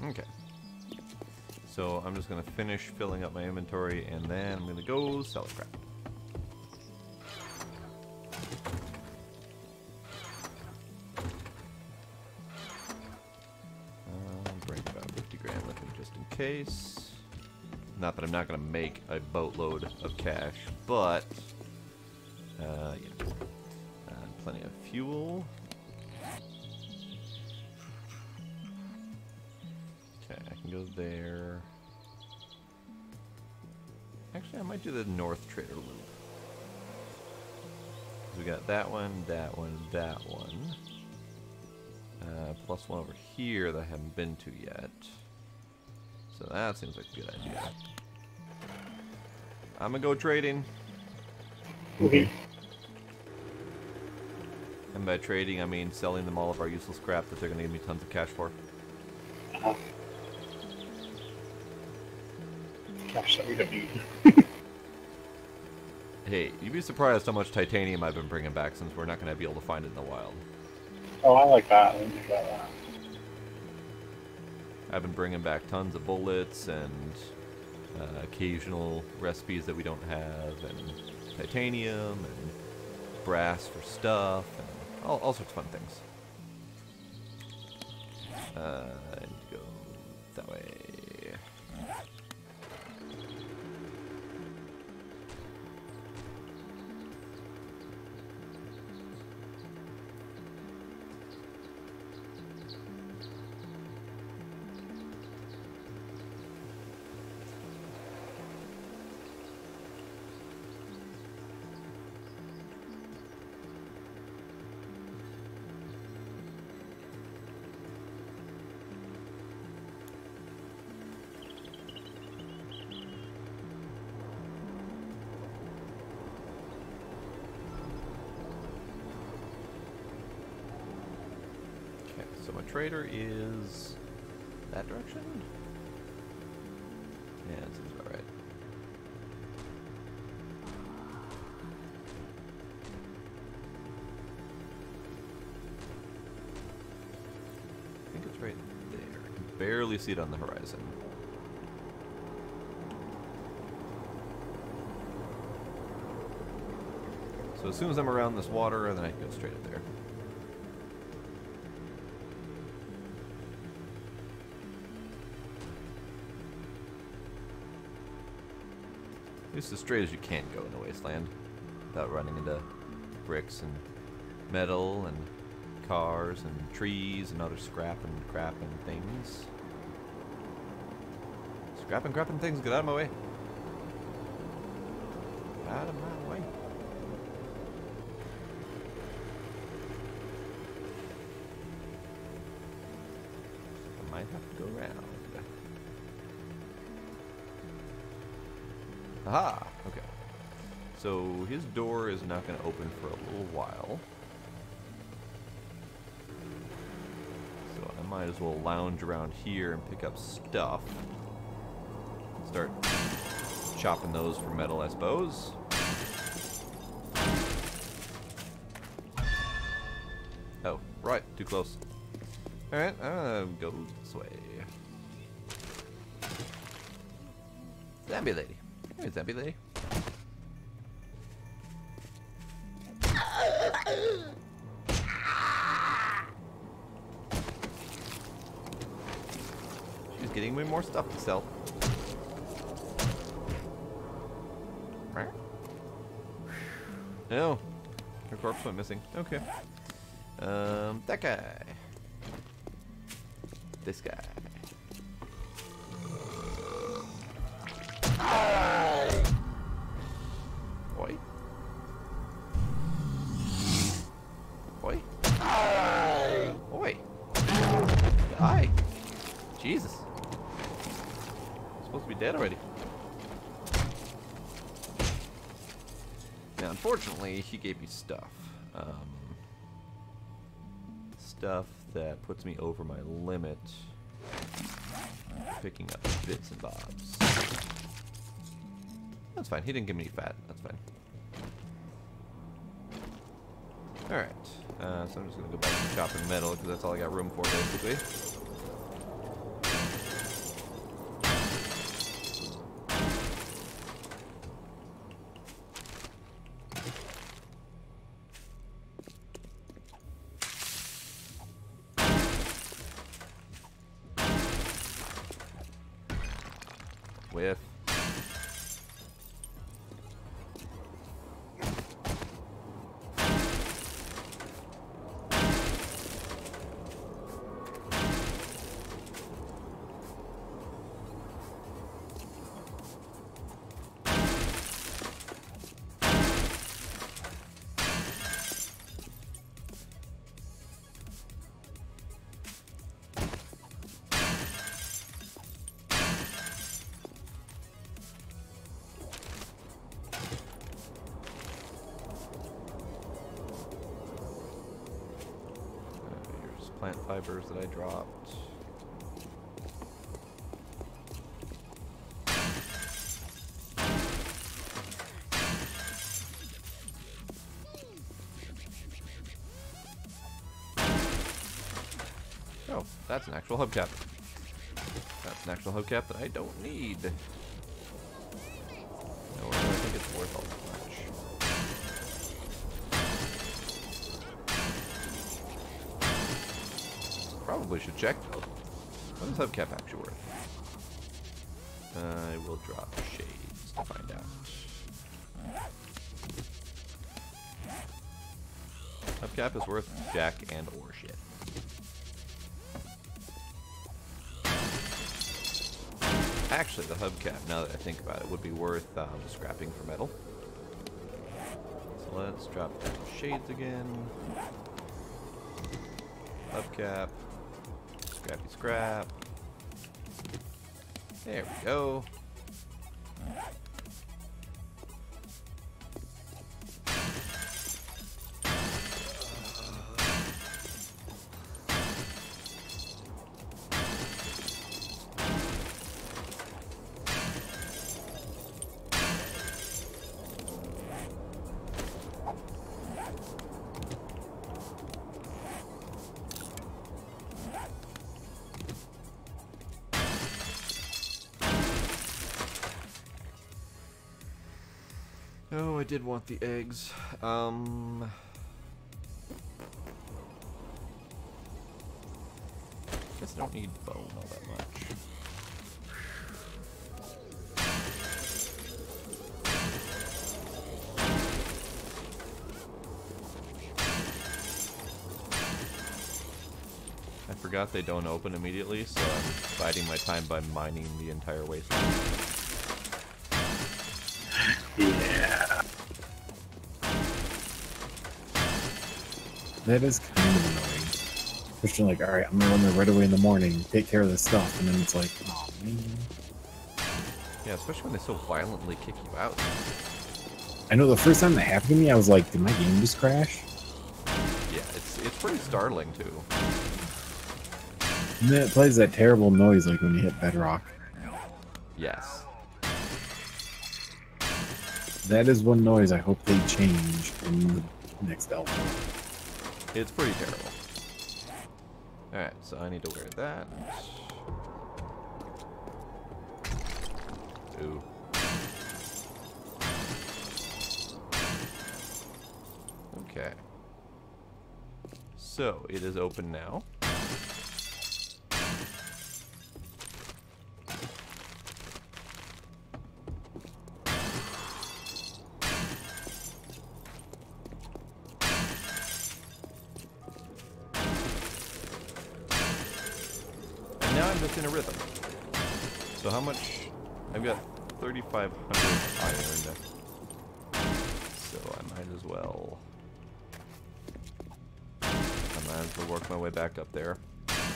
Okay. So I'm just going to finish filling up my inventory and then I'm going to go sell crap. Bring about 50 grand with me just in case. Not that I'm not going to make a boatload of cash, but yeah. Plenty of fuel. Okay, I can go there. Actually, I might do the North Trader loop. We got that one, that one, that one. Plus one over here that I haven't been to yet. So that seems like a good idea. I'm gonna go trading. Okay. And by trading, I mean selling them all of our useless crap that they're gonna give me tons of cash for. Cash that we don't need. Hey, you'd be surprised how much titanium I've been bringing back since we're not gonna be able to find it in the wild. Oh, I like that. I didn't think about that. I've been bringing back tons of bullets and occasional recipes that we don't have, and titanium and brass for stuff, and all sorts of fun things. I need to go that way. So my trader is that direction? Yeah, that seems about right. I think it's right there. I can barely see it on the horizon. So as soon as I'm around this water, then I can go straight up there. It's as straight as you can go in the wasteland without running into bricks and metal and cars and trees and other scrap and crap and things. Scrap and crap and things, get out of my way. Out of my way. I might have to go around. Aha! Okay. So his door is not going to open for a little while. So I might as well lounge around here and pick up stuff. Start chopping those for metal, I suppose. Oh, right, too close. Alright, go this way. Zombie lady. Hey, zombie lady. She's getting me more stuff to sell. No, her corpse went missing. Okay. That guy. This guy. Oi. Oi. Oi. Die. Jesus. I'm supposed to be dead already. Now, unfortunately, he gave me stuff. Stuff that puts me over my limit. Picking up bits and bobs. That's fine. He didn't give me any fat. That's fine. Alright. So I'm just going to go back to chopping metal because that's all I got room for, basically. Whiff. Plant fibers that I dropped. Oh, that's an actual hubcap. That's an actual hubcap that I don't need. Nor do I think it's worth all that much. Probably should check though. What is hubcap actually worth? I will drop shades to find out. Hubcap is worth jack and or shit. Actually, the hubcap, now that I think about it, would be worth scrapping for metal. So let's drop down shades again. Hubcap. Scrappy scrap. There we go. Oh, I did want the eggs. Guess I don't need bone all that much. I forgot they don't open immediately, so I'm biding my time by mining the entire wasteland. Yeah. That is kind of annoying. Especially like, alright, I'm gonna run there right away in the morning, take care of this stuff, and then it's like, oh man. Yeah, especially when they so violently kick you out. I know the first time that happened to me, I was like, did my game just crash? Yeah, it's pretty startling too. And then it plays that terrible noise like when you hit bedrock. Yes. That is one noise I hope they change in the next album. It's pretty terrible. Alright, so I need to wear that. Ooh. Okay. So, it is open now. And now I'm just in a rhythm. So how much? I've got 3,500 iron. So I might as well work my way back up there. Fine.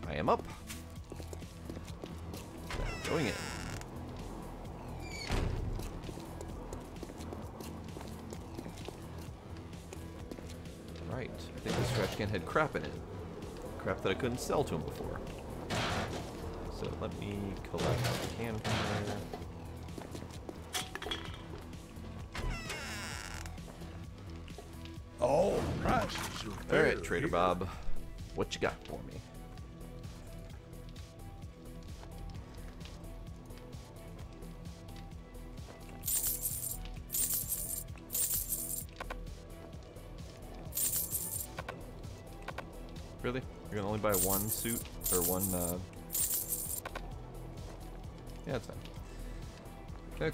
I am up. Going in. Right. I think this trash can had crap in it. Crap that I couldn't sell to him before. So let me collect the can from there. All prices are fair. Alright, Trader Bob. What you got for me? Really? You're gonna only buy one suit? Or one, Yeah, that's fine. Okay.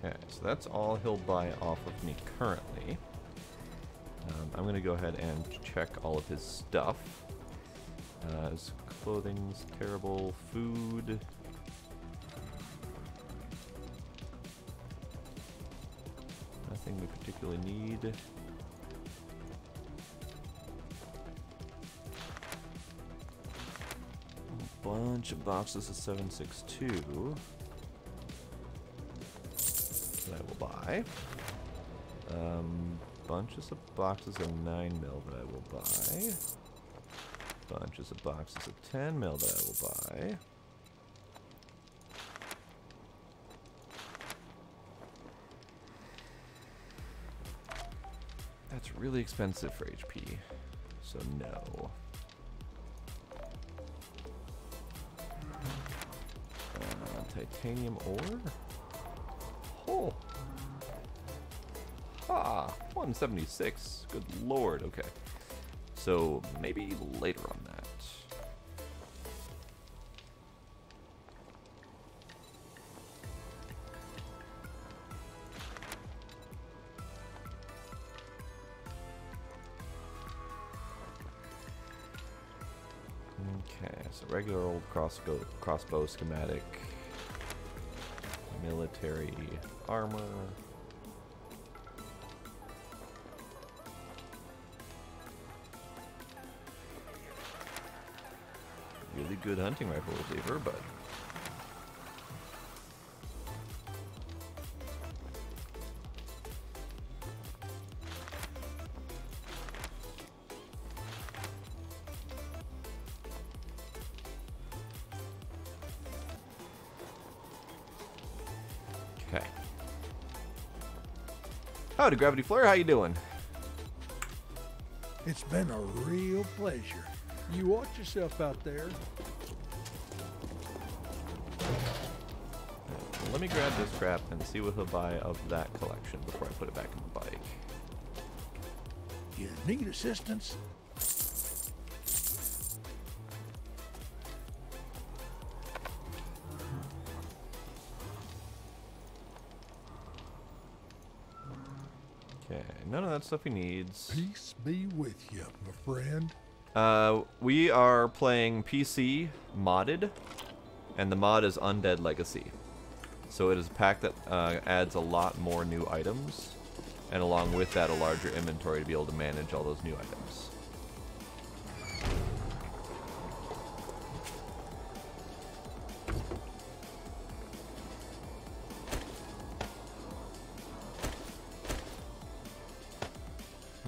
Okay, so that's all he'll buy off of me currently. I'm going to go ahead and check all of his stuff. His clothing's terrible, food. Nothing we particularly need. A bunch of boxes of 762. That I will buy. Bunches of boxes of 9mm that I will buy. Bunches of boxes of 10mm that I will buy. That's really expensive for HP, so no. Titanium ore? Oh! Ah, 176. Good lord, okay. So, maybe later on that. Okay, so regular old crossbow schematic, military armor. Really good hunting rifle receiver, but okay. Howdy, Gravity Flare, how you doing? It's been a real pleasure. You watch yourself out there. Well, let me grab this crap and see what he'll buy of that collection before I put it back in the bike. You need assistance? Okay, none of that stuff he needs. Peace be with you, my friend. We are playing PC modded, and the mod is Undead Legacy. So it is a pack that adds a lot more new items, and along with that, a larger inventory to be able to manage all those new items.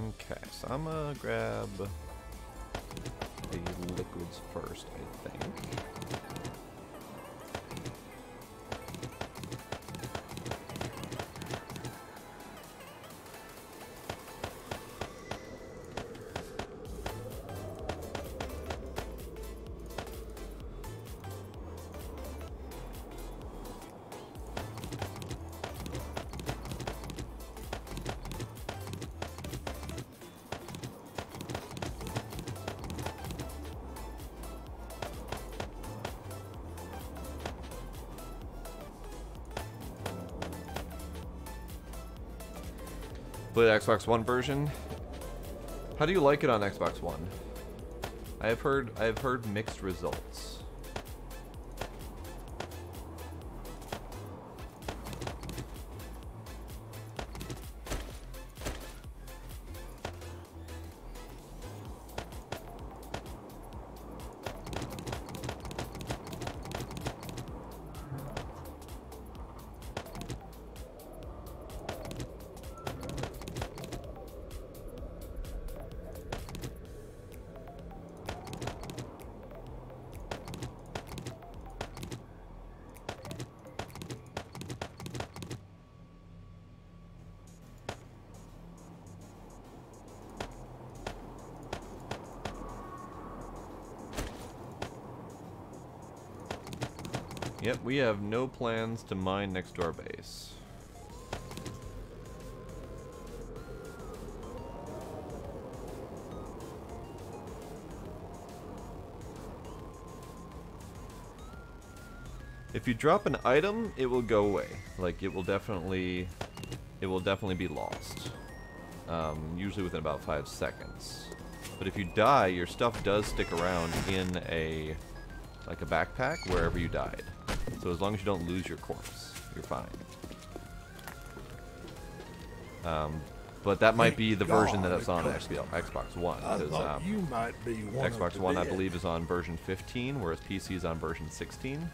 Okay, so I'm gonna grab the liquids first, I think. Play the Xbox One version. How do you like it on Xbox One? I have heard mixed results. Yep, we have no plans to mine next to our base. If you drop an item, it will go away. Like, it will definitely be lost. Usually within about 5 seconds. But if you die, your stuff does stick around in like a backpack wherever you died. So as long as you don't lose your corpse, you're fine. But that might be the version that it's on Xbox One. I thought you might be one Xbox of the One, I dead. believe, is on version 15, whereas PC is on version 16.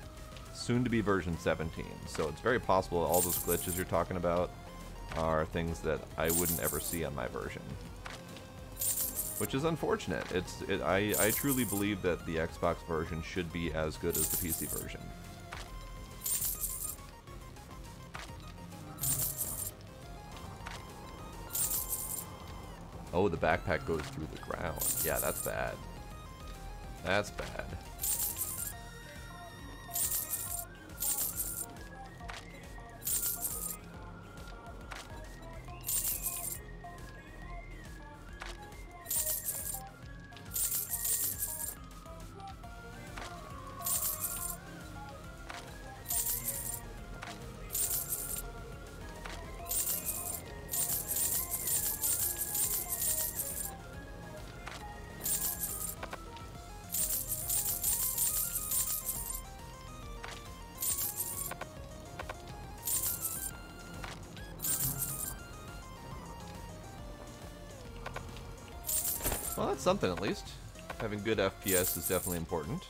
Soon to be version 17. So it's very possible all those glitches you're talking about are things that I wouldn't ever see on my version. Which is unfortunate. I truly believe that the Xbox version should be as good as the PC version. Oh, the backpack goes through the ground. Yeah, that's bad. That's bad. Well, that's something at least. Having good FPS is definitely important.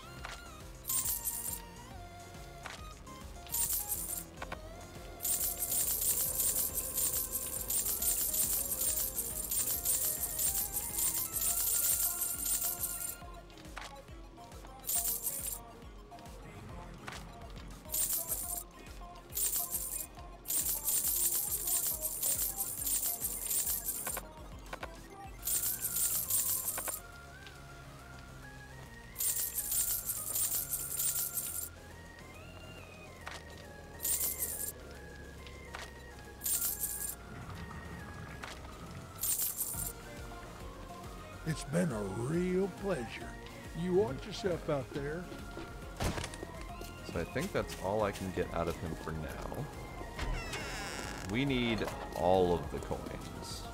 It's been a real pleasure. You watch yourself out there. So I think that's all I can get out of him for now. We need all of the coins.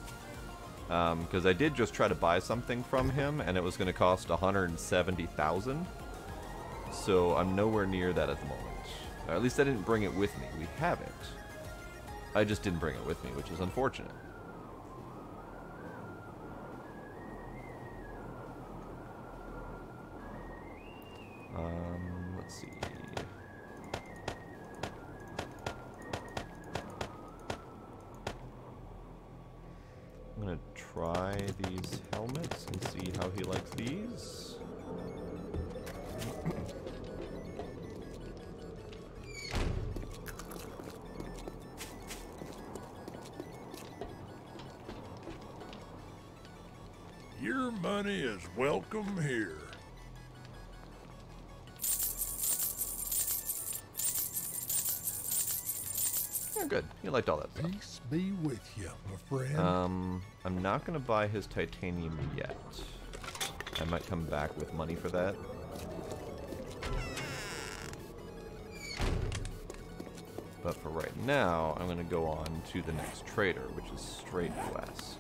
Because I did just try to buy something from him, and it was going to cost 170,000. So I'm nowhere near that at the moment. Or at least I didn't bring it with me. We have it. I just didn't bring it with me, which is unfortunate. Let's see. I'm gonna try these helmets and see how he likes these. Your money is welcome here. Yeah, good. You liked all that stuff. Peace be with you, my friend. I'm not gonna buy his titanium yet. I might come back with money for that. But for right now, I'm gonna go on to the next trader, which is straight west.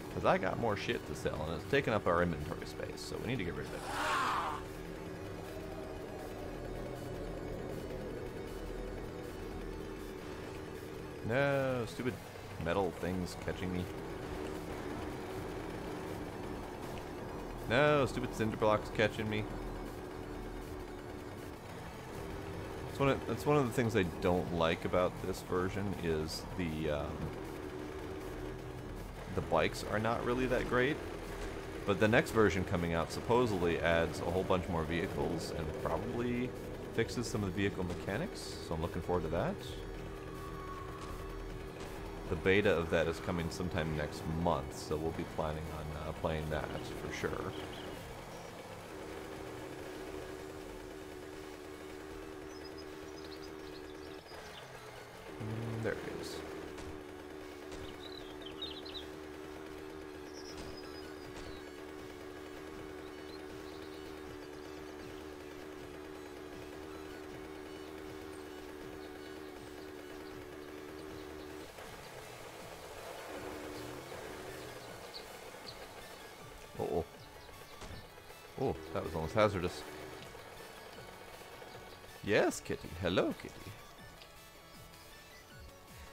Because I got more shit to sell, and it's taking up our inventory space, so we need to get rid of it. No, stupid metal things catching me. No, stupid cinder blocks catching me. That's one of the things I don't like about this version is the bikes are not really that great. But the next version coming out supposedly adds a whole bunch more vehicles and probably fixes some of the vehicle mechanics, so I'm looking forward to that. The beta of that is coming sometime next month, so we'll be planning on playing that for sure. There it is. Uh-oh. Oh, that was almost hazardous. Yes, Kitty. Hello, Kitty.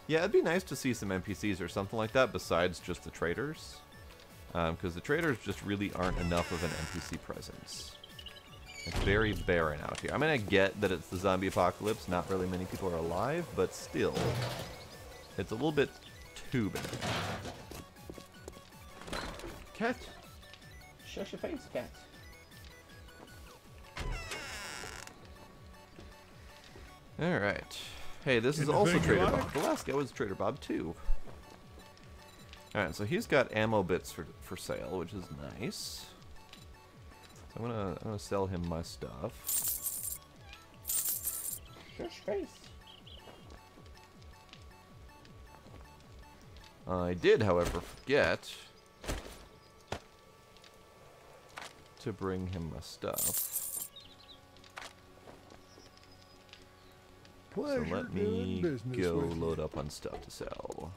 Yeah, it'd be nice to see some NPCs or something like that besides just the traders. Because the traders just really aren't enough of an NPC presence. It's very barren out here. I mean, I get that it's the zombie apocalypse, not really many people are alive, but still, it's a little bit too barren. Cat! Shush your face, cat. Alright. Hey, this is also Trader Bob. The last guy was Trader Bob too. Alright, so he's got ammo bits for sale, which is nice. So I'm gonna sell him my stuff. Shush face. I did, however, forget to bring him my stuff. Pleasure So let doing me business go with you. load up on stuff to sell.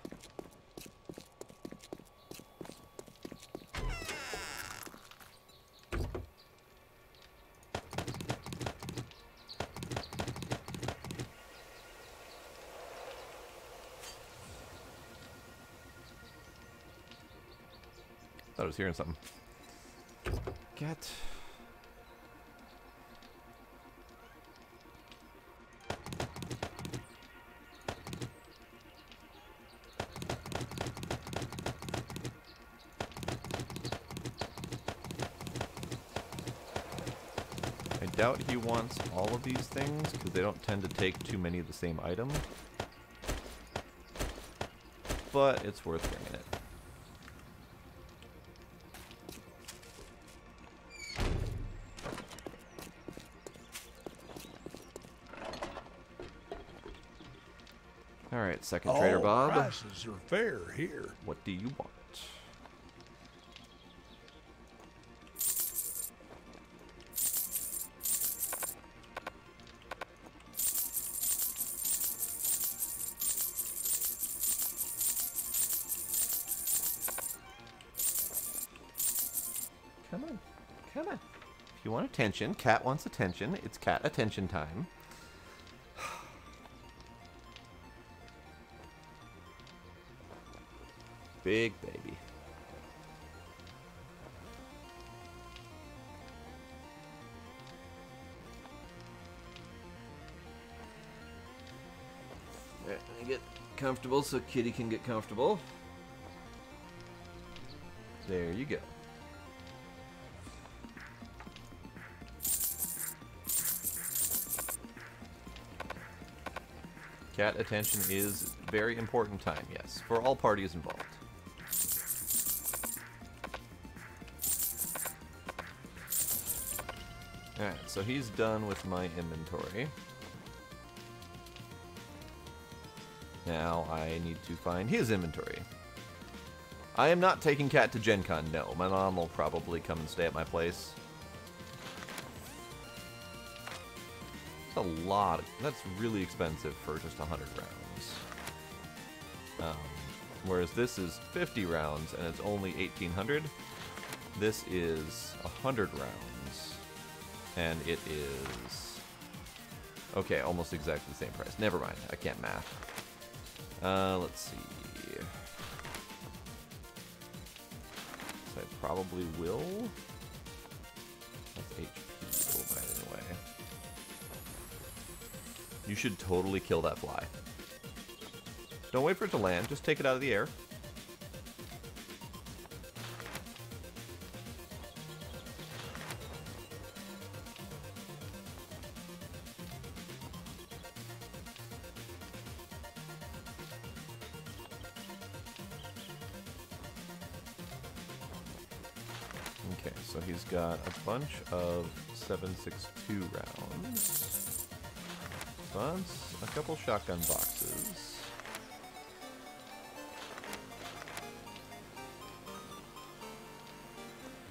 Thought I was hearing something. Get. I doubt he wants all of these things because they don't tend to take too many of the same item. But it's worth bringing it. Alright, second Trader Bob. Prices are fair here. What do you want? Come on. Come on. If you want attention, cat wants attention. It's cat attention time. Big baby. Alright, let me get comfortable so Kitty can get comfortable. There you go. Cat attention is very important time, yes, for all parties involved. Alright, so he's done with my inventory. Now I need to find his inventory. I am not taking Cat to Gen Con, no. My mom will probably come and stay at my place. That's a lot. That's really expensive for just 100 rounds. Whereas this is 50 rounds and it's only 1,800. This is 100 rounds. And it is... okay, almost exactly the same price. Never mind, I can't math. Let's see. So I probably will. That's HP a little bit anyway. You should totally kill that fly. Don't wait for it to land, just take it out of the air. Okay, so he's got a bunch of 7.62 rounds. A couple shotgun boxes.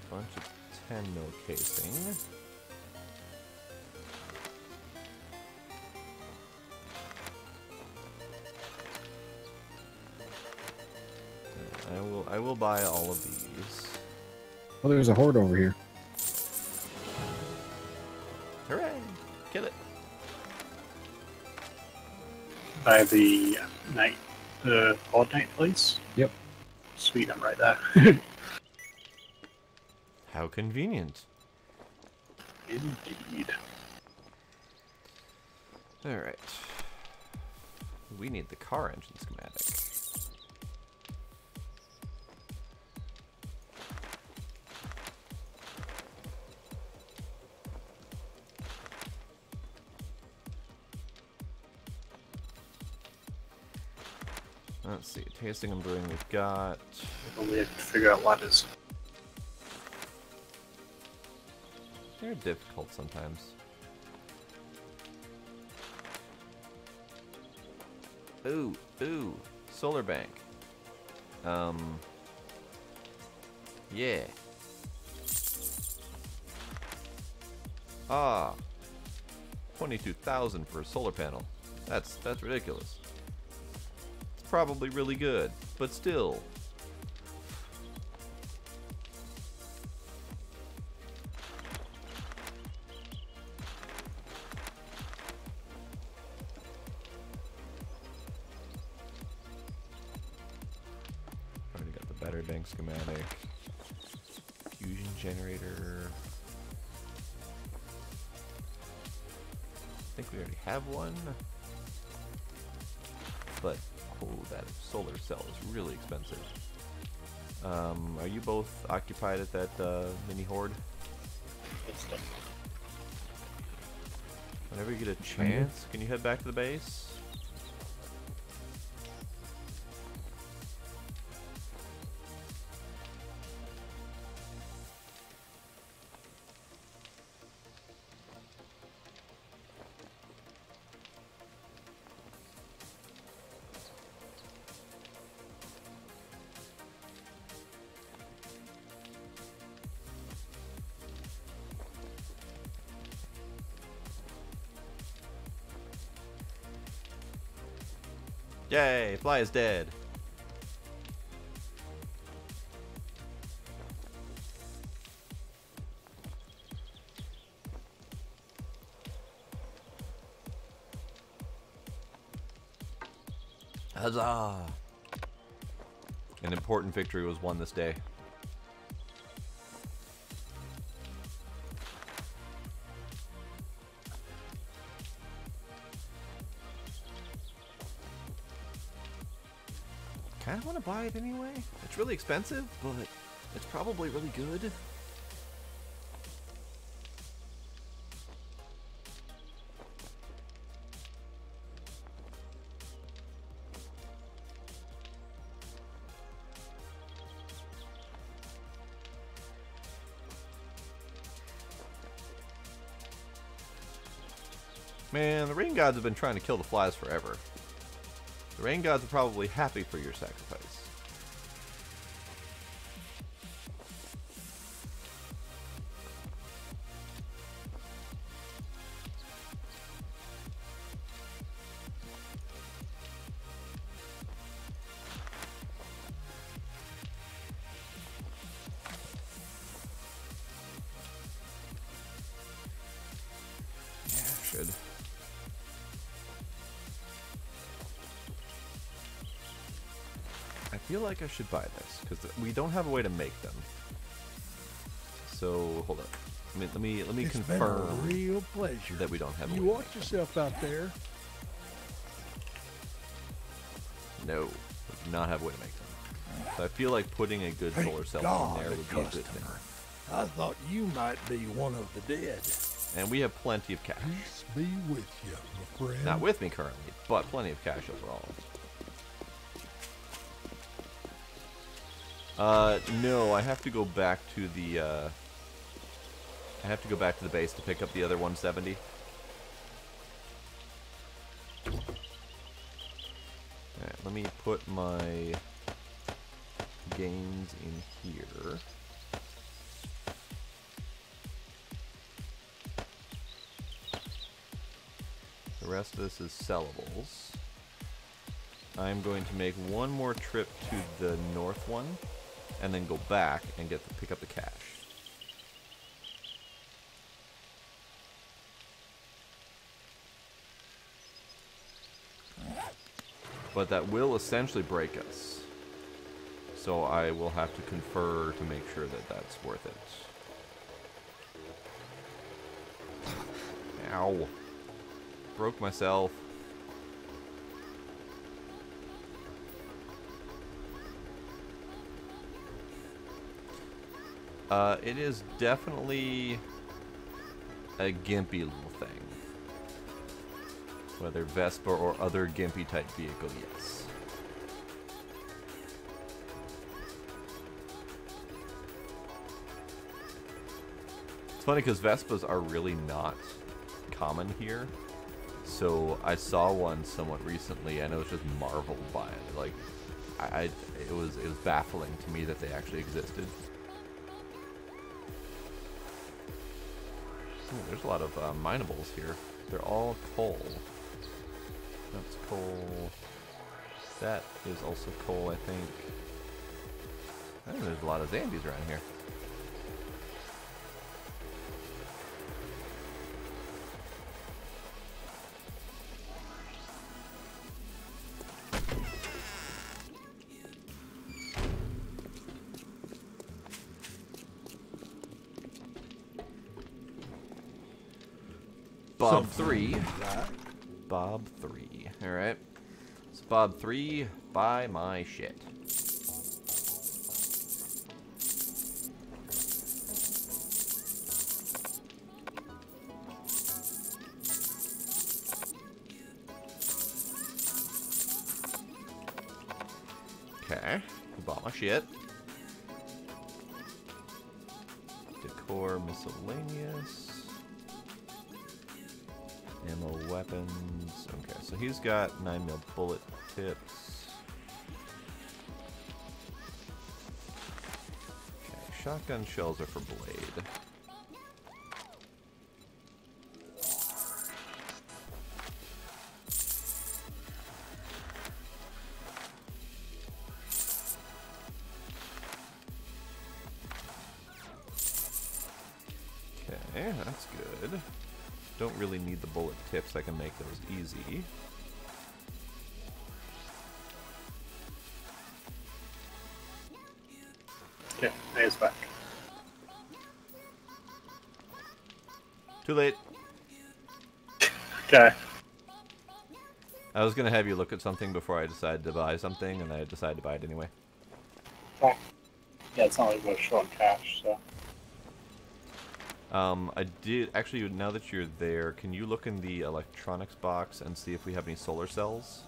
Bunch of 10 mil casing. I will buy all of these. Oh, there's a horde over here. Hooray! Kill it. By the night, horde night, please. Yep. Sweet, I'm right there. How convenient. Indeed. Alright. We need the car engine schematic. Let's see, tasting and brewing we've got. Only have to figure out ladders. They're difficult sometimes. Ooh, solar bank. Yeah. Ah. 22,000 for a solar panel. That's ridiculous. It's probably really good, but still. Already got the battery bank schematic. Fusion generator. I think we already have one. But, oh, that solar cell is really expensive. Are you both occupied at that mini horde? It's done. Whenever you get a chance, can you head back to the base? Yay, Fly is dead. Huzzah! An important victory was won this day. Kind of want to buy it anyway. It's really expensive, but it's probably really good. Man, the rain gods have been trying to kill the flies forever. The rain gods are probably happy for your sacrifice. Yeah, I should. I feel like I should buy this because we don't have a way to make them. So hold up. Let me It's confirm been a real pleasure. that we don't have a You way to watch make them. yourself out there. No, we do not have a way to make them. So I feel like putting a good Thank solar cell God, in there a would be a good thing. customer. I thought you might be one of the dead. And we have plenty of cash. Peace be with you, my friend. Not with me currently, but plenty of cash overall. No, I have to go back to the, I have to go back to the base to pick up the other 170. Alright, let me put my gains in here. The rest of this is sellables. I'm going to make one more trip to the north one, and then go back and pick up the cash. But that will essentially break us. So I will have to confer to make sure that that's worth it. Ow. Broke myself. It is definitely a gimpy little thing. Whether Vespa or other gimpy type vehicle, yes. It's funny because Vespas are really not common here. So I saw one somewhat recently and I was just marveled by it. Like, it was baffling to me that they actually existed. Ooh, there's a lot of minables here. They're all coal. That's coal. That is also coal, I think. I think there's a lot of zombies around here. Bob Something 3. like that. Bob 3. Alright. So Bob 3, buy my shit. Okay, bought my shit. Decor miscellaneous. Ammo weapons. Okay, so he's got 9mm bullet tips. Okay, shotgun shells are for blade. Okay, that's good. Don't really need the bullet tips, I can make those easy. Okay, Maya's back. Too late. Okay. I was gonna have you look at something before I decided to buy something, and I decided to buy it anyway. Okay. Yeah, it's not like we're short on cash, so. I did, actually, now that you're there, can you look in the electronics box and see if we have any solar cells?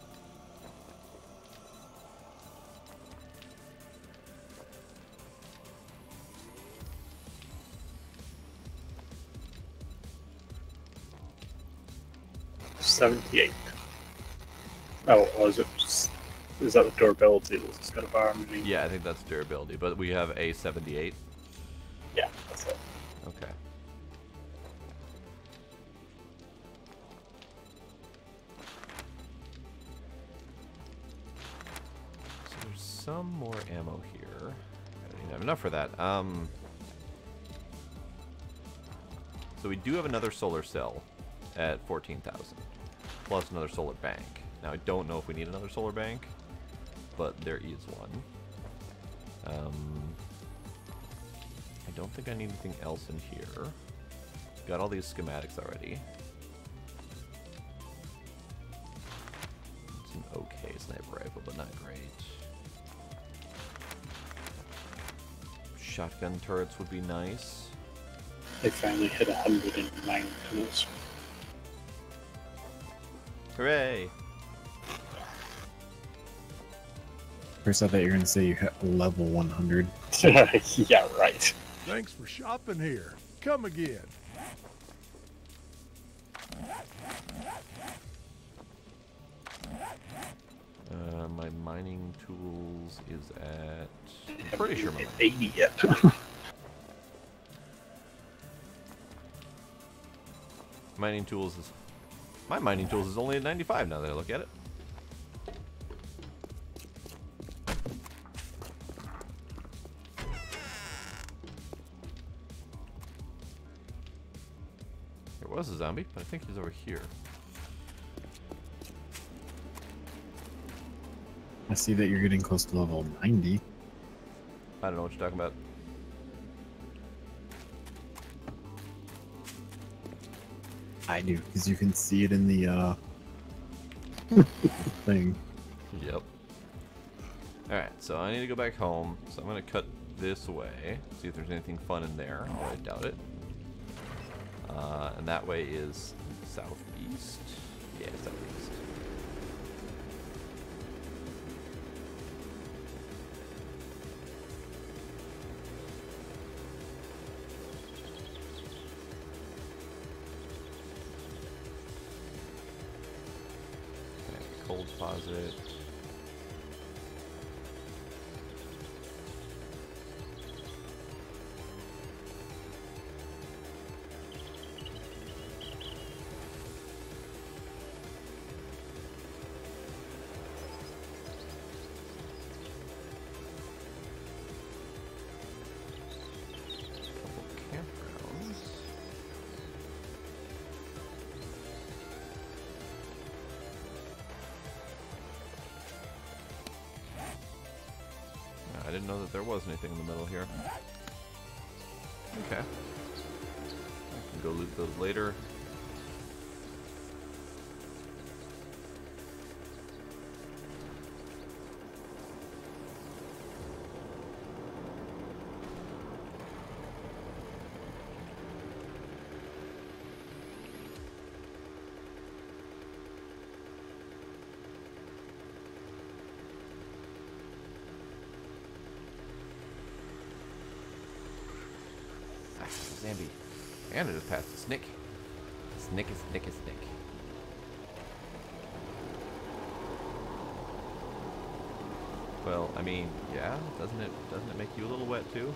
$78. Oh, is it just, is that the durability that's got a bar underneath? Yeah, I think that's durability, but we have a 78. Yeah, that's it. Okay. So there's some more ammo here. I don't even have enough for that. So we do have another solar cell at 14,000, plus another solar bank. Now I don't know if we need another solar bank, but there is one. I don't think I need anything else in here. Got all these schematics already. It's an okay sniper rifle, but not great. Shotgun turrets would be nice. They finally hit 109 tunnels. Hooray! First, I thought you were gonna say you hit level 100. Yeah, right. Thanks for shopping here. Come again. My mining tools is at... I'm pretty sure my... 80 yet. Mining tools is... My mining tools is only at 95 now that I look at it. There was a zombie, but I think he's over here. I see that you're getting close to level 90. I don't know what you're talking about. I do, because you can see it in the thing. Yep. Alright, so I need to go back home, so I'm going to cut this away, see if there's anything fun in there, although I doubt it. And that way is southeast. Yeah, southeast. Okay, cold deposit. Campgrounds. I didn't know that there was anything in the middle here. Okay. I can go loot those later. Zambi. And I just passed a snick. Snick is snick is snick. Well, I mean, yeah, doesn't it make you a little wet too?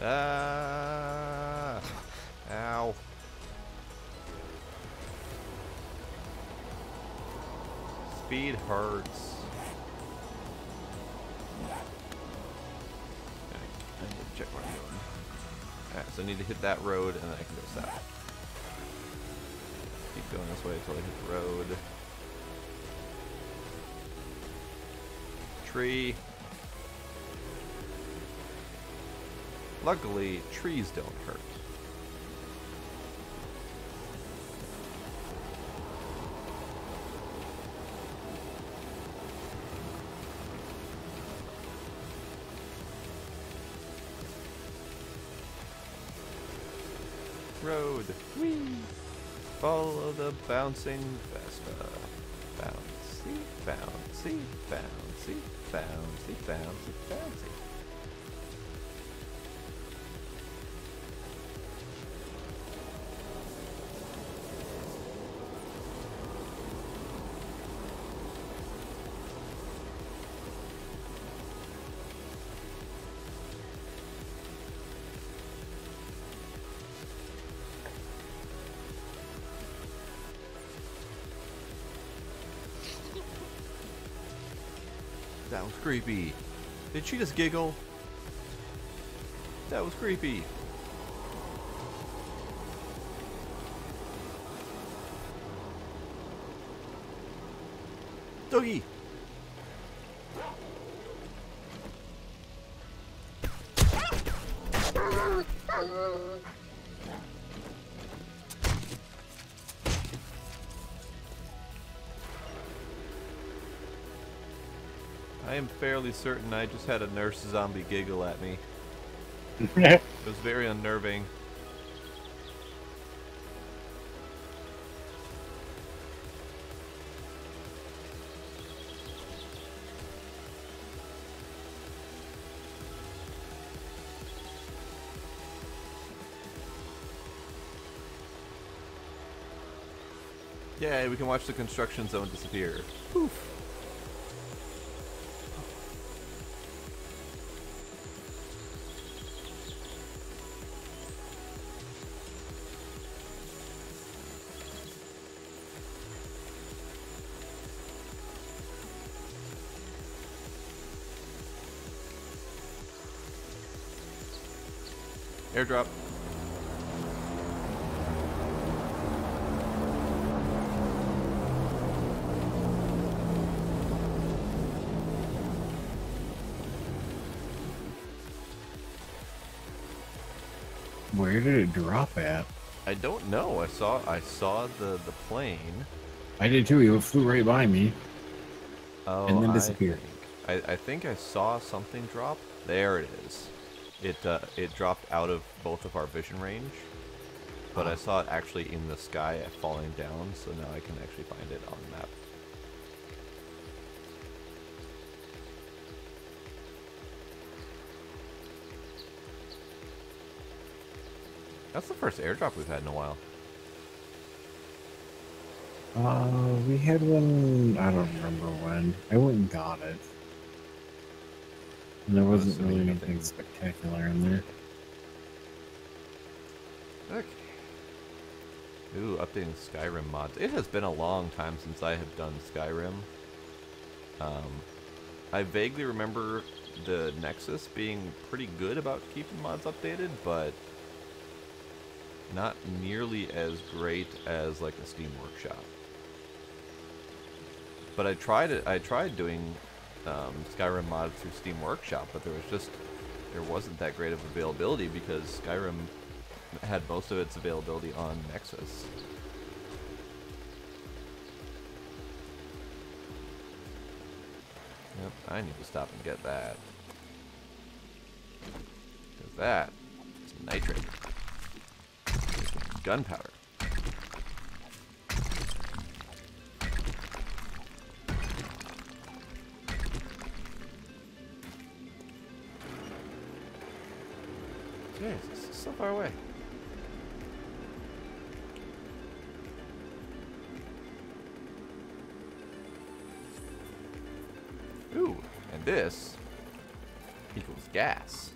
Ah! Ow. Speed hurts. I need to check where I'm going. Alright, so I need to hit that road and then I can go south. Keep going this way until I hit the road. Tree. Luckily, trees don't hurt. Road. Whee! Follow the bouncing Vespa. Bouncy, bouncy, bouncy, bouncy, bouncy, bouncy. That was creepy. Did she just giggle? That was creepy. Doggy! I am fairly certain I just had a nurse zombie giggle at me. It was very unnerving. Yay, we can watch the construction zone disappear. Poof. Airdrop. Where did it drop at? I don't know. I saw the plane. I did too. It flew right by me. Oh, and then disappeared. I think I saw something drop. There it is. It dropped out of both of our vision range, but I saw it actually in the sky falling down, so now I can actually find it on the map. That's the first airdrop we've had in a while. We had one, I don't remember when. I went and got it. And there wasn't really anything spectacular in there. Okay. Ooh, updating Skyrim mods. It has been a long time since I have done Skyrim. I vaguely remember the Nexus being pretty good about keeping mods updated, but not nearly as great as like a Steam Workshop. But I tried doing Skyrim mods through Steam Workshop, but there wasn't that great of availability because Skyrim had most of its availability on Nexus. Yep, I need to stop and get that. Because that is nitrate. gunpowder. Jeez, this is so far away. Ooh, and this equals gas.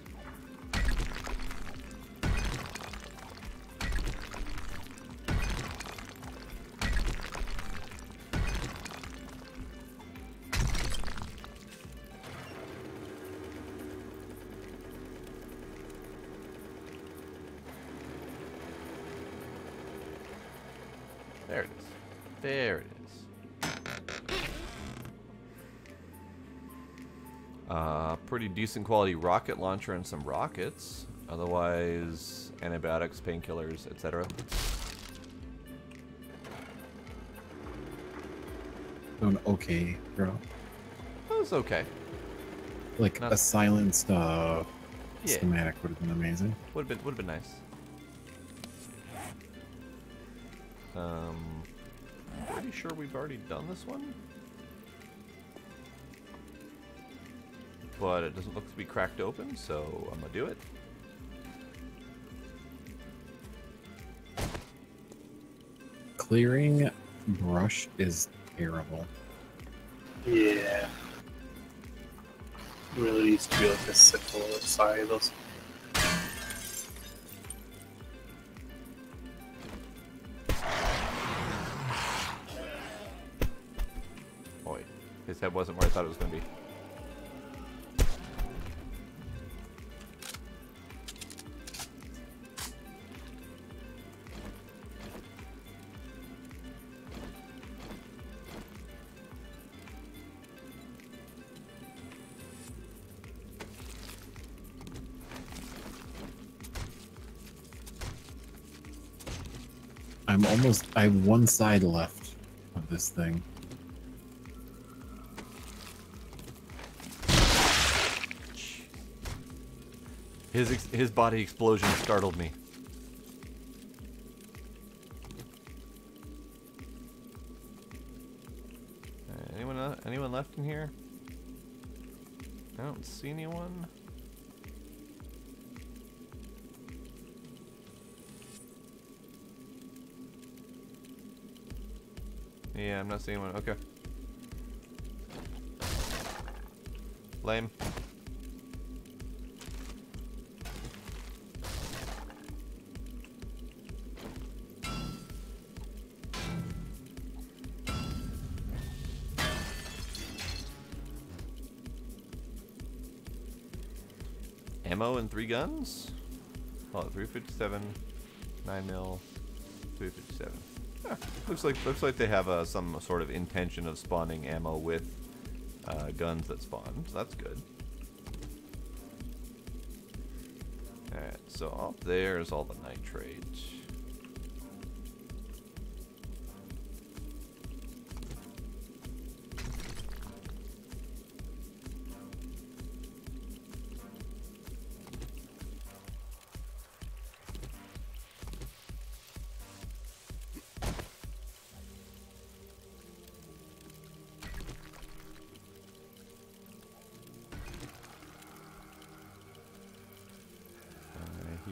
There it is. There it is. Pretty decent quality rocket launcher and some rockets. Otherwise, antibiotics, painkillers, etc. An okay drop. That was okay. Like Not- a silenced Yeah. schematic would have been amazing. Would have been nice. Pretty sure we've already done this one. But it doesn't look to be cracked open, so I'm gonna do it. Clearing brush is terrible. Yeah. It really needs to be like a sickle outside of those. Boy, his head wasn't where I thought it was gonna be. I have one side left of this thing. His body explosion startled me. Anyone left in here? I don't see anyone. Yeah, I'm not seeing one. Okay. Lame. Ammo and 3 guns? Oh, 357, 9mm, 357. Yeah, looks like they have some sort of intention of spawning ammo with guns that spawn. So that's good. All right, so up there is all the nitrate.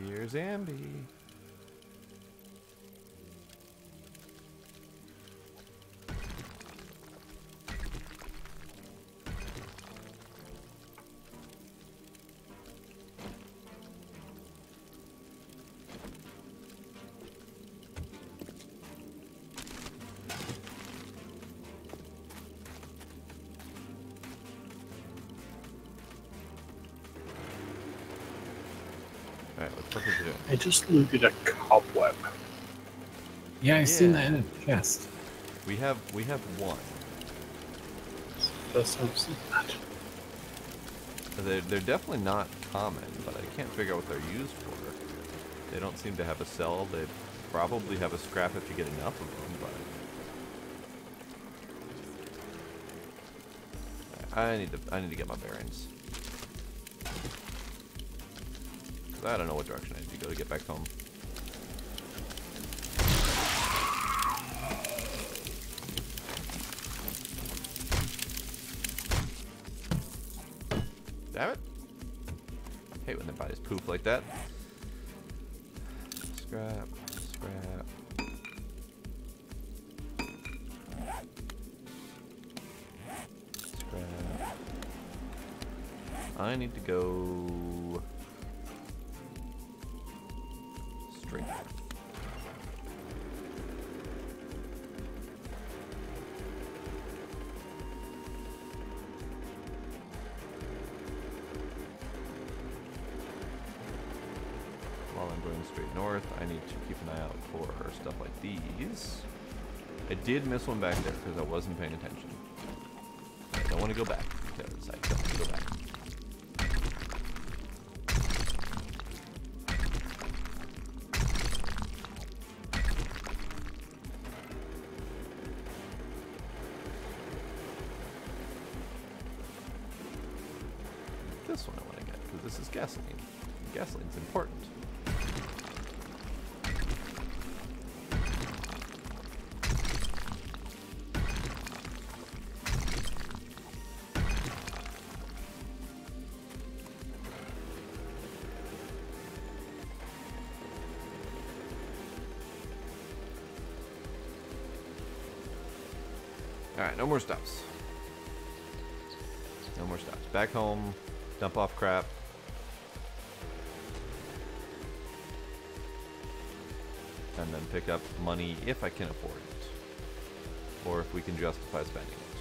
Here's Ambi. Alright, what's the doing? I just looted a cobweb. Yeah, I seen Yeah. that in a chest. We have one. Does sound so bad. They're definitely not common, but I can't figure out what they're used for. They don't seem to have a cell. They probably have a scrap if you get enough of them, but I need to get my bearings. 'Cause I don't know what direction I need to go to get back home. Damn it. Hate when their bodies poof like that. Scrap, scrap. Scrap. I need to go straight. While I'm going straight north, I need to keep an eye out for stuff like these. I did miss one back there because I wasn't paying attention. I don't want to go back. I don't want to go back. This one I want to get because this is gasoline. Gasoline's important. Alright, no more stops. No more stops. Back home, dump off crap. And then pick up money if I can afford it. Or if we can justify spending it.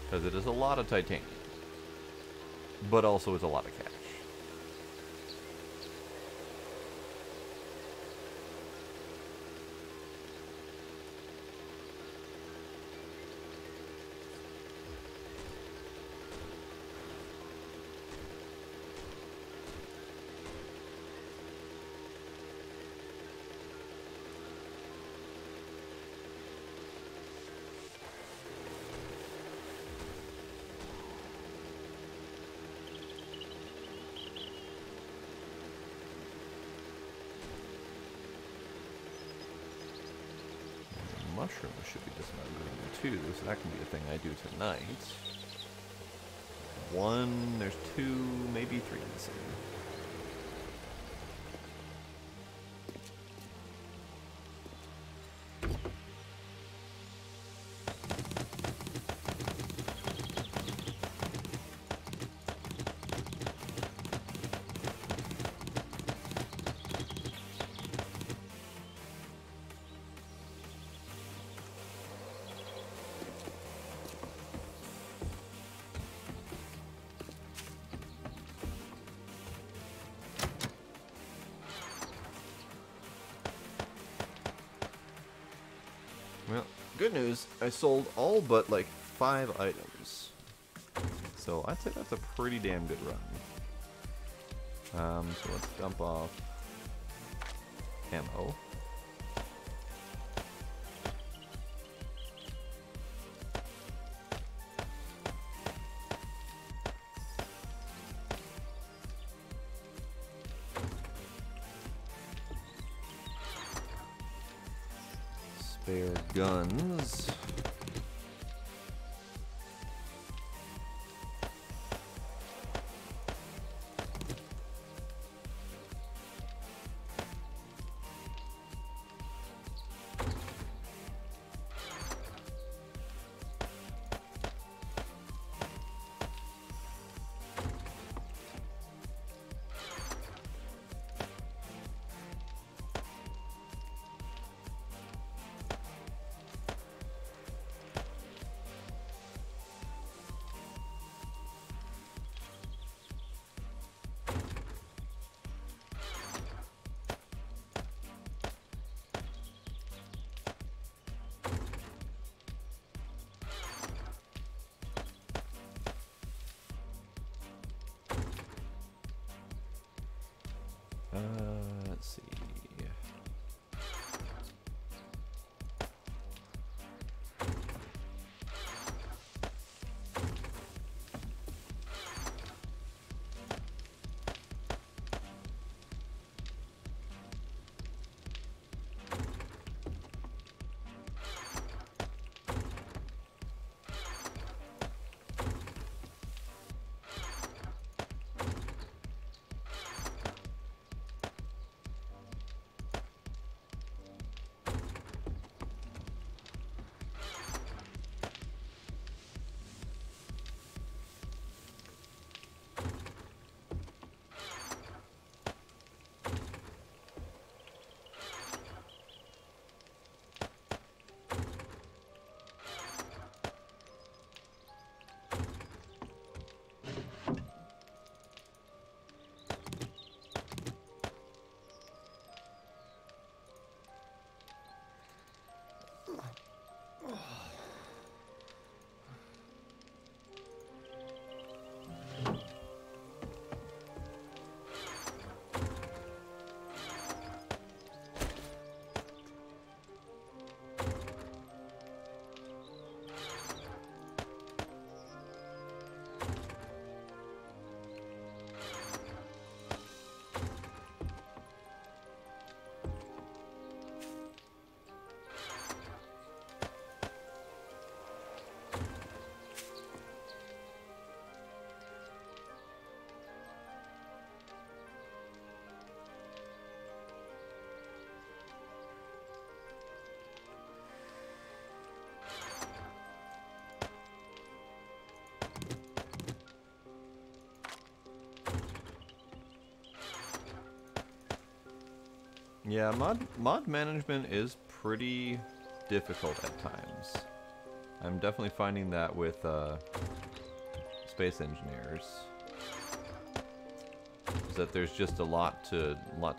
Because it is a lot of titanium. But also it's a lot of cash. Mushrooms should be dismounted too, so that can be a thing I do tonight. One, there's two, maybe three missing. Well, good news, I sold all but like 5 items. So I'd say that's a pretty damn good run. So let's dump off ammo. Spare guns. Yeah, mod management is pretty difficult at times. I'm definitely finding that with space engineers. Is that there's just a lot to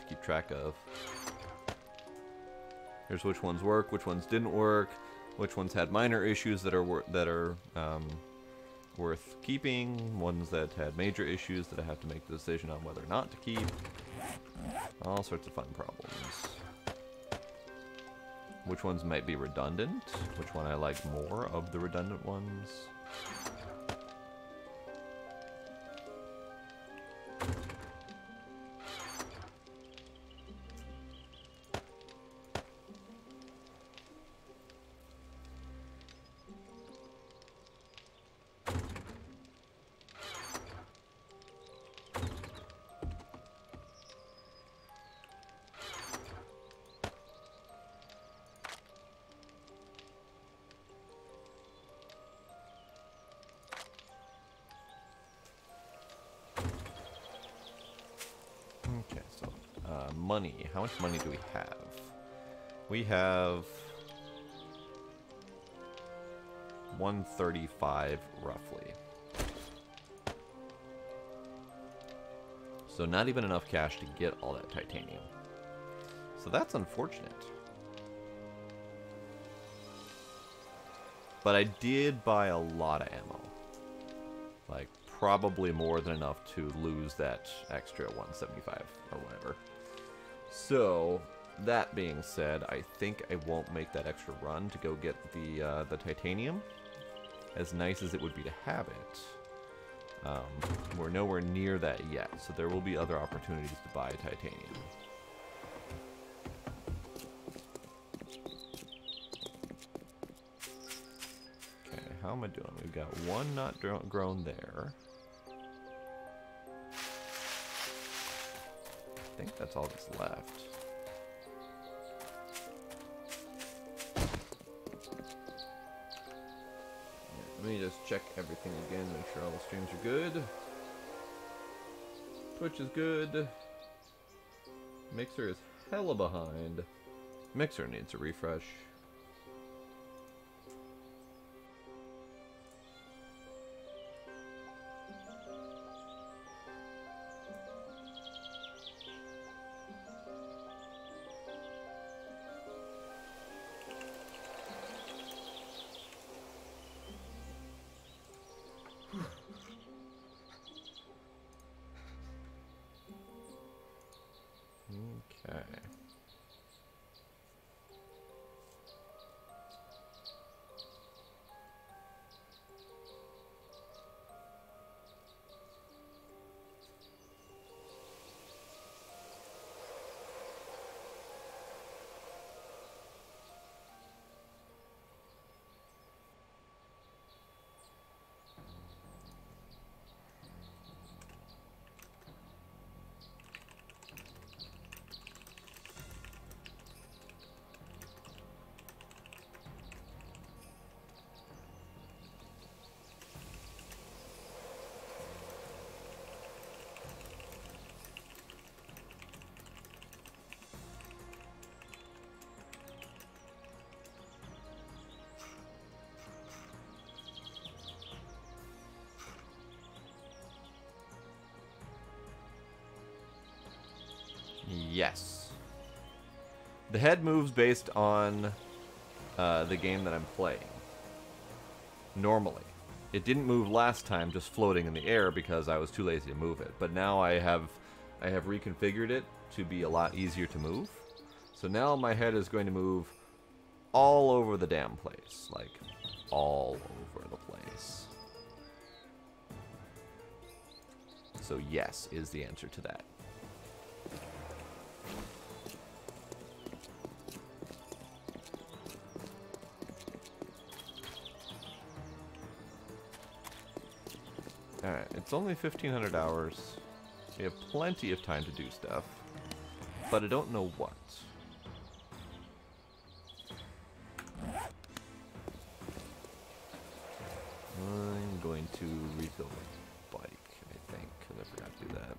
keep track of. Here's which ones work, which ones didn't work, which ones had minor issues that are worth keeping, ones that had major issues that I have to make the decision on whether or not to keep. All sorts of fun problems. Which ones might be redundant, which one I like more of the redundant ones. Okay, so money. How much money do we have? We have 135 roughly. So not even enough cash to get all that titanium. So that's unfortunate. But I did buy a lot of ammo. Like, probably more than enough to lose that extra 175 or whatever. So, that being said, I think I won't make that extra run to go get the titanium. As nice as it would be to have it, we're nowhere near that yet, so there will be other opportunities to buy titanium. Okay, how am I doing? We've got one not grown there. I think that's all that's left. Let me just check everything again, make sure all the streams are good. Twitch is good. Mixer is hella behind. Mixer needs a refresh. Okay. Yes. The head moves based on the game that I'm playing. Normally. It didn't move last time just floating in the air because I was too lazy to move it. But now I have reconfigured it to be a lot easier to move. So now my head is going to move all over the damn place. Like, all over the place. So yes is the answer to that. Alright, it's only 1,500 hours. We have plenty of time to do stuff. But I don't know what. I'm going to refill my bike, I think, because I forgot to do that.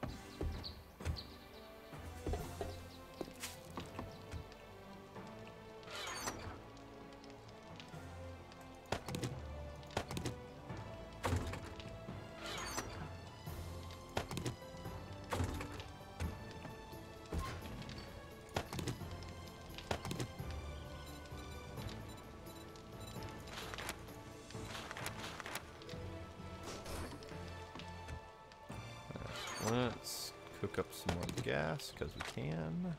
cook up some more gas, because we can.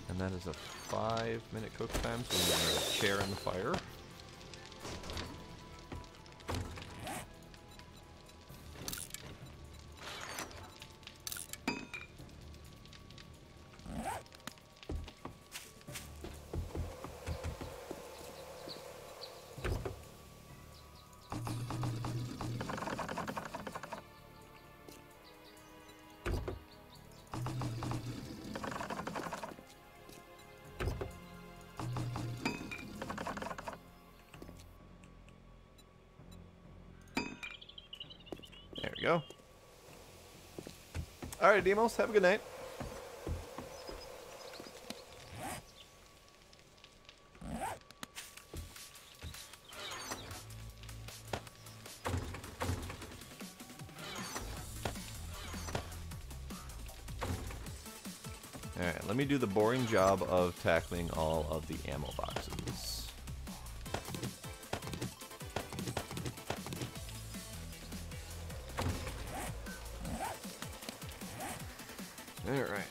And that is a 5-minute cook time, so we need a chair in the fire. There we go. Alright, Demos, have a good night. Alright, let me do the boring job of tackling all of the ammo boxes. Alright.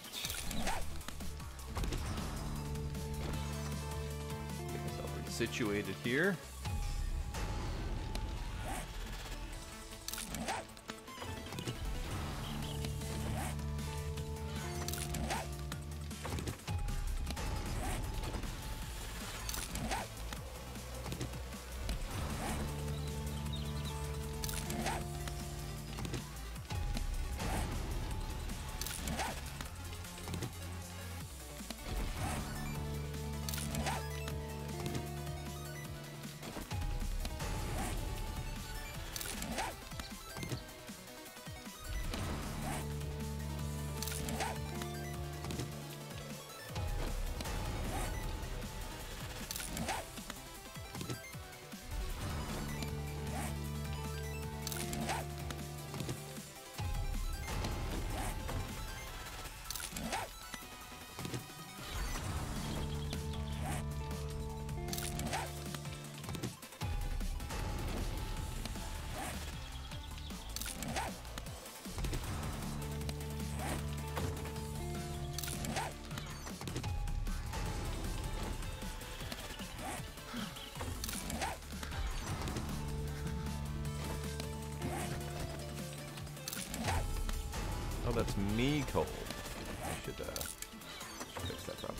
Get myself situated here. Oh, that's me cold. I should fix that problem.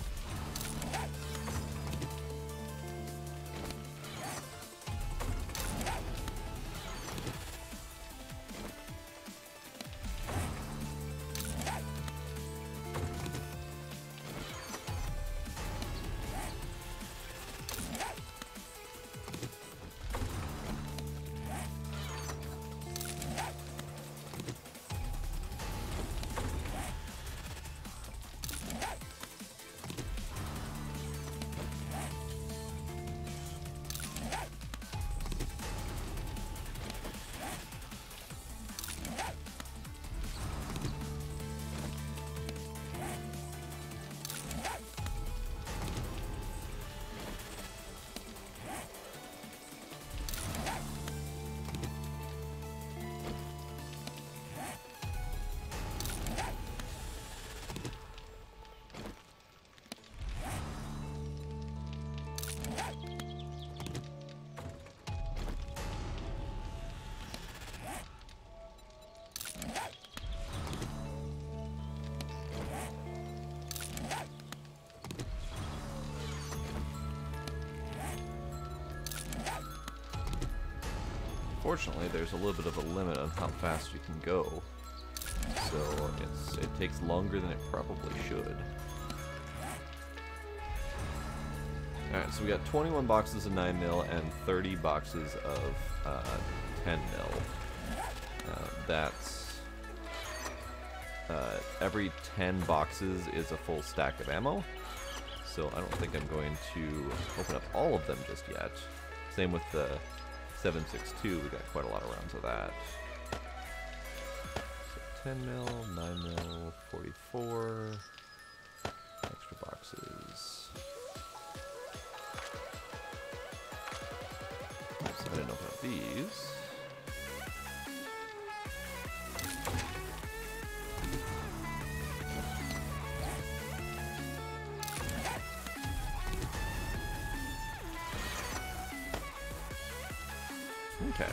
Fortunately, there's a little bit of a limit on how fast you can go, so it takes longer than it probably should. Alright, so we got 21 boxes of 9mm and 30 boxes of 10mm. That's every 10 boxes is a full stack of ammo, so I don't think I'm going to open up all of them just yet. Same with the 7.62, we got quite a lot of rounds of that. So 10 mil, 9 mil, 44. Extra boxes. So I didn't open up these. Okay.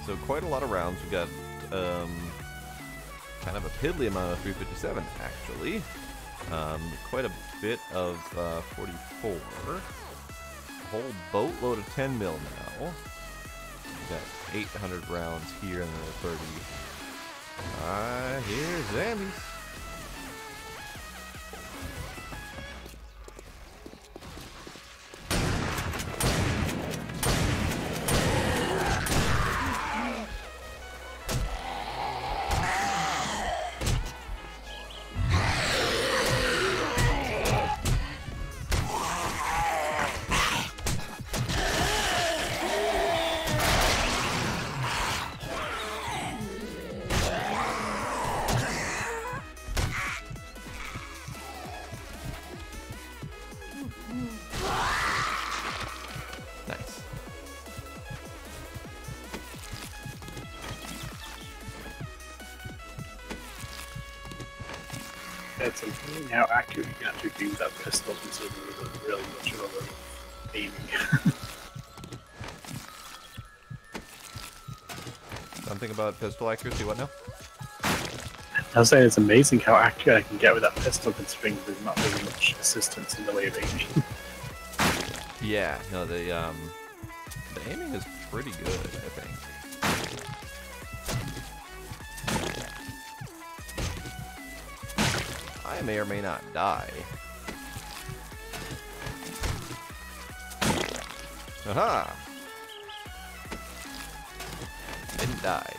So quite a lot of rounds. We got kind of a piddly amount of 357 actually. Quite a bit of 44. A whole boatload of 10 mil now. We got 800 rounds here and another 30. Here's zombies. Nice. It's amazing how accurate you can actually do that pistol considering there's really much of a aiming. Something about pistol accuracy, what now? I was saying it's amazing how accurate I can get with that pistol considering there's not really much assistance in the way of aiming. Yeah, no, the aiming is pretty good, I think. I may or may not die. Aha! Didn't die.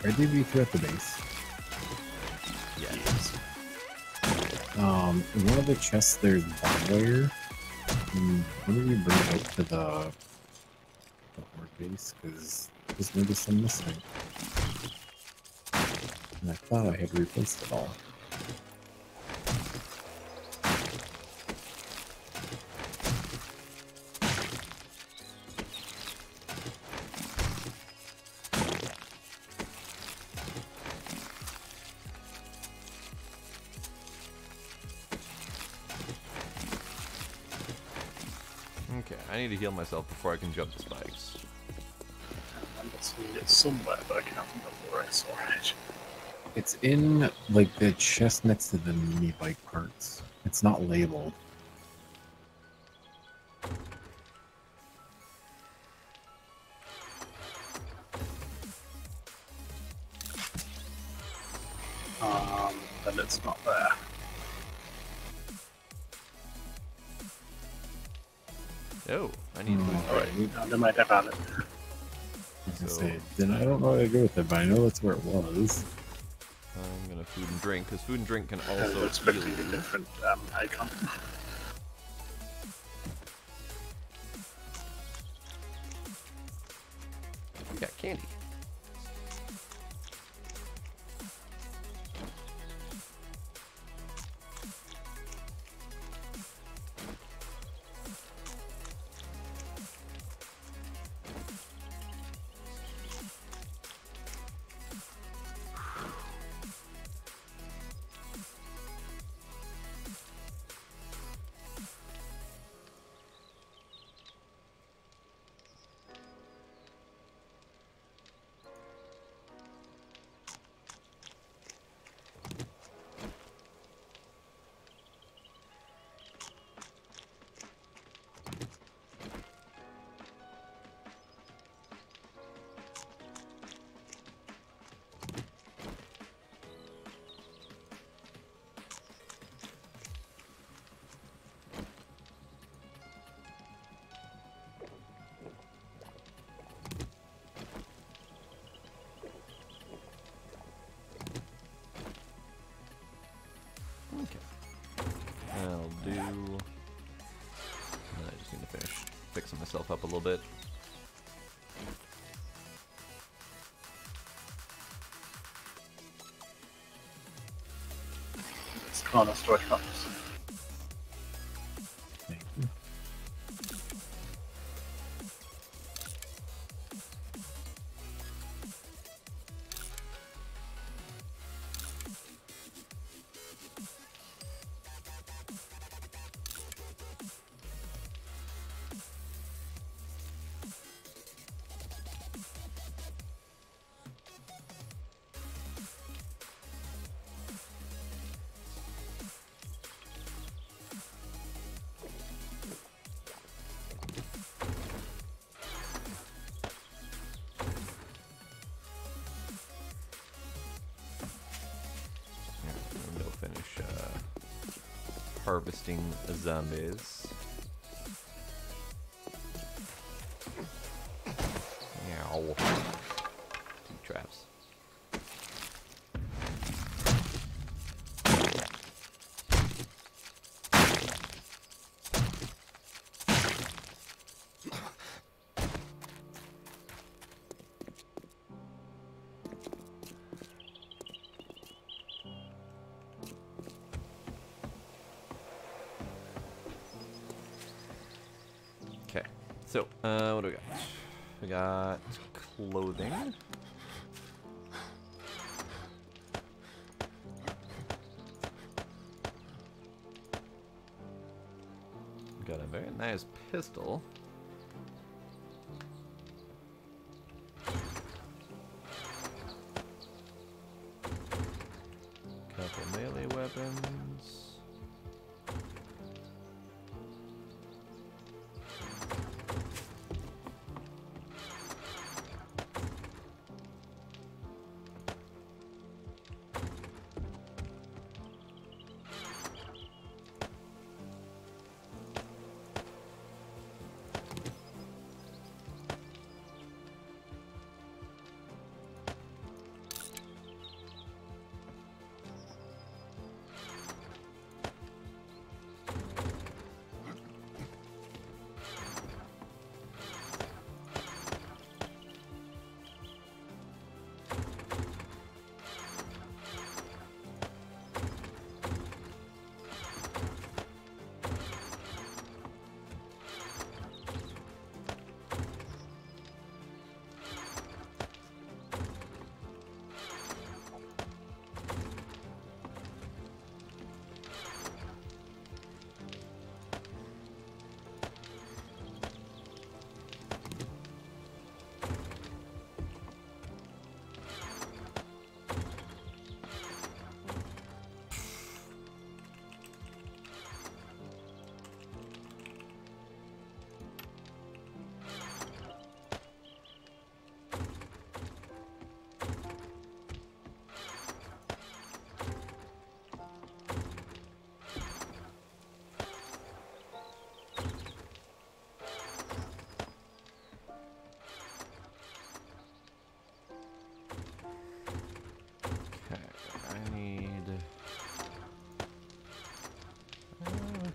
Are DB2 at the base? Yes. In one of the chests there's barbed wire. Why don't you bring it out to the horde base? Because I just noticed I'm missing. And I thought I had replaced it all. Okay, I need to heal myself before I can jump the spikes. I'm seeing it somewhere, but I can't remember where I saw it. It's in, like, the chest next to the mini bike parts. It's not labeled. Then it's not there. Oh, I need Alright, they might have had it. I was gonna So- say, then I don't know how to go with it, but I know that's where it was. I'm gonna food and drink, because food and drink can Also, also it's heal completely you. different icon. We got candy. Okay. I'll do myself up a little bit. It's on a storage box. Harvesting zombies. Meow. 2 traps. Okay, so, what do we got? We got clothing. We got a very nice pistol. Couple melee weapons.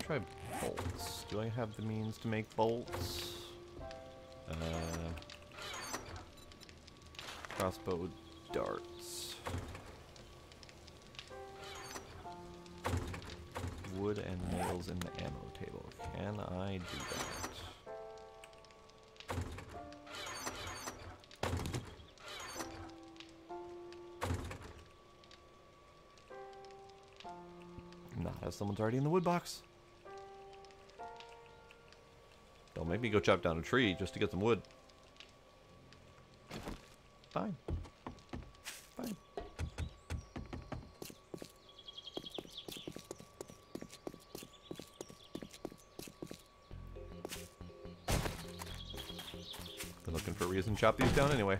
Try bolts. Do I have the means to make bolts? Crossbow darts. Wood and nails in the ammo table. Can I do that? Not if someone's already in the wood box. Don't make me go chop down a tree just to get some wood. Fine. Fine. Been looking for a reason to chop these down anyway.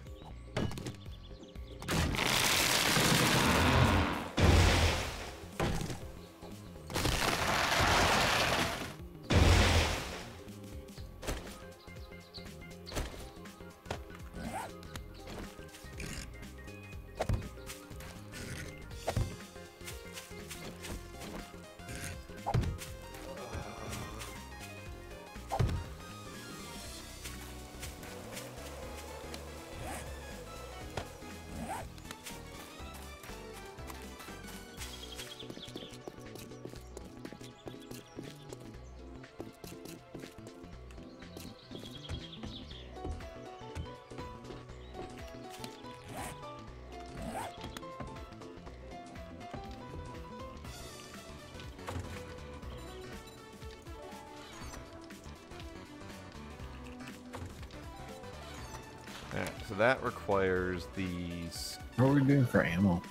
Alright, so that requires these. What are we doing for ammo?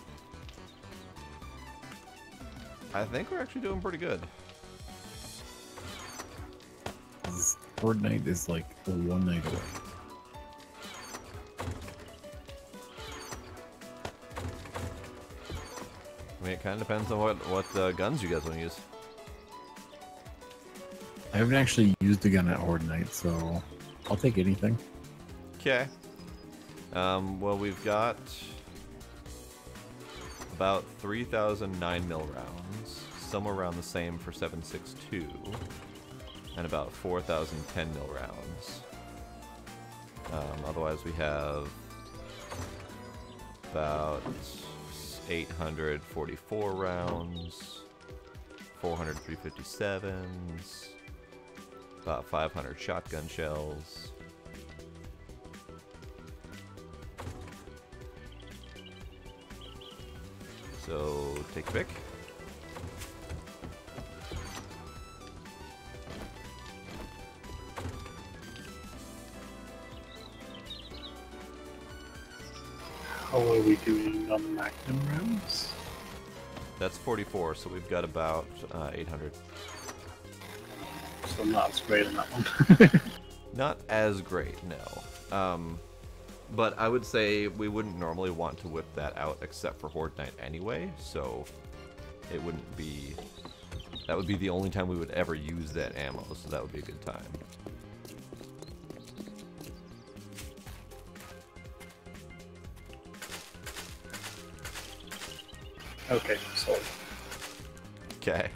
I think we're actually doing pretty good. This Horde Night is like 1 night away. I mean, it kind of depends on what guns you guys want to use. I haven't actually used a gun at Horde Night, so I'll take anything. Okay. Well, we've got about 3,000 9mm rounds, somewhere around the same for 7.62, and about 4,000 10mm rounds. Otherwise, we have about 844 rounds, 400 357s, about 500 shotgun shells. So, take your pick. How are we doing on Magnum rounds? That's 44, so we've got about 800. So not as great on that one. Not as great, no. But I would say we wouldn't normally want to whip that out except for Horde Night anyway, so it wouldn't be... That would be the only time we would ever use that ammo, so that would be a good time. Okay, so Okay.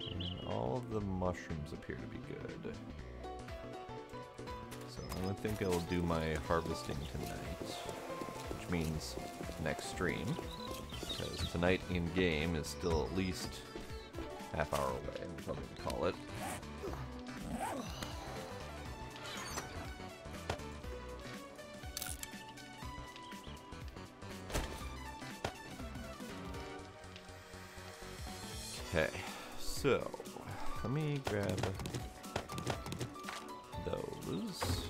And all of the mushrooms appear to be good. So I think I'll do my harvesting tonight, which means next stream, because tonight in game is still at least half hour away, I'm probably gonna call it. Okay, so let me grab those.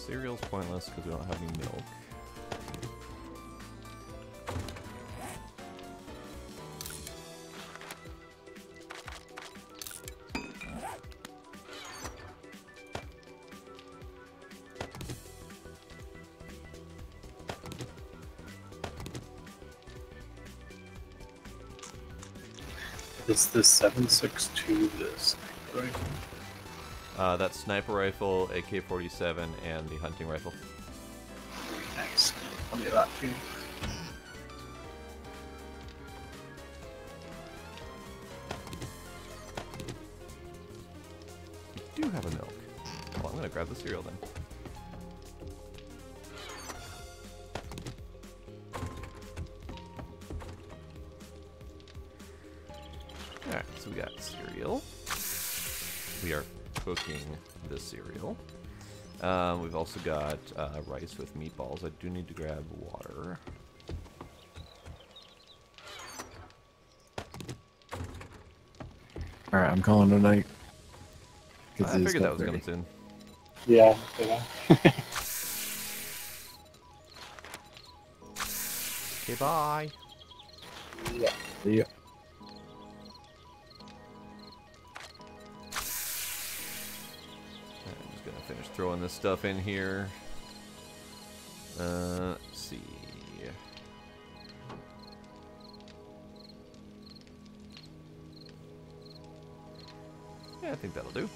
Cereal's pointless because we don't have any milk. is this 7.62 this right? That sniper rifle, AK-47, and the hunting rifle. Nice. I'll get that too. You do have a milk. Well, I'm gonna grab the cereal then. Alright, so we got cereal. We are cooking the cereal. We've also got rice with meatballs. I do need to grab water. Alright, I'm calling tonight. I figured that was coming soon. Yeah. Okay, bye. Yeah. Yeah. I'm just gonna finish throwing this stuff in here. Let's see. Yeah, I think that'll do.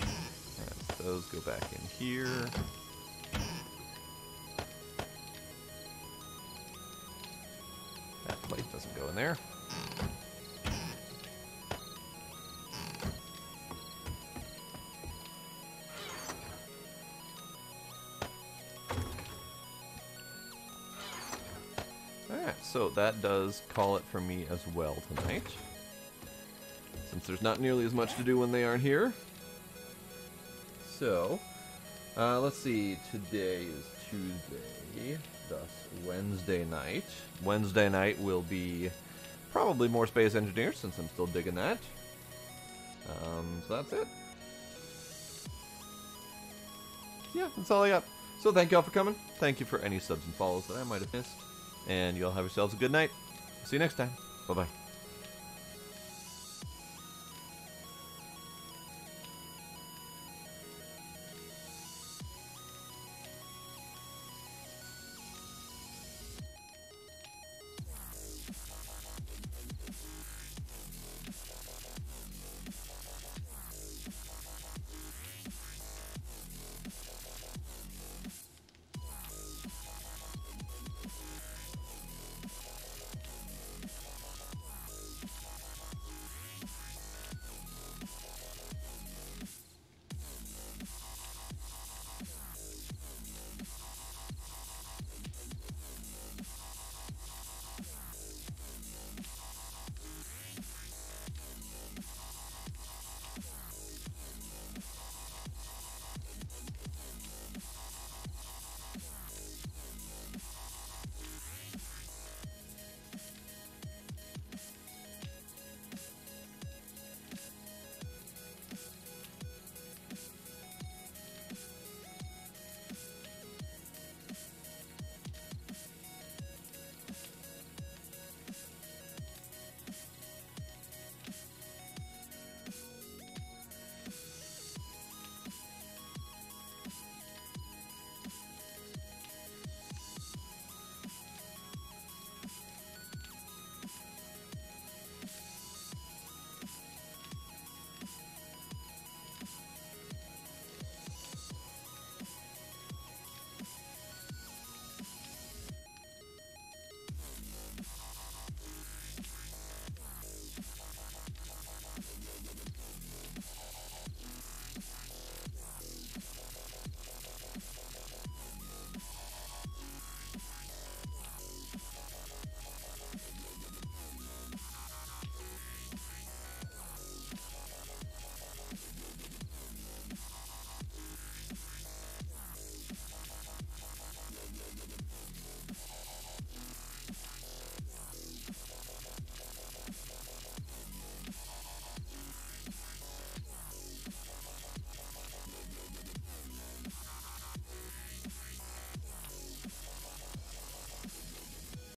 Alright, those go back in here. doesn't go in there. Alright, so that does call it for me as well tonight. Since there's not nearly as much to do when they aren't here. So, let's see, today is Tuesday, thus Wednesday night. Wednesday night will be probably more Space Engineers, since I'm still digging that. So that's it. Yeah, that's all I got. So thank y'all for coming. Thank you for any subs and follows that I might have missed. And y'all have yourselves a good night. See you next time. Bye-bye.